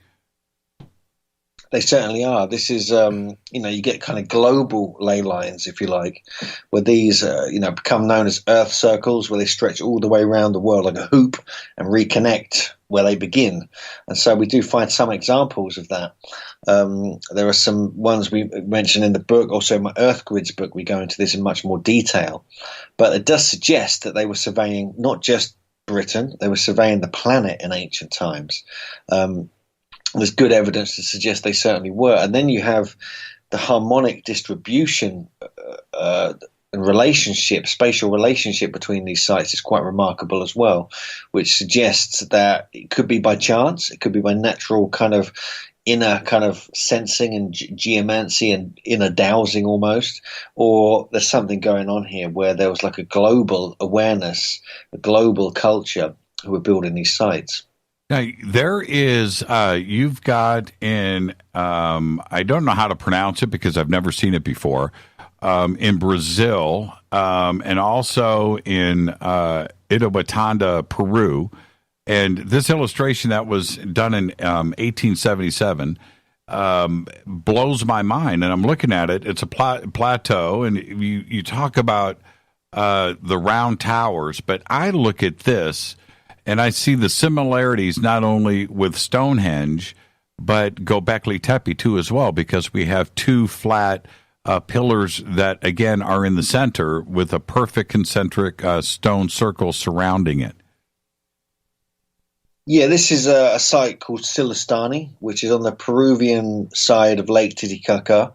They certainly are. This is, you get kind of global ley lines, if you like, where these, become known as earth circles, where they stretch all the way around the world like a hoop and reconnect where they begin. And so we do find some examples of that. There are some ones we mentioned in the book. Also in my Earth Grids book, we go into this in much more detail. But it does suggest that they were surveying not just Britain, they were surveying the planet in ancient times. There's good evidence to suggest they certainly were. And then you have the harmonic distribution and relationship, spatial relationship between these sites is quite remarkable as well, which suggests that it could be by chance, it could be by natural kind of inner kind of sensing and geomancy and inner dowsing almost, or there's something going on here where there was like a global awareness, a global culture who were building these sites. Now, there is, you've got in, I don't know how to pronounce it because I've never seen it before, in Brazil, and also in Itabatanda, Peru. And this illustration that was done in 1877 blows my mind. And I'm looking at it. It's a plateau, and you talk about the round towers, but I look at this, and I see the similarities not only with Stonehenge, but Gobekli Tepe, too, as well, because we have two flat pillars that, again, are in the center with a perfect concentric stone circle surrounding it. Yeah, this is a site called Silistani, which is on the Peruvian side of Lake Titicaca.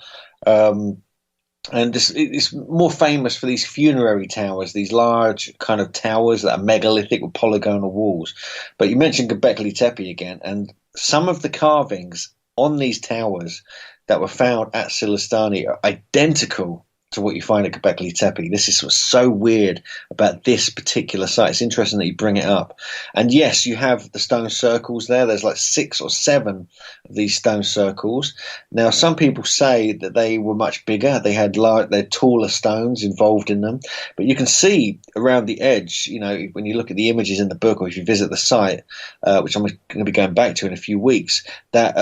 And it's more famous for these funerary towers, these large kind of towers that are megalithic with polygonal walls. But you mentioned Gobekli Tepe again, and some of the carvings on these towers that were found at Silistani are identical to what you find at Gobekli Tepe. This is what's so weird about this particular site. It's interesting that you bring it up. And yes, you have the stone circles there. There's like 6 or 7 of these stone circles. Now, some people say that they were much bigger. They had taller stones involved in them. But you can see around the edge, when you look at the images in the book, or if you visit the site, which I'm going to be going back to in a few weeks, that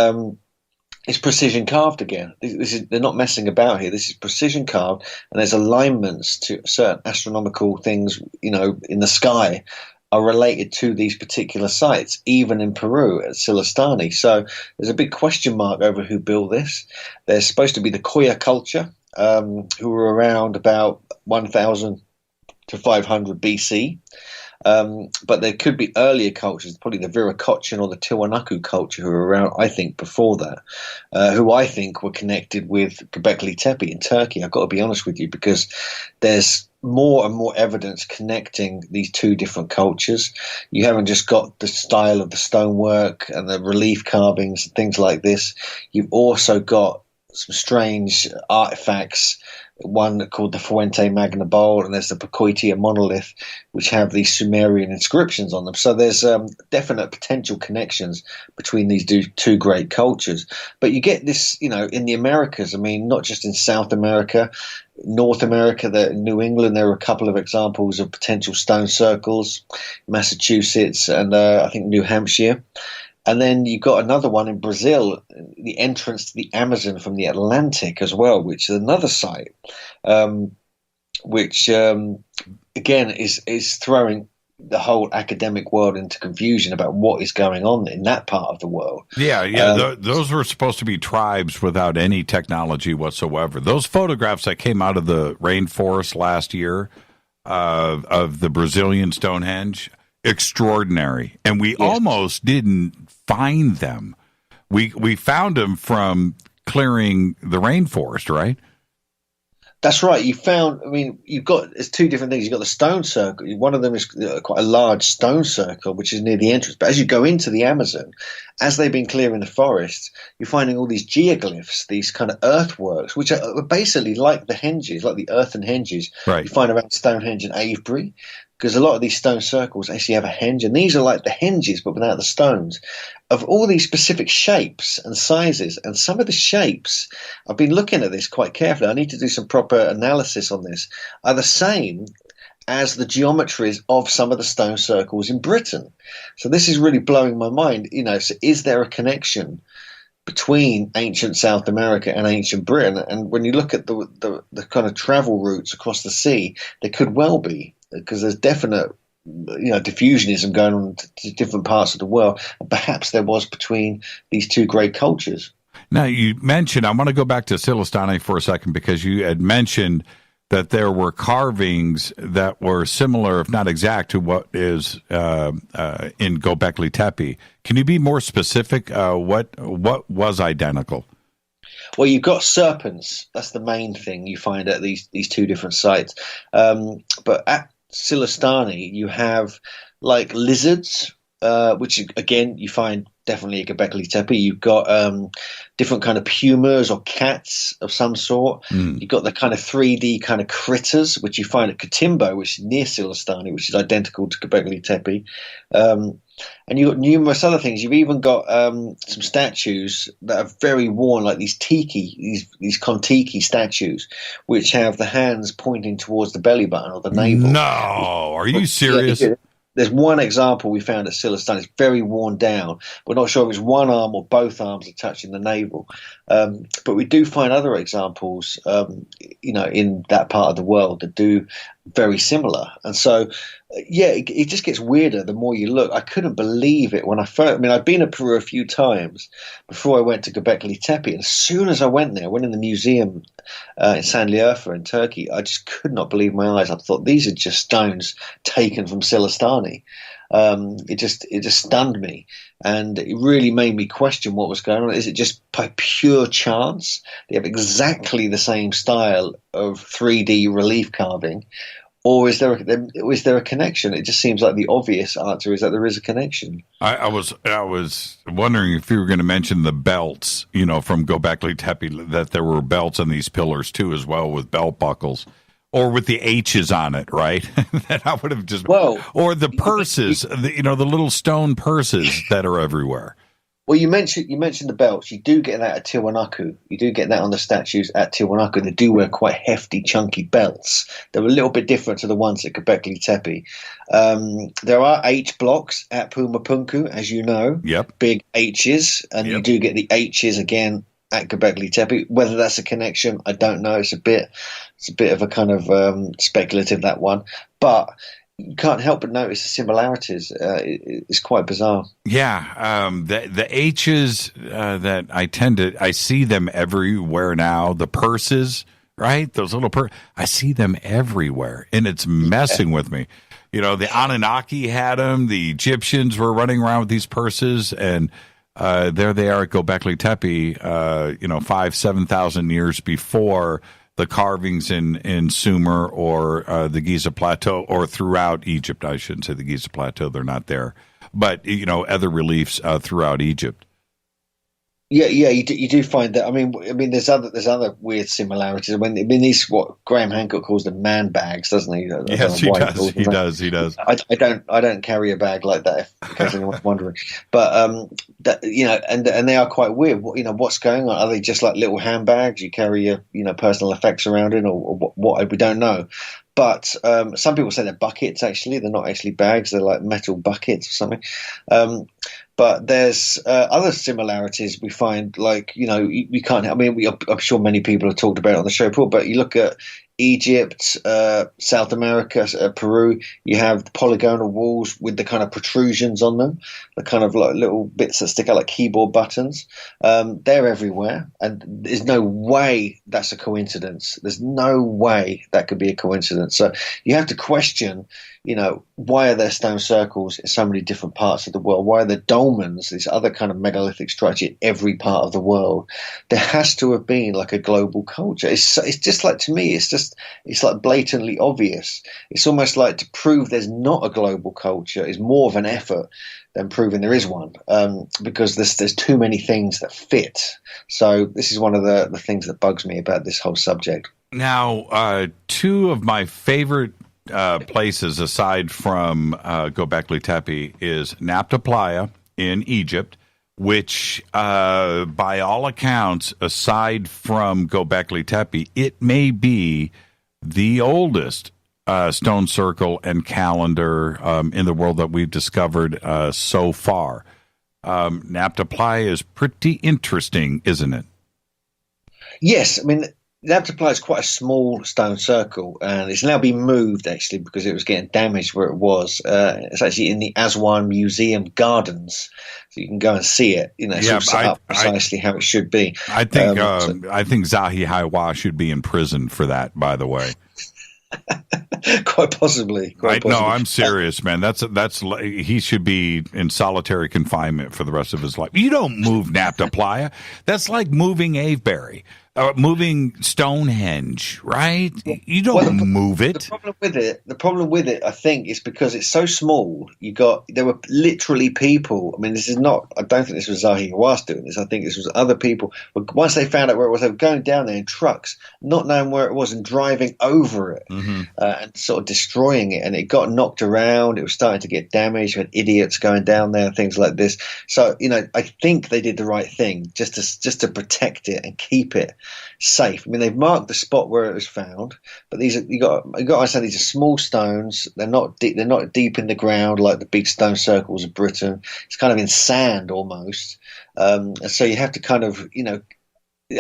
it's precision carved again. They're not messing about here. This is precision carved, and there's alignments to certain astronomical things, in the sky are related to these particular sites, even in Peru at Silistani. So there's a big question mark over who built this. There's supposed to be the Koya culture, who were around about 1000 to 500 BC. But there could be earlier cultures, probably the Viracocha or the Tiwanaku culture, who were around, I think, before that, who I think were connected with Gobekli Tepe in Turkey. I've got to be honest with you, because there's more and more evidence connecting these two different cultures. You haven't just got the style of the stonework and the relief carvings and things like this. You've also got some strange artifacts, one called the Fuente Magna Bowl, and there's the Pacoitia monolith, which have these Sumerian inscriptions on them. So there's definite potential connections between these two great cultures. But you get this, in the Americas. I mean, not just in South America, North America, New England, there are a couple of examples of potential stone circles, Massachusetts and I think New Hampshire. And then you've got another one in Brazil, the entrance to the Amazon from the Atlantic as well, which is another site, which again is throwing the whole academic world into confusion about what is going on in that part of the world. Yeah. Those were supposed to be tribes without any technology whatsoever. Those photographs that came out of the rainforest last year of the Brazilian Stonehenge, extraordinary, and we almost didn't find them. We found them from clearing the rainforest, right? That's right. There's two different things. You've got the stone circle. One of them is quite a large stone circle, which is near the entrance. But as you go into the Amazon, as they've been clearing the forest, you're finding all these geoglyphs, these kind of earthworks, which are basically like the henges, like the earthen henges you find around Stonehenge and Avebury. Because a lot of these stone circles actually have a henge, and these are like the henges but without the stones, of all these specific shapes and sizes. And some of the shapes, I've been looking at this quite carefully, I need to do some proper analysis on this, are the same as the geometries of some of the stone circles in Britain. So this is really blowing my mind. So is there a connection between ancient South America and ancient Britain? And when you look at the kind of travel routes across the sea, there could well be, because there's definite diffusionism going on to different parts of the world. And perhaps there was between these two great cultures. Now, you mentioned, I want to go back to Silistani for a second, because you had mentioned that there were carvings that were similar, if not exact, to what is in Gobekli Tepe. Can you be more specific? What was identical? Well, you've got serpents. That's the main thing you find at these two different sites. But at Silistani, you have like lizards, which again you find definitely at Gobekli Tepe. You've got different kind of pumas or cats of some sort. You've got the kind of 3D kind of critters, which you find at Katimbo, which is near Silistani, which is identical to Gobekli Tepe. And you've got numerous other things. You've even got some statues that are very worn, like these tiki, these kontiki statues, which have the hands pointing towards the belly button or the navel. No, are you serious? Yeah, there's one example we found at Silistani. It's very worn down. We're not sure if it's one arm or both arms are touching the navel. But we do find other examples, in that part of the world that do very similar. And so, it just gets weirder the more you look. I couldn't believe it when I'd been to Peru a few times before I went to Gobekli Tepe. And as soon as I went there, I went in the museum in Sanliurfa in Turkey. I just could not believe my eyes. I thought, these are just stones taken from Silistani. It just stunned me, and it really made me question what was going on. Is it just by pure chance they have exactly the same style of 3D relief carving, or is there a connection? It just seems like the obvious answer is that there is a connection. I was wondering if you were going to mention the belts, from Gobekli Tepe, that there were belts on these pillars too, as well, with belt buckles. Or with the H's on it, right? That I would have just. Or the purses, the little stone purses that are everywhere. Well, you mentioned the belts. You do get that at Tiwanaku. You do get that on the statues at Tiwanaku. They do wear quite hefty, chunky belts. They're a little bit different to the ones at Gobekli Tepe. There are H blocks at Pumapunku, as you know. Yep. Big H's, and you do get the H's again at Gobekli Tepe. Whether that's a connection, I don't know. It's a bit of a kind of speculative, that one, but you can't help but notice the similarities. It's quite bizarre. Yeah, the H's that I see them everywhere now. The purses, right? Those little I see them everywhere, and it's messing with me. The Anunnaki had them. The Egyptians were running around with these purses, and there they are at Gobekli Tepe, 5,000-7,000 years before the carvings in Sumer or the Giza Plateau, or throughout Egypt. I shouldn't say the Giza Plateau; they're not there, but other reliefs throughout Egypt. Yeah, you do find that. I mean, there's other weird similarities. These what Graham Hancock calls them man bags, doesn't he? Yes, he does. He does. I don't carry a bag like that, in case anyone's wondering. But and they are quite weird. What's going on? Are they just like little handbags you carry your personal effects around in, or what? We don't know. But some people say they're buckets. Actually, they're not actually bags. They're like metal buckets or something. But there's other similarities we find, like, you can't. I'm sure many people have talked about it on the show before, but you look at Egypt, South America, Peru, you have the polygonal walls with the kind of protrusions on them, the kind of like little bits that stick out like keyboard buttons. They're everywhere, and there's no way that's a coincidence. There's no way that could be a coincidence. So you have to question, why are there stone circles in so many different parts of the world? Why are there dolmens, these other kind of megalithic structure in every part of the world? There has to have been like a global culture. It's just like, to me, it's like blatantly obvious. It's almost like to prove there's not a global culture is more of an effort than proving there is one, because there's too many things that fit. So this is one of the things that bugs me about this whole subject. Now, two of my favorite places aside from Gobekli Tepe is Nabta Playa in Egypt, which by all accounts, aside from Gobekli Tepe, it may be the oldest stone circle and calendar in the world that we've discovered so far. Nabta Playa is pretty interesting, isn't it? Yes, I mean, Nabta Playa is quite a small stone circle, and it's now been moved, actually, because it was getting damaged where it was. It's actually in the Aswan Museum Gardens, so you can go and see it. It's all set up precisely how it should be. I think Zahi Hawaii should be in prison for that, by the way. Quite possibly. No, I'm serious, man. That's he should be in solitary confinement for the rest of his life. You don't move Nabta Playa. That's like moving Avebury. Moving Stonehenge, right? You don't move it. The problem with it, I think, is because it's so small. There were literally people. I mean, this is not. I don't think this was Zahi Hawass doing this. I think this was other people. But once they found out where it was, they were going down there in trucks, not knowing where it was, and driving over it, and sort of destroying it. And it got knocked around. It was starting to get damaged. You had idiots going down there, things like this. So I think they did the right thing, just to protect it and keep it safe. I mean, they've marked the spot where it was found, but you got to understand, these are small stones. They're not deep. They're not deep in the ground like the big stone circles of Britain. It's kind of in sand almost. So you have to kind of,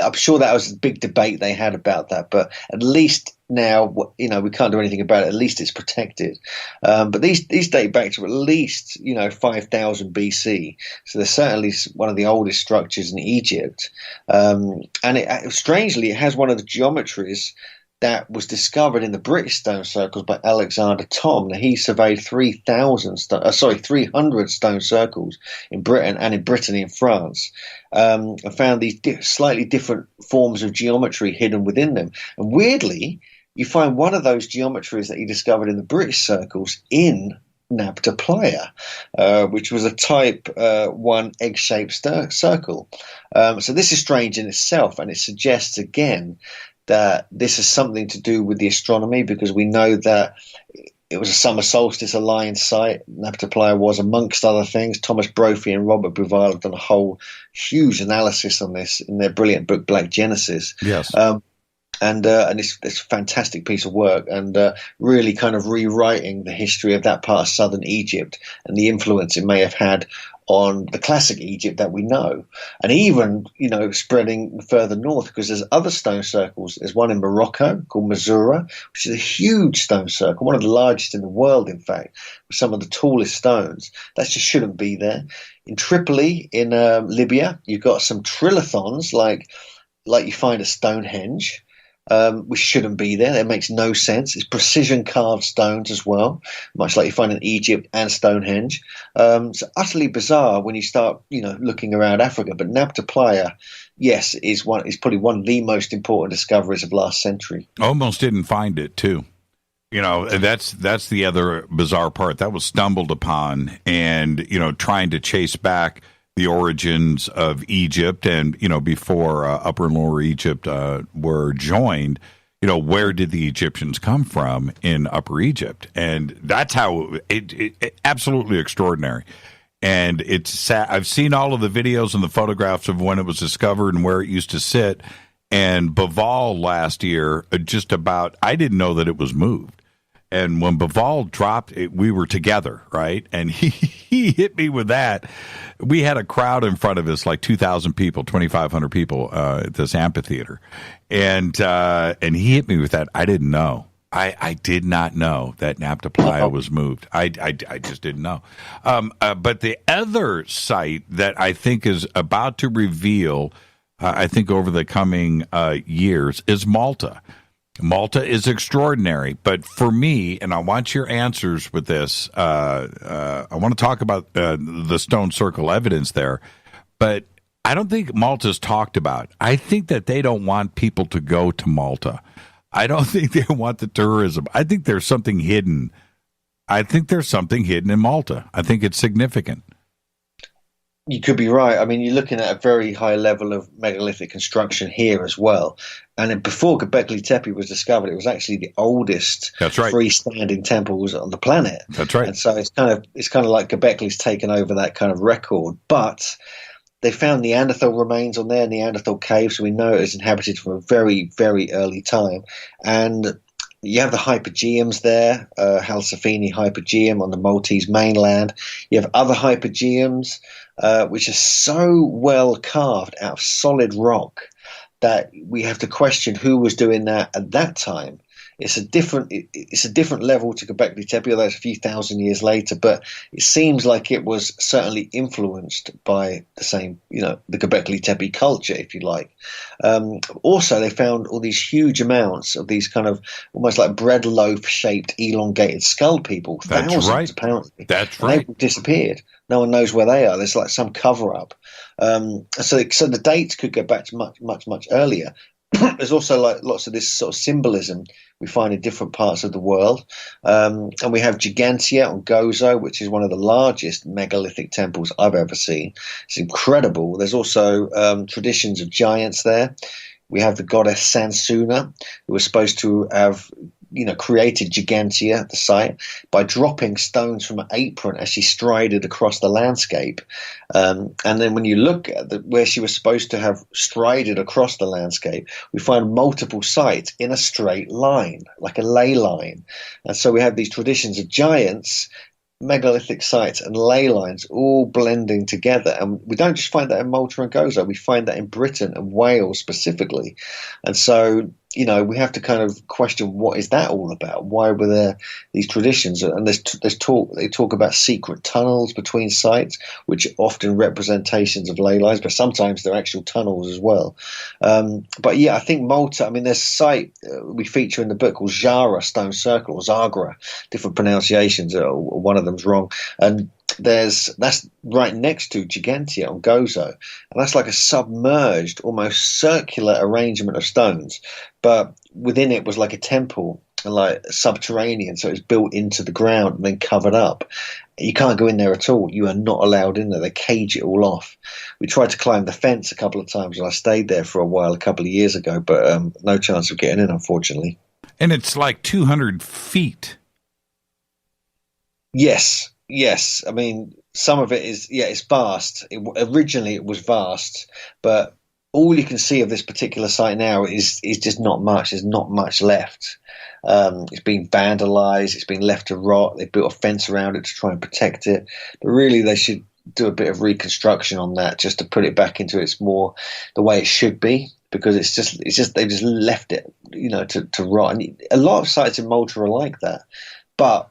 I'm sure that was a big debate they had about that, but at least now, we can't do anything about it. At least it's protected. But these date back to at least, 5,000 BC. So they're certainly one of the oldest structures in Egypt. And strangely, it has one of the geometries that was discovered in the British stone circles by Alexander Thom. Now, he surveyed 300 stone circles in Britain and in Brittany and France, and found these slightly different forms of geometry hidden within them. And weirdly, you find one of those geometries that he discovered in the British circles in Nabta Playa, which was a type 1 egg-shaped circle. So this is strange in itself, and it suggests again that this is something to do with the astronomy, because we know that it was a summer solstice aligned site. Nabta Playa was, amongst other things. Thomas Brophy and Robert Bouval have done a whole huge analysis on this in their brilliant book Black Genesis. Yes. And it's a fantastic piece of work, and really kind of rewriting the history of that part of southern Egypt and the influence it may have had on the classic Egypt that we know, and even spreading further north, because there's other stone circles. There's one in Morocco called Masura, which is a huge stone circle, one of the largest in the world, in fact, with some of the tallest stones. That just shouldn't be there. In Tripoli, in Libya, you've got some trilithons like you find at Stonehenge, which shouldn't be there. That makes no sense. It's precision carved stones as well, much like you find in Egypt and Stonehenge. So utterly bizarre when you start, looking around Africa. But Nabta Playa, yes, is probably one of the most important discoveries of last century. Almost didn't find it too. That's the other bizarre part. That was stumbled upon, and trying to chase back the origins of Egypt, and before Upper and Lower Egypt were joined, where did the Egyptians come from in Upper Egypt? And that's how it absolutely extraordinary. And it's sad. I've seen all of the videos and the photographs of when it was discovered and where it used to sit. And Bouval last year, I didn't know that it was moved. And when Baval dropped it, we were together, right? And he hit me with that. We had a crowd in front of us, like 2,000 people, 2,500 people at this amphitheater. And he hit me with that. I didn't know. I did not know that Nabta Playa was moved. I just didn't know. But the other site that I think is about to reveal, I think over the coming years, is Malta. Malta is extraordinary, but for me, and I want your answers with this, I want to talk about the stone circle evidence there, but I don't think Malta's talked about. I think that they don't want people to go to Malta. I don't think they want the tourism. I think there's something hidden. In Malta. I think it's significant. You could be right. I mean, you're looking at a very high level of megalithic construction here as well. And then before Gobekli Tepe was discovered, it was actually the oldest freestanding temples on the planet. That's right. And so it's kind of like Gobekli's taken over that kind of record. But they found Neanderthal remains on there, Neanderthal caves, so we know it was inhabited from a very, very early time. And you have the hypogeums there, Halsafini hypogeum on the Maltese mainland. You have other hypogeums, which are so well carved out of solid rock that we have to question who was doing that at that time. It's a different level to Gobekli Tepe, although it's a few thousand years later, but it seems like it was certainly influenced by the same, the Gobekli Tepe culture, if you like. Also, they found all these huge amounts of these kind of almost like bread loaf-shaped, elongated skull people, thousands apparently. That's right. They've disappeared. No one knows where they are. There's like some cover-up. So the dates could go back to much earlier. There's also like lots of this sort of symbolism we find in different parts of the world. And we have Gigantia on Gozo, which is one of the largest megalithic temples I've ever seen. It's incredible. There's also traditions of giants there. We have the goddess Sansuna, who was supposed to have created Gigantia at the site by dropping stones from an apron as she strided across the landscape. And then when you look at where she was supposed to have strided across the landscape, we find multiple sites in a straight line, like a ley line. And so we have these traditions of giants, megalithic sites and ley lines all blending together. And we don't just find that in Malta and Gozo, we find that in Britain and Wales specifically. And so, we have to kind of question, what is that all about? Why were there these traditions? And they talk about secret tunnels between sites, which are often representations of ley lines, but sometimes they're actual tunnels as well. But yeah, I think Malta, there's a site we feature in the book called Zara Stone Circle, or Zagra, different pronunciations, one of them's wrong. And that's right next to Gigantia on Gozo, and that's like a submerged, almost circular arrangement of stones, but within it was like a temple and like subterranean, so it was built into the ground and then covered up. You can't go in there at all. You are not allowed in there. They cage it all off. We tried to climb the fence a couple of times, and I stayed there for a while a couple of years ago, but no chance of getting in, unfortunately. And it's like 200 feet. Yes. Some of it is, it's vast. Originally it was vast, but all you can see of this particular site now is just not much. There's not much left. It's been vandalized. It's been left to rot. They built a fence around it to try and protect it. But really they should do a bit of reconstruction on that just to put it back into its more the way it should be, because it's just they've just left it, to rot. And a lot of sites in Malta are like that, but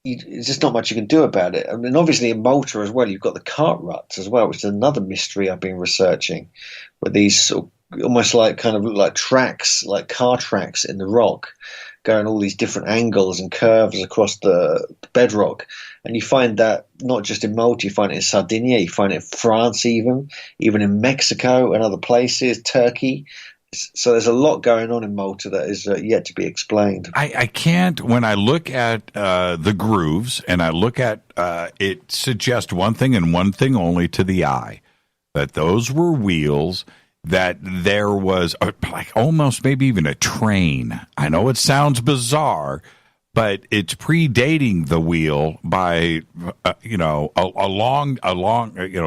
there's just not much you can do about it. Obviously in Malta as well, you've got the cart ruts as well, which is another mystery I've been researching, where these sort of almost like kind of look like tracks, like car tracks in the rock, going all these different angles and curves across the bedrock. And you find that not just in Malta, you find it in Sardinia, you find it in France even in Mexico and other places, Turkey. So there's a lot going on in Malta that is yet to be explained. I can't, when I look at the grooves and I look at it suggests one thing and one thing only to the eye, that those were wheels, that there was like almost maybe even a train. I know it sounds bizarre, but it's predating the wheel by, a long,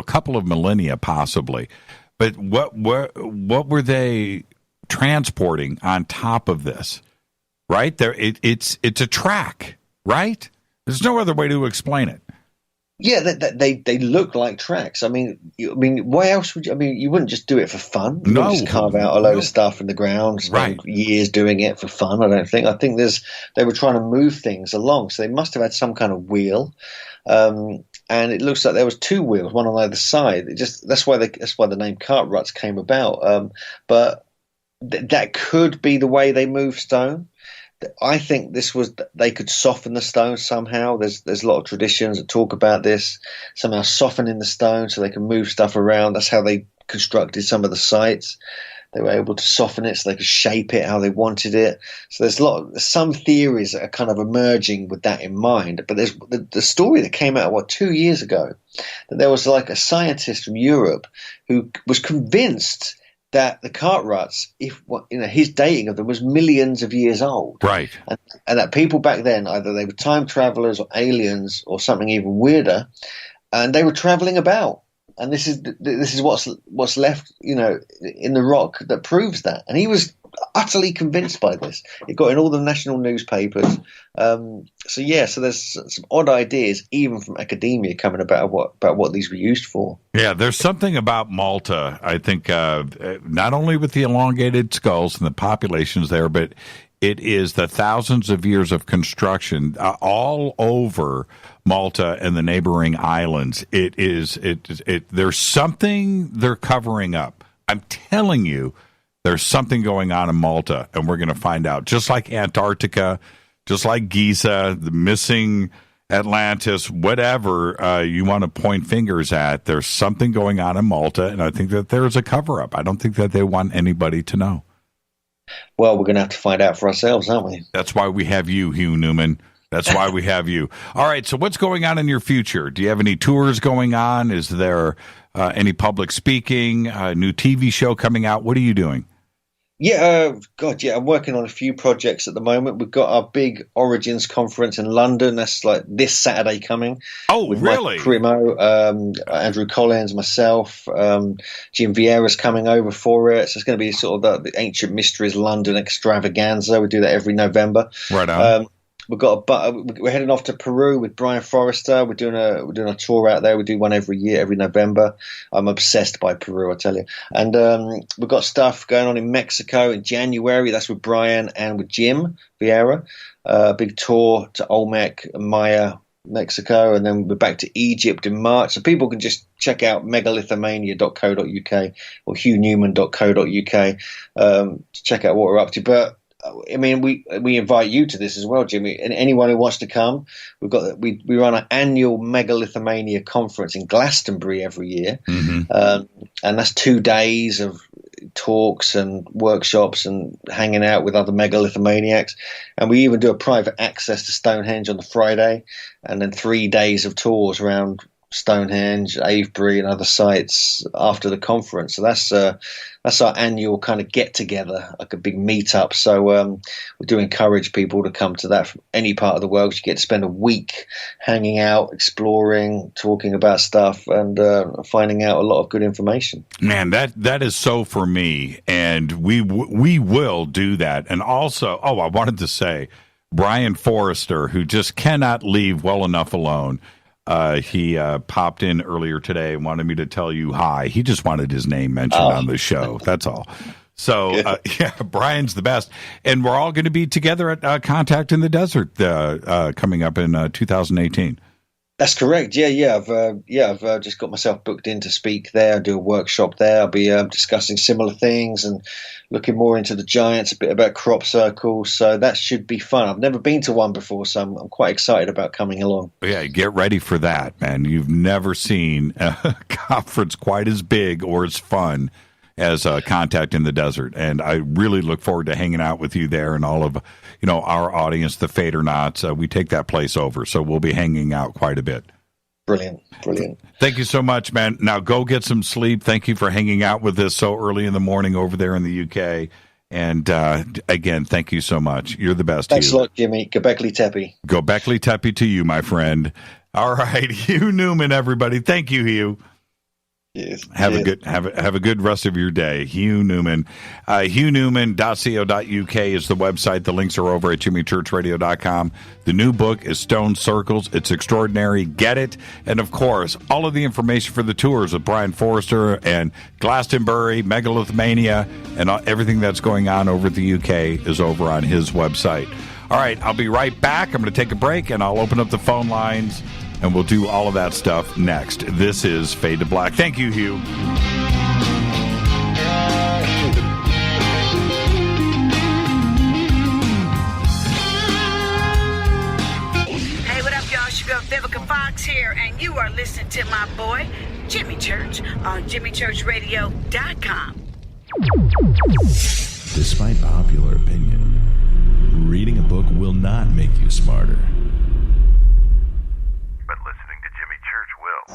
couple of millennia possibly. But what were they transporting on top of this? right? It's a track, right? There's no other way to explain it. Yeah, they look like tracks. I mean, why else would you? I mean, you wouldn't just do it for fun. You wouldn't just carve out a load of stuff in the ground, spend years doing it for fun. I don't think. I think they were trying to move things along, so they must have had some kind of wheel. And it looks like there was two wheels, one on either side. That's why the name cart ruts came about. But that could be the way they move stone. I think they could soften the stone somehow. There's a lot of traditions that talk about this, somehow softening the stone so they can move stuff around. That's how they constructed some of the sites. They were able to soften it so they could shape it how they wanted it. So there's some theories that are kind of emerging with that in mind. But there's the story that came out 2 years ago, that there was like a scientist from Europe who was convinced that the cart ruts, his dating of them was millions of years old, right? And that people back then, either they were time travelers or aliens or something even weirder, and they were traveling about. And this is what's left, in the rock that proves that. And he was utterly convinced by this. It got in all the national newspapers. So there's some odd ideas, even from academia, coming about what these were used for. Yeah, there's something about Malta, I think, not only with the elongated skulls and the populations there, but it is the thousands of years of construction all over Malta and the neighboring islands. There's something they're covering up. I'm telling you, there's something going on in Malta, and we're going to find out. Just like Antarctica, just like Giza, the missing Atlantis, whatever you want to point fingers at, there's something going on in Malta, and I think that there's a cover-up. I don't think that they want anybody to know. Well, we're going to have to find out for ourselves, aren't we? That's why we have you, Hugh Newman. That's why we have you. All right, so what's going on in your future? Do you have any tours going on? Is there any public speaking, a new TV show coming out? What are you doing? Yeah, I'm working on a few projects at the moment. We've got our big Origins conference in London. That's like this Saturday coming. Oh, with really? Mike Primo, Andrew Collins, myself, Jim Vieira's coming over for it. So it's going to be sort of the Ancient Mysteries London extravaganza. We do that every November. Right on. We're heading off to Peru with Brian Forrester. We're doing a tour out there. We do one every year, every November. I'm obsessed by Peru, I tell you. And we've got stuff going on in Mexico in January. That's with Brian and with Jim Vieira. Big tour to Olmec and Maya, Mexico, and then we're back to Egypt in March. So people can just check out megalithomania.co.uk or hughNewman.co.uk to check out what we're up to. But I mean, we invite you to this as well, Jimmy, and anyone who wants to come. We run an annual Megalithomania conference in Glastonbury every year, and that's 2 days of talks and workshops and hanging out with other megalithomaniacs. And we even do a private access to Stonehenge on the Friday, and then 3 days of tours around Stonehenge, Avebury, and other sites after the conference. So that's our annual kind of get together, like a big meetup. So we do encourage people to come to that from any part of the world. You get to spend a week hanging out, exploring, talking about stuff, and finding out a lot of good information. Man, that is so for me, and we will do that. And also, I wanted to say, Brian Forrester, who just cannot leave well enough alone. He popped in earlier today and wanted me to tell you hi. He just wanted his name mentioned on the show. That's all. So, Brian's the best. And we're all going to be together at Contact in the Desert coming up in 2018. That's correct. I've just got myself booked in to speak there, do a workshop there. I'll be discussing similar things and looking more into the giants, a bit about crop circles. So that should be fun. I've never been to one before, so I'm quite excited about coming along. Yeah, get ready for that, man. You've never seen a conference quite as big or as fun as Contact in the Desert. And I really look forward to hanging out with you there and all of our audience, the Fadernauts. We take that place over, so we'll be hanging out quite a bit. Brilliant. Thank you so much, man. Now go get some sleep. Thank you for hanging out with us so early in the morning over there in the UK. And again, thank you so much. You're the best. Thanks a lot, Jimmy. Gobekli Tepe. Gobekli Tepe to you, my friend. All right, Hugh Newman, everybody. Thank you, Hugh. Yes. Have a good rest of your day. Hugh Newman. HughNewman.co.uk is the website. The links are over at jimmychurchradio.com. The new book is Stone Circles. It's extraordinary. Get it. And, of course, all of the information for the tours with Brian Forrester and Glastonbury, Megalithomania, and everything that's going on over at the UK is over on his website. All right, I'll be right back. I'm going to take a break, and I'll open up the phone lines, and we'll do all of that stuff next. This is Fade to Black. Thank you, Hugh. Hey, what up, y'all? It's your girl Vivica Fox here, and you are listening to my boy, Jimmy Church, on JimmyChurchRadio.com. Despite popular opinion, reading a book will not make you smarter. But listening to Jimmy Church will.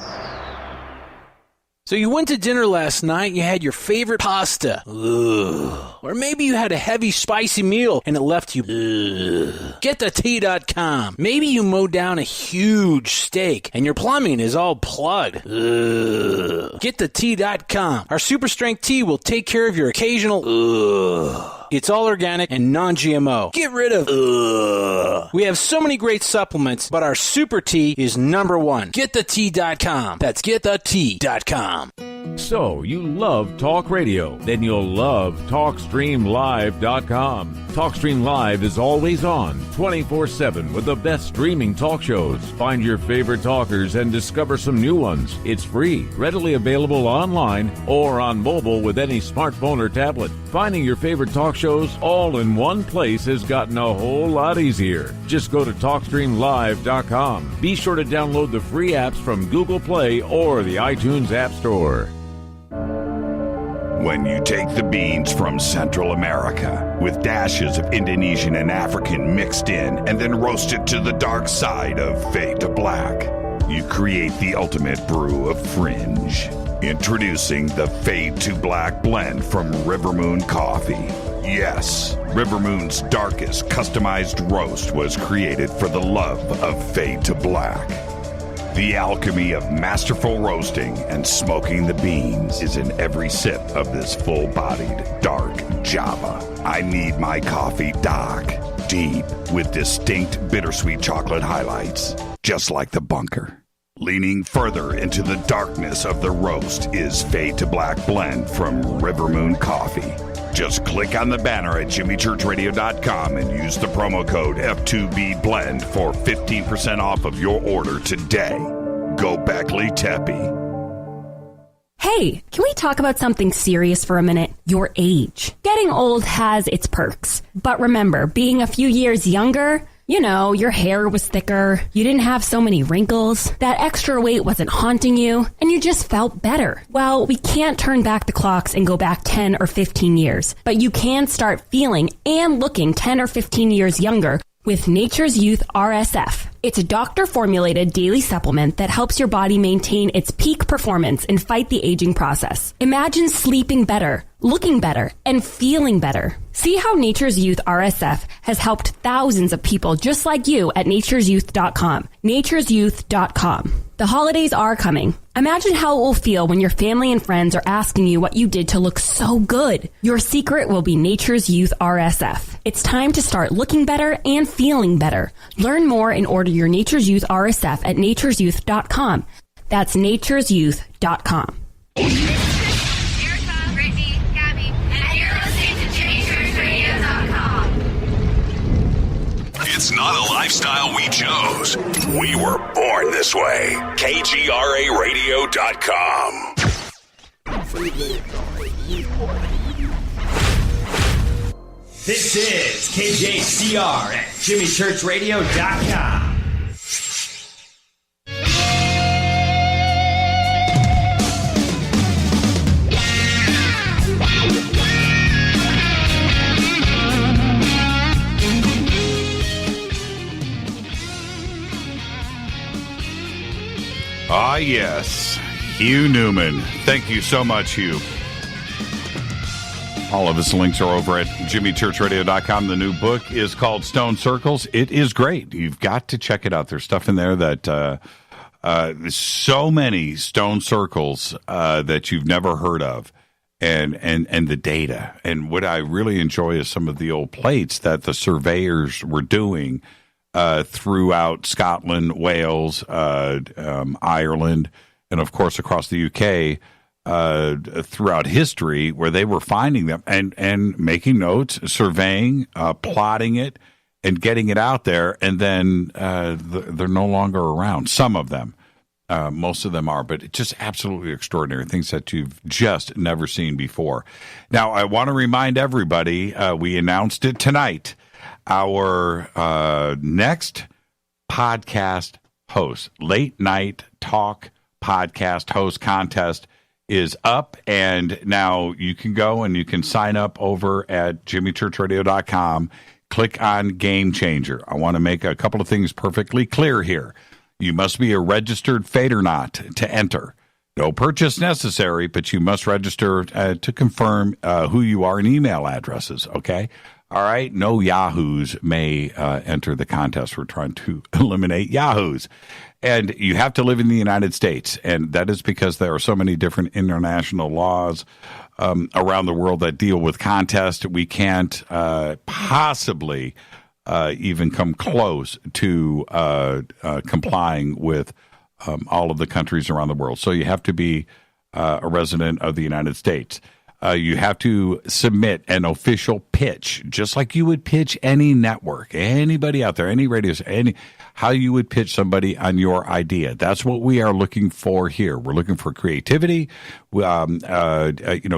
So you went to dinner last night, you had your favorite pasta. Ugh. Or maybe you had a heavy, spicy meal and it left you. Ugh. GetTheTea.com. Maybe you mowed down a huge steak and your plumbing is all plugged. Ugh. GetTheTea.com. Our super strength tea will take care of your occasional. Ugh. It's all organic and non-GMO. Get rid of ugh. We have so many great supplements, but our super tea is number one. GetTheTea.com. That's GetTheTea.com. So, you love talk radio? Then you'll love TalkStreamLive.com. TalkStream Live is always on, 24/7 with the best streaming talk shows. Find your favorite talkers and discover some new ones. It's free, readily available online or on mobile with any smartphone or tablet. Finding your favorite talk shows all in one place has gotten a whole lot easier. Just go to TalkStreamLive.com. Be sure to download the free apps from Google Play or the iTunes App Store. When you take the beans from Central America with dashes of Indonesian and African mixed in and then roasted to the dark side of Fade to Black, you create the ultimate brew of fringe. Introducing the Fade to Black blend from Rivermoon Coffee. Yes, Rivermoon's darkest customized roast was created for the love of Fade to Black. The alchemy of masterful roasting and smoking the beans is in every sip of this full-bodied, dark Java. I need my coffee dark, deep, with distinct bittersweet chocolate highlights, just like the bunker. Leaning further into the darkness of the roast is Fade to Black blend from Rivermoon Coffee. Just click on the banner at JimmyChurchRadio.com and use the promo code F2BBLEND for 15% off of your order today. Gobekli Tepe. Hey, can we talk about something serious for a minute? Your age. Getting old has its perks. But remember, being a few years younger, you know, your hair was thicker, you didn't have so many wrinkles, that extra weight wasn't haunting you, and you just felt better. Well, we can't turn back the clocks and go back 10 or 15 years, but you can start feeling and looking 10 or 15 years younger with Nature's Youth RSF. It's a doctor-formulated daily supplement that helps your body maintain its peak performance and fight the aging process. Imagine sleeping better, looking better, and feeling better. See how Nature's Youth RSF has helped thousands of people just like you at nature'syouth.com. nature'syouth.com. The holidays are coming. Imagine how it will feel when your family and friends are asking you what you did to look so good. Your secret will be Nature's Youth RSF. It's time to start looking better and feeling better. Learn more and order your Nature's Youth RSF at nature'syouth.com. That's nature'syouth.com. It's not a lifestyle we chose. We were born this way. KGRARadio.com. This is KJCR at JimmyChurchRadio.com. Ah, yes. Hugh Newman. Thank you so much, Hugh. All of his links are over at JimmyChurchRadio.com. The new book is called Stone Circles. It is great. You've got to check it out. There's stuff in there that So many stone circles that you've never heard of, and the data. And what I really enjoy is some of the old plates that the surveyors were doing throughout Scotland, Wales, Ireland, and of course across the UK throughout history, where they were finding them and making notes, surveying, plotting it, and getting it out there, and then they're no longer around. Some of them, most of them are, but it's just absolutely extraordinary things that you've just never seen before. Now, I want to remind everybody, we announced it tonight, our next podcast host, late night talk podcast host contest is up, and now you can go and you can sign up over at jimmychurchradio.com. Click on Game Changer. I want to make a couple of things perfectly clear here. You must be a registered Fadernaut to enter. No purchase necessary, but you must register to confirm who you are and email addresses, okay? All right? No Yahoos may enter the contest. We're trying to eliminate Yahoos. And you have to live in the United States, and that is because there are so many different international laws around the world that deal with contests. We can't possibly even come close to complying with all of the countries around the world. So you have to be a resident of the United States. You have to submit an official pitch, just like you would pitch any network, anybody out there, any radios, how you would pitch somebody on your idea. That's what we are looking for here. We're looking for creativity,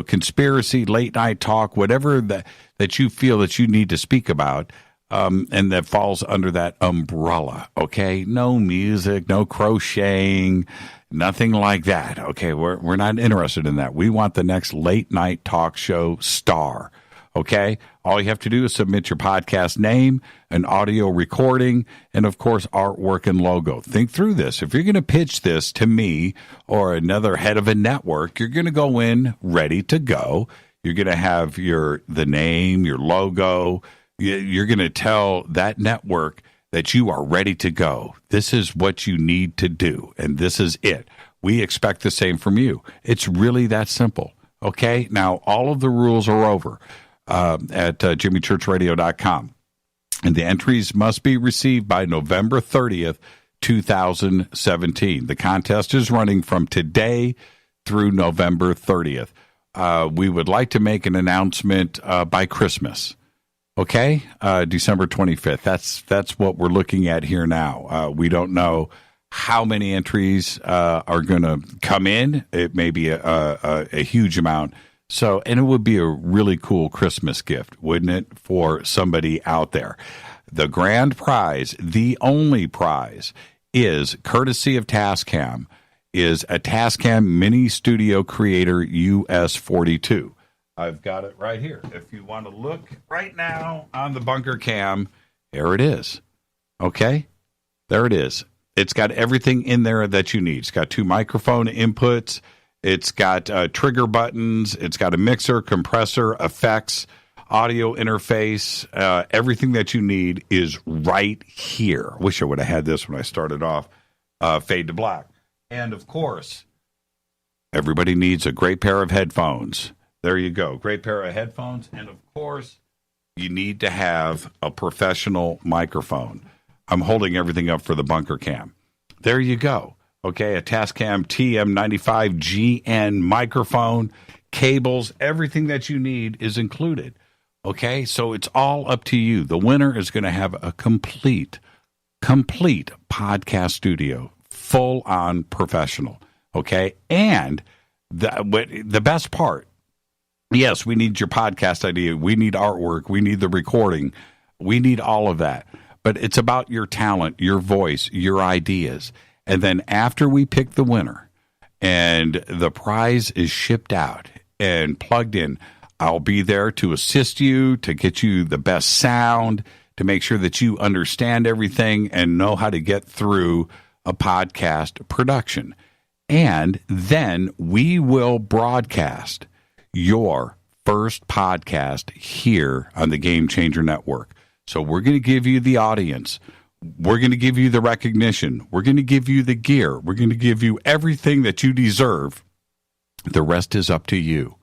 conspiracy, late night talk, whatever that you feel that you need to speak about, and that falls under that umbrella. Okay, no music, no crocheting. Nothing like that. Okay, we're not interested in that. We want the next late night talk show star. Okay, all you have to do is submit your podcast name, an audio recording, and of course artwork and logo. Think through this. If you're going to pitch this to me or another head of a network, you're going to go in ready to go. You're going to have the name, your logo. You're going to tell that network that you are ready to go. This is what you need to do, and this is it. We expect the same from you. It's really that simple, okay? Now, all of the rules are over at jimmychurchradio.com, and the entries must be received by November 30th, 2017. The contest is running from today through November 30th. We would like to make an announcement by Christmas. Okay, December 25th. That's what we're looking at here now. We don't know how many entries are going to come in. It may be a huge amount. So, and it would be a really cool Christmas gift, wouldn't it, for somebody out there? The grand prize, the only prize, is courtesy of Tascam, is a Tascam Mini Studio Creator US42. I've got it right here. If you want to look right now on the bunker cam, there it is. Okay? There it is. It's got everything in there that you need. It's got 2 microphone inputs. It's got trigger buttons. It's got a mixer, compressor, effects, audio interface. Everything that you need is right here. I wish I would have had this when I started off. Fade to black. And, of course, everybody needs a great pair of headphones. There you go. Great pair of headphones. And, of course, you need to have a professional microphone. I'm holding everything up for the bunker cam. There you go. Okay, a Tascam TM95GN microphone, cables, everything that you need is included. Okay, so it's all up to you. The winner is going to have a complete podcast studio, full-on professional. Okay, and the best part, yes, we need your podcast idea. We need artwork. We need the recording. We need all of that. But it's about your talent, your voice, your ideas. And then after we pick the winner and the prize is shipped out and plugged in, I'll be there to assist you, to get you the best sound, to make sure that you understand everything and know how to get through a podcast production. And then we will broadcast your first podcast here on the Game Changer Network. So we're going to give you the audience. we're going to give you the recognition. We're going to give you the gear. We're going to give you everything that you deserve. The rest is up to you.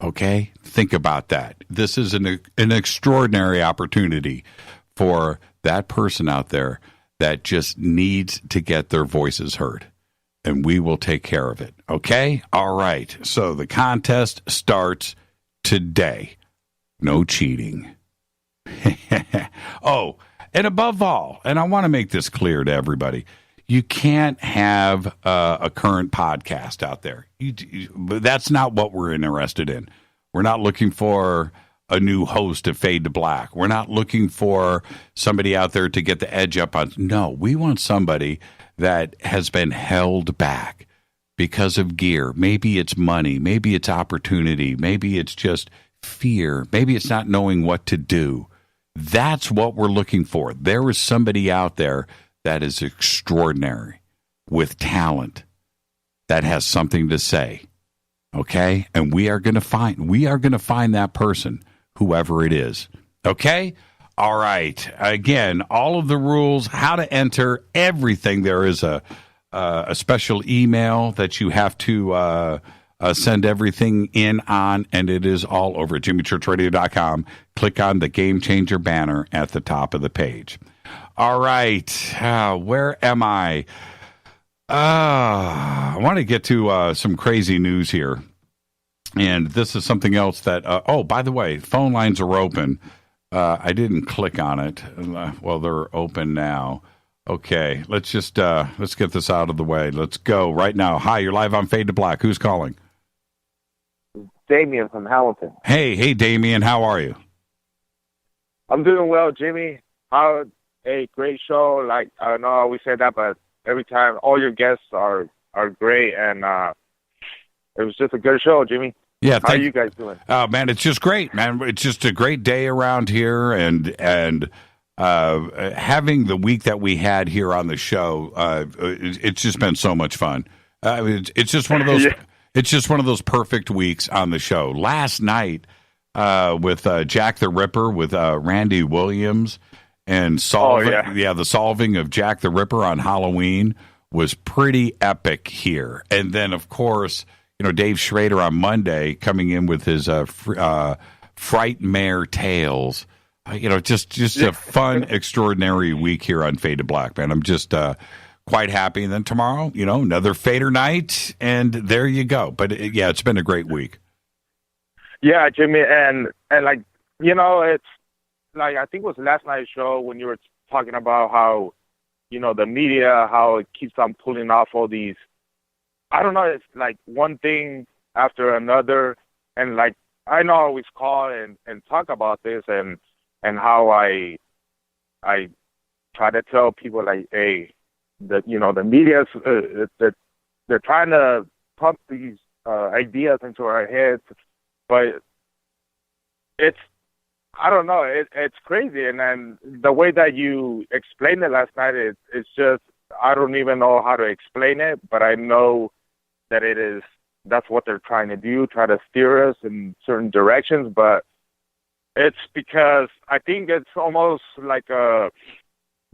Okay? Think about that. This is an extraordinary opportunity for that person out there that just needs to get their voices heard. And we will take care of it. Okay? All right. So the contest starts today. No cheating. Oh, and above all, and I want to make this clear to everybody, you can't have a current podcast out there. That's not what we're interested in. We're not looking for a new host of Fade to Black. We're not looking for somebody out there to get the edge up on. No, we want somebody that has been held back because of gear. Maybe it's money. Maybe it's opportunity. Maybe it's just fear. Maybe it's not knowing what to do. That's what we're looking for. There is somebody out there that is extraordinary with talent that has something to say. Okay? And we are going to find that person, whoever it is. Okay? All right. Again, all of the rules, how to enter, everything. There is a special email that you have to send everything in on, and it is all over at jimmychurchradio.com. Click on the Game Changer banner at the top of the page. All right. Where am I? I want to get to some crazy news here. And this is something else that, by the way, phone lines are open. I didn't click on it. Well, they're open now. Okay, let's just let's get this out of the way. Let's go right now. Hi, you're live on Fade to Black. Who's calling? Damien from Hamilton. Hey, Damien. How are you? I'm doing well, Jimmy. A great show. Like, I don't know how we say that, but every time all your guests are great, and it was just a good show, Jimmy. Yeah, how are you guys doing? Oh man, it's just great, man. It's just a great day around here, and having the week that we had here on the show, it's just been so much fun. It's just one of those. Yeah. It's just one of those perfect weeks on the show. Last night with Jack the Ripper with Randy Williams and the solving of Jack the Ripper on Halloween was pretty epic here. And then of course, Dave Schrader on Monday coming in with his Frightmare Tales. Just a fun, extraordinary week here on Fade to Black, man. I'm just quite happy. And then tomorrow, another Fader night, and there you go. But it's been a great week. Yeah, Jimmy, and like, it's like, I think it was last night's show when you were talking about how, the media, how it keeps on pulling off all these, I don't know, it's like one thing after another. And like, I know I always call and talk about this and how I try to tell people like, hey, that the media's they're trying to pump these ideas into our heads, but I don't know, it's crazy. And then the way that you explained it last night, it's just, I don't even know how to explain it, but I know that that's what they're trying to do, try to steer us in certain directions. But it's because I think it's almost like they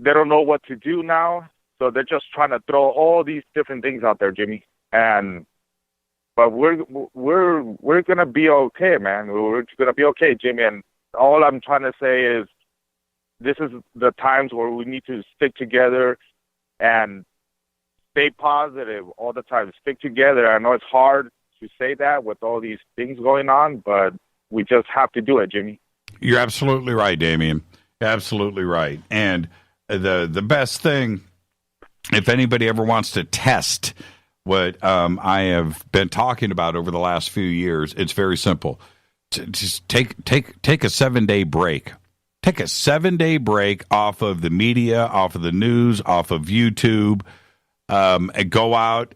don't know what to do now. So they're just trying to throw all these different things out there, Jimmy. But we're gonna be okay, man. We're gonna be okay, Jimmy. And all I'm trying to say is, this is the times where we need to stick together and stay positive all the time. Stick together. I know it's hard to say that with all these things going on, but we just have to do it, Jimmy. You're absolutely right, Damien. Absolutely right. And the best thing, if anybody ever wants to test what I have been talking about over the last few years, it's very simple. Just take a 7-day break. Take a 7-day break off of the media, off of the news, off of YouTube, and go out,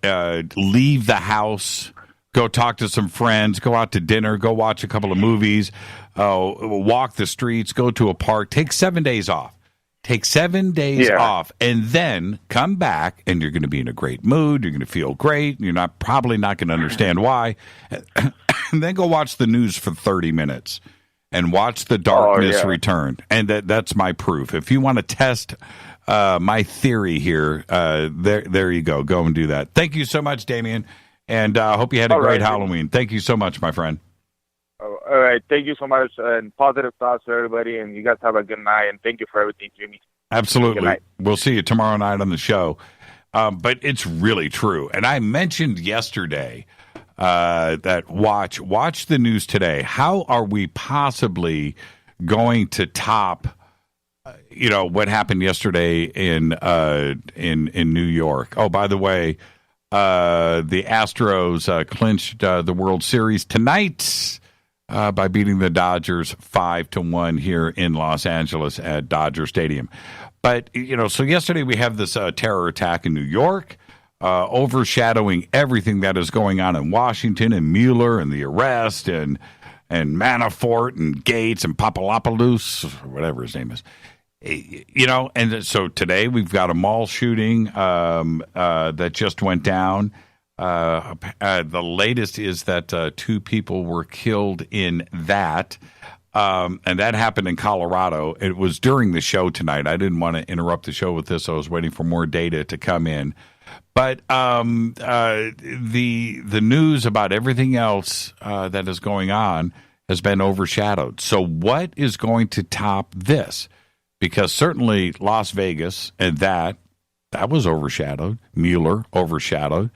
leave the house, go talk to some friends, go out to dinner, go watch a couple of movies, walk the streets, go to a park. Take 7 days off. Take 7 days off, and then come back, and you're going to be in a great mood. You're going to feel great. You're probably not going to understand why. And then go watch the news for 30 minutes. and watch the darkness return. And that's my proof. If you want to test my theory here, there you go. Go and do that. Thank you so much, Damien. And I hope you had a great Halloween. Thank you so much, my friend. All right. Thank you so much. And positive thoughts to everybody. And you guys have a good night. And thank you for everything, Jimmy. Absolutely. We'll see you tomorrow night on the show. But it's really true. And I mentioned yesterday that watch the news today. How are we possibly going to top what happened yesterday in New York? Oh, by the way, the Astros clinched the World Series tonight by beating the Dodgers 5-1 here in Los Angeles at Dodger Stadium. But, so yesterday we have this terror attack in New York, overshadowing everything that is going on in Washington, and Mueller and the arrest and Manafort and Gates and Papalopoulos, or whatever his name is. And so today we've got a mall shooting that just went down. The latest is that 2 people were killed in that. And that happened in Colorado. It was during the show tonight. I didn't want to interrupt the show with this. I was waiting for more data to come in. But the news about everything else that is going on has been overshadowed. So what is going to top this? Because certainly Las Vegas and that was overshadowed. Mueller overshadowed.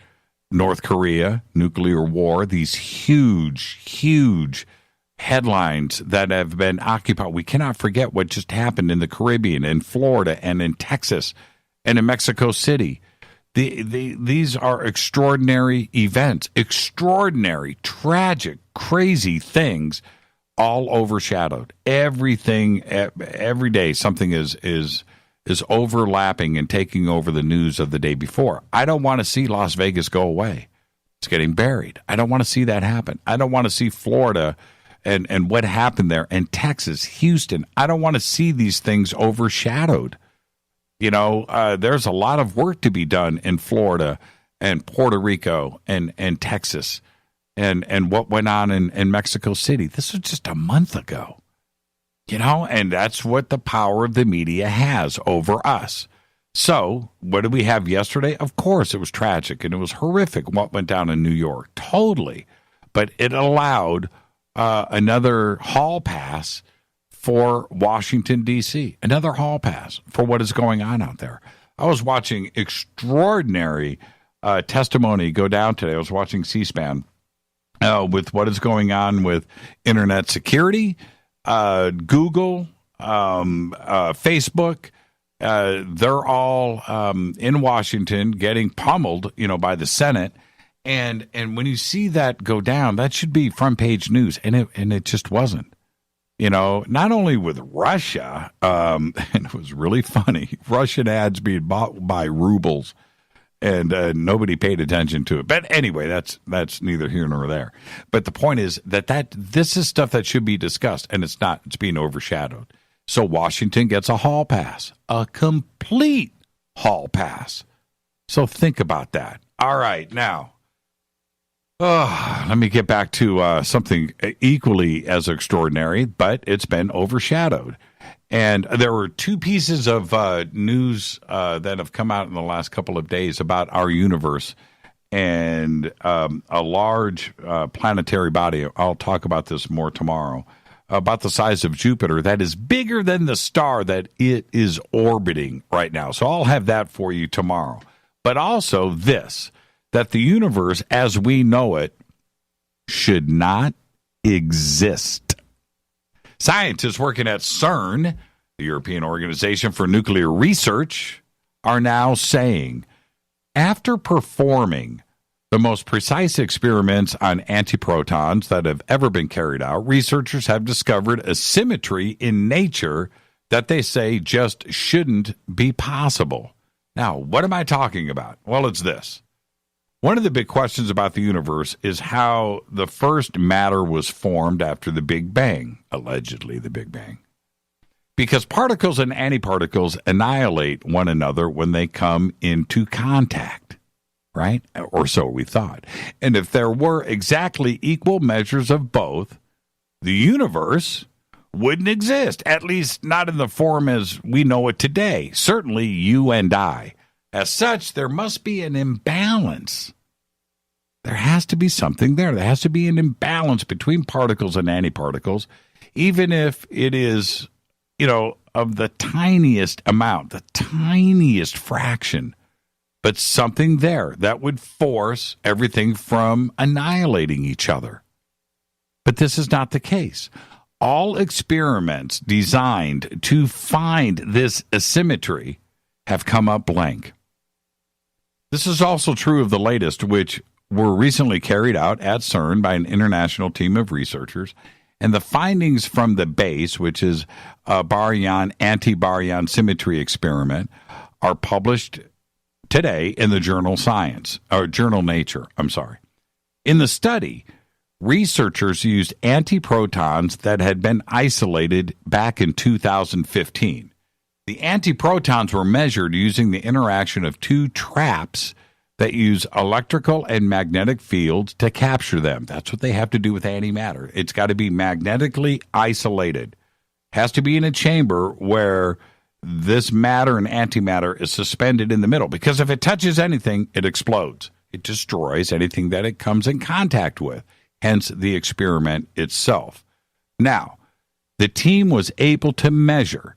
North Korea, nuclear war, these huge headlines that have been occupied. We cannot forget what just happened in the Caribbean, in Florida, and in Texas, and in Mexico City. These are extraordinary events, extraordinary, tragic, crazy things, all overshadowed. Everything, every day, something is overlapping and taking over the news of the day before. I don't want to see Las Vegas go away. It's getting buried. I don't want to see that happen. I don't want to see Florida and what happened there, and Texas, Houston. I don't want to see these things overshadowed. There's a lot of work to be done in Florida and Puerto Rico and Texas and what went on in Mexico City. This was just a month ago. And that's what the power of the media has over us. So what did we have yesterday? Of course, it was tragic and it was horrific what went down in New York. Totally. But it allowed another hall pass for Washington, D.C., another hall pass for what is going on out there. I was watching extraordinary testimony go down today. I was watching C-SPAN with what is going on with internet security, Google, Facebook. They're all in Washington getting pummeled, by the Senate. And when you see that go down, that should be front page news, and it just wasn't. Not only with Russia, and it was really funny, Russian ads being bought by rubles, and nobody paid attention to it. But anyway, that's neither here nor there. But the point is that this is stuff that should be discussed, and it's not. It's being overshadowed. So Washington gets a hall pass, a complete hall pass. So think about that. All right, now. Let me get back to something equally as extraordinary, but it's been overshadowed. And there were 2 pieces of news that have come out in the last couple of days about our universe and a large planetary body. I'll talk about this more tomorrow, about the size of Jupiter that is bigger than the star that it is orbiting right now. So I'll have that for you tomorrow. But also this, that the universe as we know it should not exist. Scientists working at CERN, the European Organization for Nuclear Research, are now saying, after performing the most precise experiments on antiprotons that have ever been carried out, researchers have discovered a symmetry in nature that they say just shouldn't be possible. Now, what am I talking about? Well, it's this. One of the big questions about the universe is how the first matter was formed after the Big Bang, allegedly the Big Bang. Because particles and antiparticles annihilate one another when they come into contact, right? Or so we thought. And if there were exactly equal measures of both, the universe wouldn't exist, at least not in the form as we know it today. Certainly you and I. As such, there must be an imbalance. There has to be something there. There has to be an imbalance between particles and antiparticles, even if it is, of the tiniest amount, the tiniest fraction, but something there that would force everything from annihilating each other. But this is not the case. All experiments designed to find this asymmetry have come up blank. This is also true of the latest, which were recently carried out at CERN by an international team of researchers. And the findings from the BASE, which is a baryon anti-baryon symmetry experiment, are published today in the journal Nature. In the study, researchers used antiprotons that had been isolated back in 2015. The antiprotons were measured using the interaction of two traps that use electrical and magnetic fields to capture them. That's what they have to do with antimatter. It's got to be magnetically isolated. Has to be in a chamber where this matter and antimatter is suspended in the middle, because if it touches anything, it explodes. It destroys anything that it comes in contact with, hence the experiment itself. Now, the team was able to measure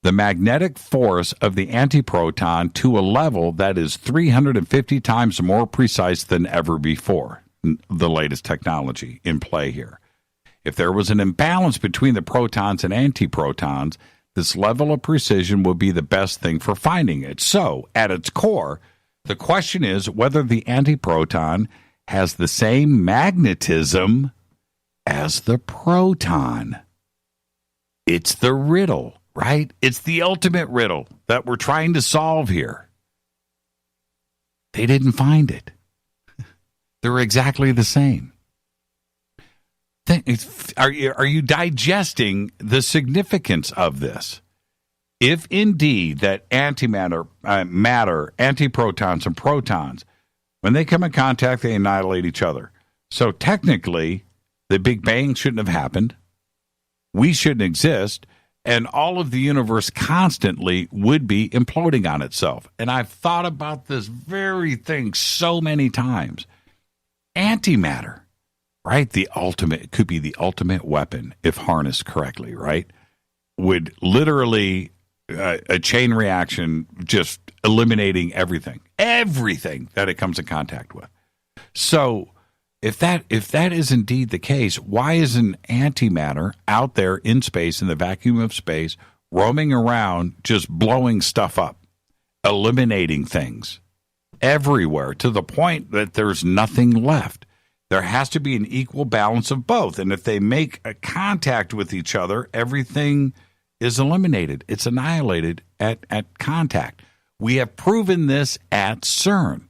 the magnetic force of the antiproton to a level that is 350 times more precise than ever before, the latest technology in play here. If there was an imbalance between the protons and antiprotons, this level of precision would be the best thing for finding it. So, at its core, the question is whether the antiproton has the same magnetism as the proton. It's the riddle, right? It's the ultimate riddle that we're trying to solve here. They didn't find it. They're exactly the same. Are you digesting the significance of this? If indeed that antimatter, antiprotons and protons, when they come in contact, they annihilate each other. So technically, the Big Bang shouldn't have happened. We shouldn't exist. And all of the universe constantly would be imploding on itself. And I've thought about this very thing so many times. Antimatter, right? It could be the ultimate weapon if harnessed correctly, right? Would literally a chain reaction, just eliminating everything that it comes in contact with. So if that is indeed the case, why isn't antimatter out there in space, in the vacuum of space, roaming around, just blowing stuff up, eliminating things everywhere to the point that there's nothing left? There has to be an equal balance of both. And if they make a contact with each other, everything is eliminated. It's annihilated at contact. We have proven this at CERN.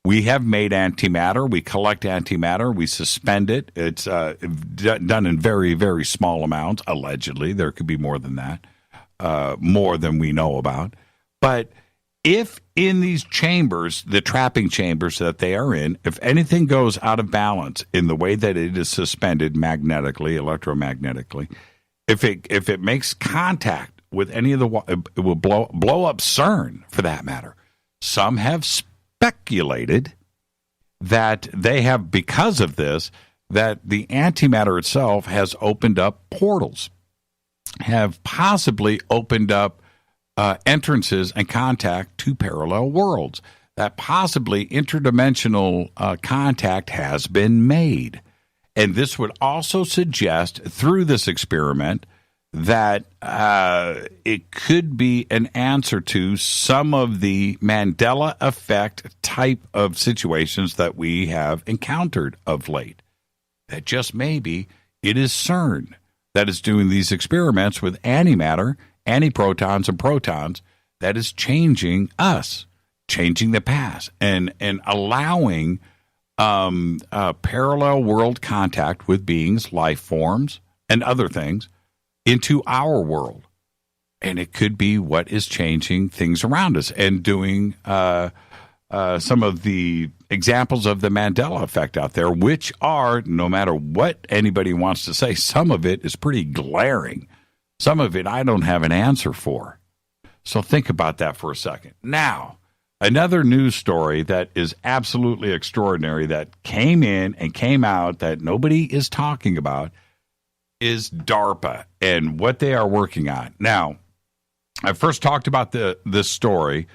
We have made antimatter. We collect antimatter. We suspend it. It's done in very, very small amounts, allegedly. There could be more than that, more than we know about. But if in these chambers, the trapping chambers that they are in, if anything goes out of balance in the way that it is suspended magnetically, electromagnetically, if it makes contact with any of the, it will blow up CERN, for that matter. Some have speculated that they have, because of this, that the antimatter itself has opened up portals, have possibly opened up entrances and contact to parallel worlds, that possibly interdimensional contact has been made. And this would also suggest, through this experiment, that it could be an answer to some of the Mandela effect type of situations that we have encountered of late. That just maybe it is CERN that is doing these experiments with antimatter, antiprotons, and protons that is changing us, changing the past, and allowing parallel world contact with beings, life forms, and other things into our world. And it could be what is changing things around us and doing some of the examples of the Mandela effect out there, which are, no matter what anybody wants to say, some of it is pretty glaring. Some of it I don't have an answer for. So think about that for a second. Now, another news story that is absolutely extraordinary that came in and came out that nobody is talking about is DARPA and what they are working on. Now, I first talked about this story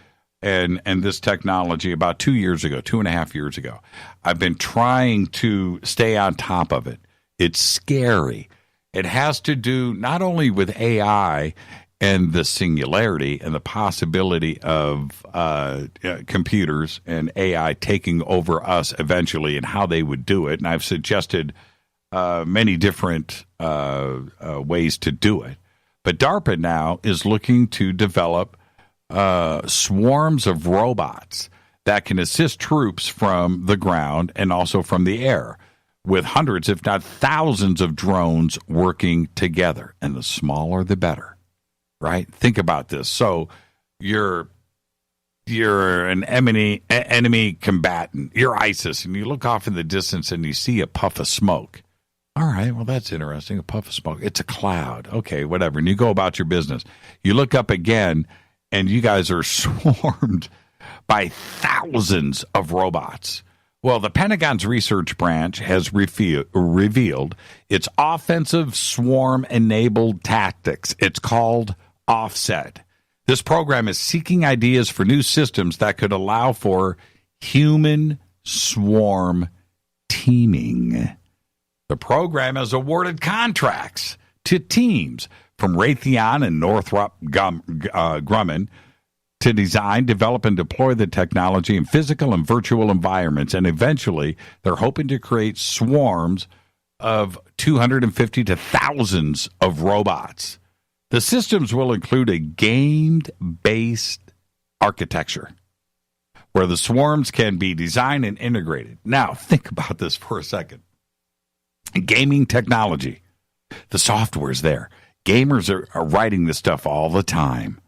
and this technology about 2 years ago, 2.5 years ago. I've been trying to stay on top of it. It's scary. It has to do not only with AI and the singularity and the possibility of computers and AI taking over us eventually and how they would do it. And I've suggested many different ways to do it. But DARPA now is looking to develop swarms of robots that can assist troops from the ground and also from the air, with hundreds, if not thousands, of drones working together. And the smaller, the better. Right? Think about this. So you're an enemy combatant. You're ISIS, and you look off in the distance and you see a puff of smoke. All right, well, that's interesting. A puff of smoke. It's a cloud. Okay, whatever. And you go about your business. You look up again, and you guys are swarmed by thousands of robots. Well, the Pentagon's research branch has revealed its offensive swarm-enabled tactics. It's called Offset. This program is seeking ideas for new systems that could allow for human swarm teaming. The program has awarded contracts to teams from Raytheon and Northrop Grumman to design, develop, and deploy the technology in physical and virtual environments. And eventually, they're hoping to create swarms of 250 to thousands of robots. The systems will include a game-based architecture where the swarms can be designed and integrated. Now, think about this for a second. Gaming technology. The software's there. Gamers are writing this stuff all the time.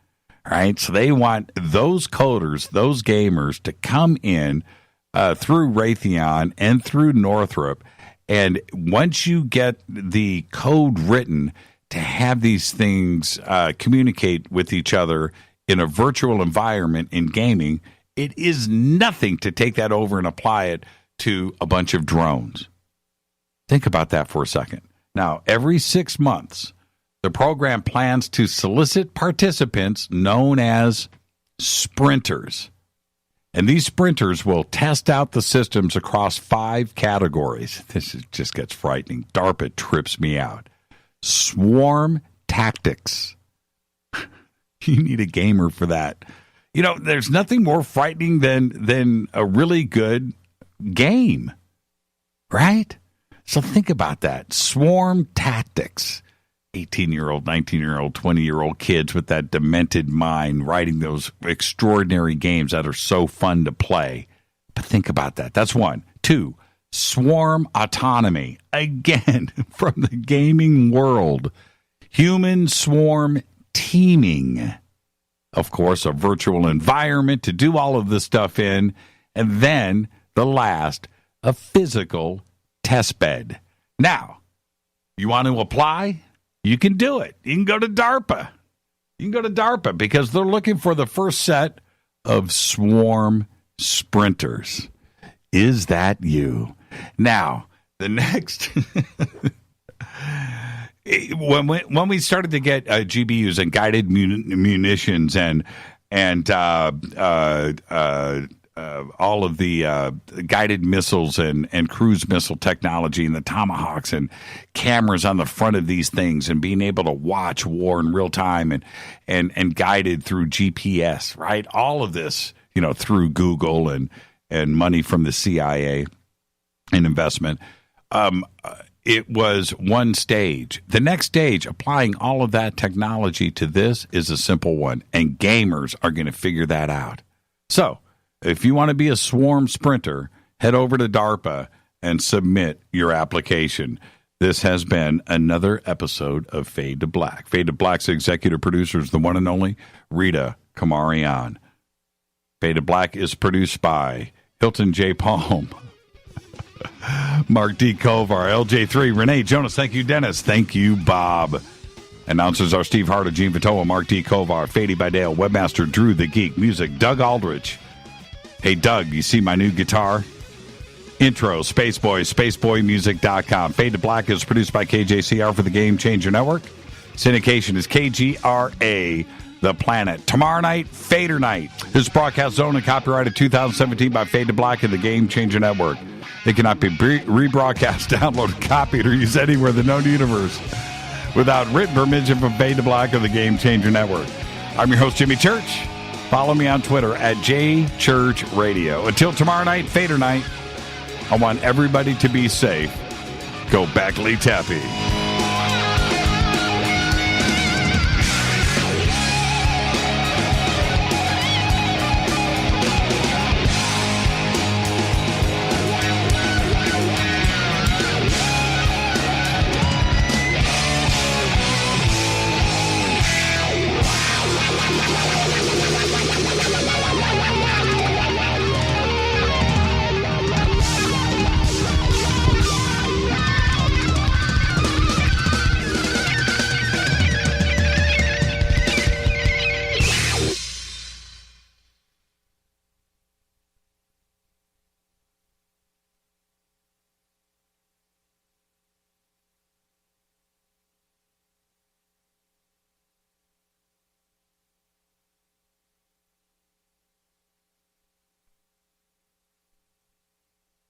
Right? So they want those coders, those gamers to come in through Raytheon and through Northrop. And once you get the code written to have these things communicate with each other in a virtual environment in gaming, it is nothing to take that over and apply it to a bunch of drones. Think about that for a second. Now, every 6 months, the program plans to solicit participants known as sprinters. And these sprinters will test out the systems across 5 categories. Just gets frightening. DARPA trips me out. Swarm tactics. You need a gamer for that. You know, there's nothing more frightening than a really good game, right? So think about that. Swarm tactics. 18-year-old, 19-year-old, 20-year-old kids with that demented mind writing those extraordinary games that are so fun to play. But think about that. That's 1. 2, swarm autonomy. Again, from the gaming world. Human swarm teaming. Of course, a virtual environment to do all of this stuff in. And then, the last, a physical test bed. Now, you want to apply? You can do it. You can go to DARPA. You can go to DARPA because they're looking for the first set of swarm sprinters. Is that you? Now, the next... when we started to get GBUs and guided munitions and all of the guided missiles and cruise missile technology and the Tomahawks and cameras on the front of these things and being able to watch war in real time and guided through GPS, right? All of this, you know, through Google and money from the CIA and investment. It was one stage. The next stage, applying all of that technology to this, is a simple one, and gamers are going to figure that out. So, if you want to be a swarm sprinter, head over to DARPA and submit your application. This has been another episode of Fade to Black. Fade to Black's executive producer is the one and only Rita Kamarian. Fade to Black is produced by Hilton J. Palm. Mark D. Kovar, LJ3, Renee Jonas, thank you, Dennis. Thank you, Bob. Announcers are Steve Harder, Gene Vitoa, Mark D. Kovar, Fady by Dale, Webmaster Drew the Geek, music, Doug Aldrich. Hey, Doug, you see my new guitar? Intro, Spaceboy, spaceboymusic.com. Fade to Black is produced by KJCR for the Game Changer Network. Syndication is KGRA, The Planet. Tomorrow night, Fader Night. This broadcast is owned and copyrighted 2017 by Fade to Black and the Game Changer Network. It cannot be rebroadcast, downloaded, copied, or used anywhere in the known universe without written permission from Fade to Black of the Game Changer Network. I'm your host, Jimmy Church. Follow me on Twitter at JChurchRadio. Until tomorrow night, Fader Night, I want everybody to be safe. Gobekli Tepe.